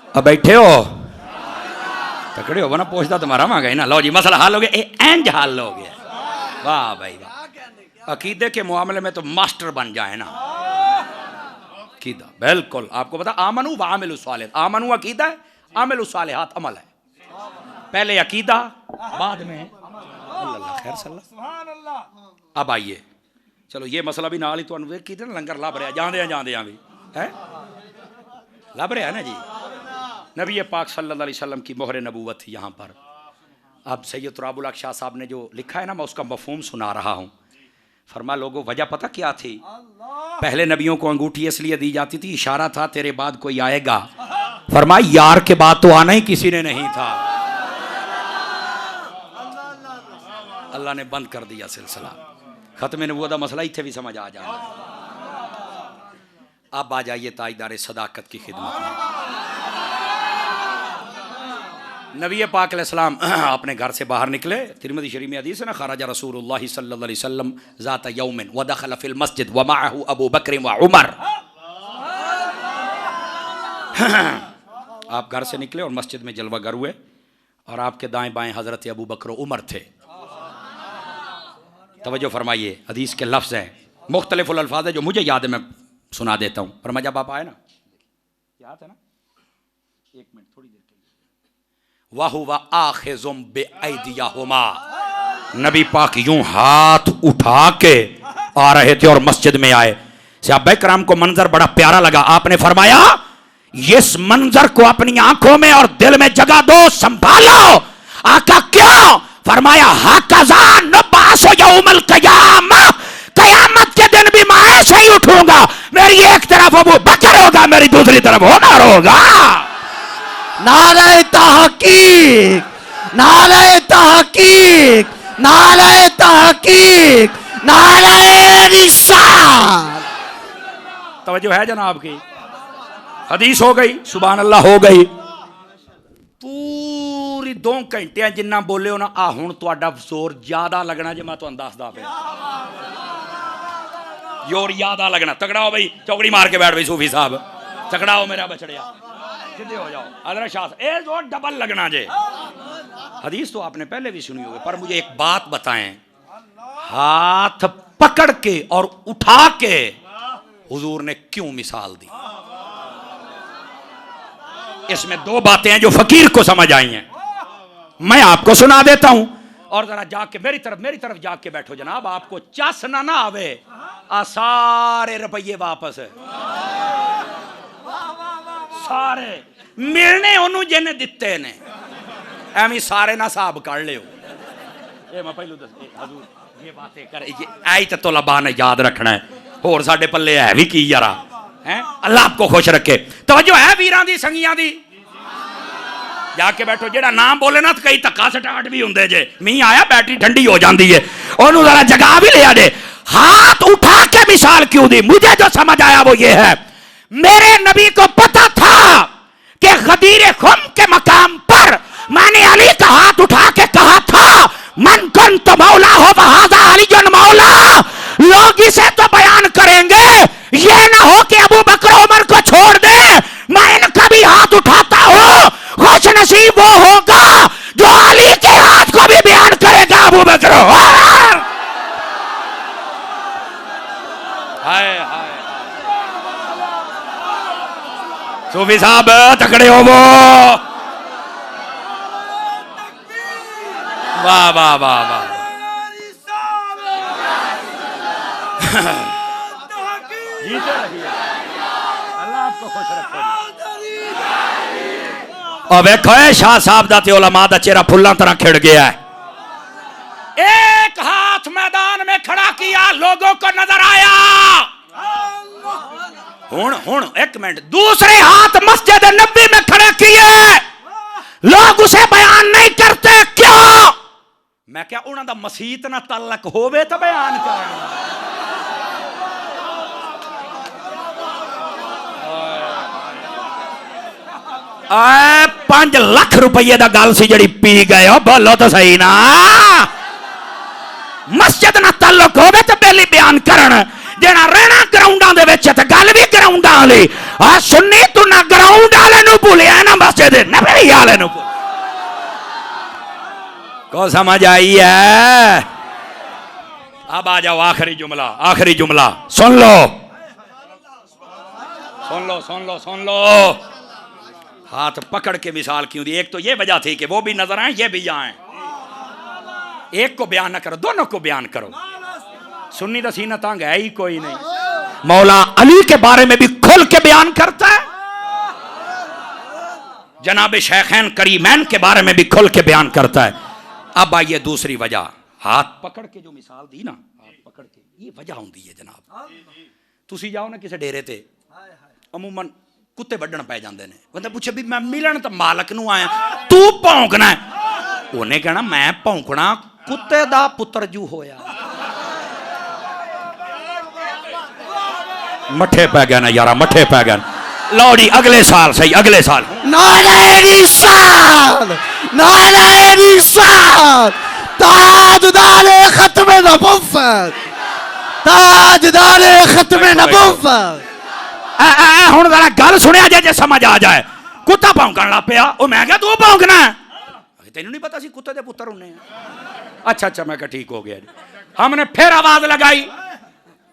S2: अब बैठे हो तकड़े हो ना, पूछता तुम्हारा मांगा ही ना। लो जी मसला हल हो गया, एंज हल हो गया। वाह भाई वाह। अकीदे के मामले में तो मास्टर बन जाए ना। अकीदा बिल्कुल आपको पता, आमनु व आमिलु सालिहात। आमनु अकीदा है, आमिलु सालिहात अमल है। पहले अकीदा बाद में अल्लाह खैर सल्ला। अब आइए चलो ये मसला भी नाल ही तुहानू कीते ना, लंगर लभ रहा जांदे भी है, लभ रहा है ना जी। नबी पाक सल्लल्लाहु अलैहि वसल्लम की मोहर नबूवत थी यहाँ पर। अब सैयद तुराबुल हक शाह साहब ने जो लिखा है ना, मैं उसका मफहूम सुना रहा हूँ। फरमा लोगों वजह पता क्या थी? पहले नबियों को अंगूठी इसलिए दी जाती थी, इशारा था तेरे बाद कोई आएगा। फरमा यार के बाद तो आना ही किसी ने नहीं था। अल्लाह ने बंद कर दिया सिलसिला। खत्म नबूवत का मसला इत्थे भी समझ आ जाए। अब आ जाइए ताजदार सदाकत की खिदमत में। नबी पाक अलैहिस्सलाम अपने घर से बाहर निकले। तिरमिज़ी शरीफ में हदीस है ना, खराजा रसूलुल्लाह सल्लल्लाहु अलैहि वसल्लम ज़ात यौमिन व दखल फिल मस्जिद व मअहु अबू बकर व उमर। आप घर से निकले और मस्जिद में जलवागर हुए और आपके दाएं बाएं हजरत अबू बकर उमर थे। तवज्जो फरमाइए, हदीस के लफ्ज़ हैं, मुख्तलिफ अल्फाज है जो मुझे याद है, मैं सुना देता हूँ। फरमा जब आप आए ना, याद है ना, एक मिनट थोड़ी देर के लिए। वाहुवा आखिज़ुम बिअयदियहुमा, नबी पाक यूं हाथ उठा के आ रहे थे और मस्जिद में आए। सहाबा किराम को मंजर बड़ा प्यारा लगा। आपने फरमाया इस मंजर को अपनी आंखों में और दिल में जगह दो, संभालो। आका क्यों? फरमाया हाकज़ा नबासो यौमल क़यामा, कयामत के दिन भी मैं ऐसे ही उठूंगा। मेरी एक तरफ अबू बकर होगा, मेरी दूसरी तरफ उमर होगा।
S4: नारे तहकीक, नारे तहकीक, नारे तहकीक, नारे रिसाल।
S2: तवज्जो है जनाब की? हदीस हो गई, सुभान अल्लाह हो गई। पूरी 2 घंटे जिन्ना बोले हो ना, आ हुण तुहाडा जोर ज्यादा लगना जे मैं तुहानू दसदा पिया। जोर ज्यादा लगना। तगड़ा हो भाई, चौकड़ी मार के बैठ भाई सूफी साहब, तगड़ा हो मेरा बछड़िया, सीधे हो जाओ। अदर शाह ए जोर डबल लगना जे। हदीस तो आपने पहले भी सुनी होगी, पर मुझे एक बात बताएं, हाथ पकड़ के और उठा के हुजूर ने क्यों मिसाल दी। इसमें दो बातें हैं जो फकीर को समझ आई हैं, मैं आपको सुना देता हूं और जरा जाके मेरी तरफ जाके बैठो जनाब, आपको चस ना आवे, आ सारे रुपये वापस सारे मिलने ओनू जिन्हें दिते ने, एवं सारे ना हिसाब कर लियो। ये मैं पहलू दस हजूर ये बातें कर, आई तो तलबा ने याद रखना है, होर साडे पल्ले है भी की यारा है। अल्लाह आपको खुश रखे। तवज्जो है वीरां दी संगियां दी, जाके बैठो, जेड़ा नाम बोले ना तो कई धक्का स्टार्ट भी होंगे जे, मींह आया बैटरी ठंडी हो जाती है, ओनू जरा जगा भी लिया जे। हाथ उठा के मिसाल क्यों दी? मुझे जो समझ आया वो ये है, मेरे नबी को पता था कि गदीर खुम के मकाम पर मैंने अली का हाथ उठा के कहा था, मन कुन तो मौला हो वहादा अली जन मौला। लोग इसे तो बयान करेंगे, ये ना हो कि अबू बकर उमर को छोड़ दे, मैं इनका भी हाथ उठाता हूं। खुश नसीब वो होगा जो अली के हाथ को भी बयान करेगा अबू बकर। हाय हाय सूफी साहब तकड़े हो वो, वाह वाह वाह वाह। जीते रहिए, अल्लाह आपको खुश रखे। और वेखो शाह साहब दा ते उलमा दा चेहरा फुल्लां तरह खिड़ गया है। एक हाथ मैदान में खड़ा किया, लोगों को नजर आया, हुण एक मिनट, दूसरे हाथ मस्जिद नबी में खड़े किए, लोग उसे बयान नहीं करते, क्यों? मैं क्या उन्हां दा मसीत ना तलक होवे तो बयान करना। 5 लाख रुपये दा गल सी जड़ी पी गए हो, बोलो तो सही ना। मस्जिद ना ताल्लुक होवे तो पहले बयान करन, जेड़ा रहना ग्राउंडां दे विच ते गल भी ग्राउंडां वाली। आ सुन्नी तू ना ग्राउंड वाले नु भूलिया ना मस्जिद नबी वाले नु को समझ आई है। अब आ जाओ आखिरी जुमला सुन लो सुन लो सुन लो सुन लो। हाथ पकड़ के मिसाल क्यों दी? एक तो ये वजह थी कि वो भी नजर आए, ये भी आए। एक को बयान न करो, दोनों को बयान करो। सुन्नी दा सीना तंग है ही कोई नहीं। मौला अली के बारे में भी खुल के बयान करता है, जनाब शेखैन करीमैन के बारे में भी खुल के बयान करता है। अब आइए दूसरी वजह, हाथ पकड़ के जो मिसाल दी ना, हाथ पकड़ के, ये वजह होंदी है जनाब। तुसी जाओ ना किसी डेरे ते, अमूमन कुत्ते वड्डण पै जाते हैं। बंदा पूछे भी मैं मिलन तो मालक नूं आया, तू भौंकना है? उन्हें कहना मैं भौंकना कुत्ते दा पुत्र जू होया। मठे पै गए ना यारा, मठे पै गए। लो जी अगले साल सही, अगले साल
S4: ताजदारे खत्मे नबुव्वत, ताजदारे खत्मे नबुव्वत।
S2: हुण जरा गल सुनिया जे समझ आ जाए। कुत्ता भौंकण लग पिया, ओ मैं क्या तू भौंकना है? तेनू नहीं पता सी कुत्ते दे पुत्र होने। अच्छा अच्छा, मैं कहा ठीक हो गया जी। हमने फिर आवाज लगाई,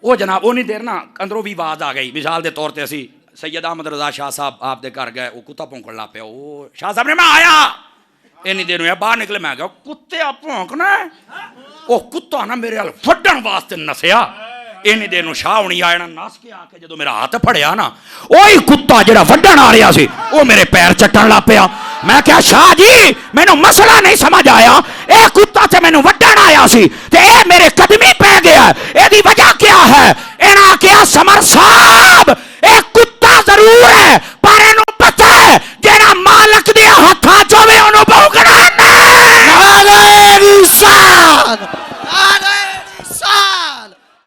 S2: वो जनाब उन्नी देर ना अंदरों भी आवाज आ गई। मिसाल के तौर पर असी सैयद अहमद रजा शाह साहब आप दे घर गए, वो कुत्ता भौंकण लग पिया। वो शाह साहब ने मैं आया, इन्नी देर में बाहर निकले। मैं कहा कुत्ते भौंकना है? वो कुत्ता ना मेरे हाल फड्डण वास्ते नसिया। इन्नी देर शाह होनी आए ना, नस के आके जो मेरा हाथ फड़िया ना, वही कुत्ता जो वड्डण आ रहा सी वो मेरे पैर चट्टन लग पिया। मैं क्या शाह जी मैनू मसला नहीं समझ आया, यह कुत्ता ते मैनू वड्डण आया सी ते मेरे कदमी पै गया, एदी वजह क्या है?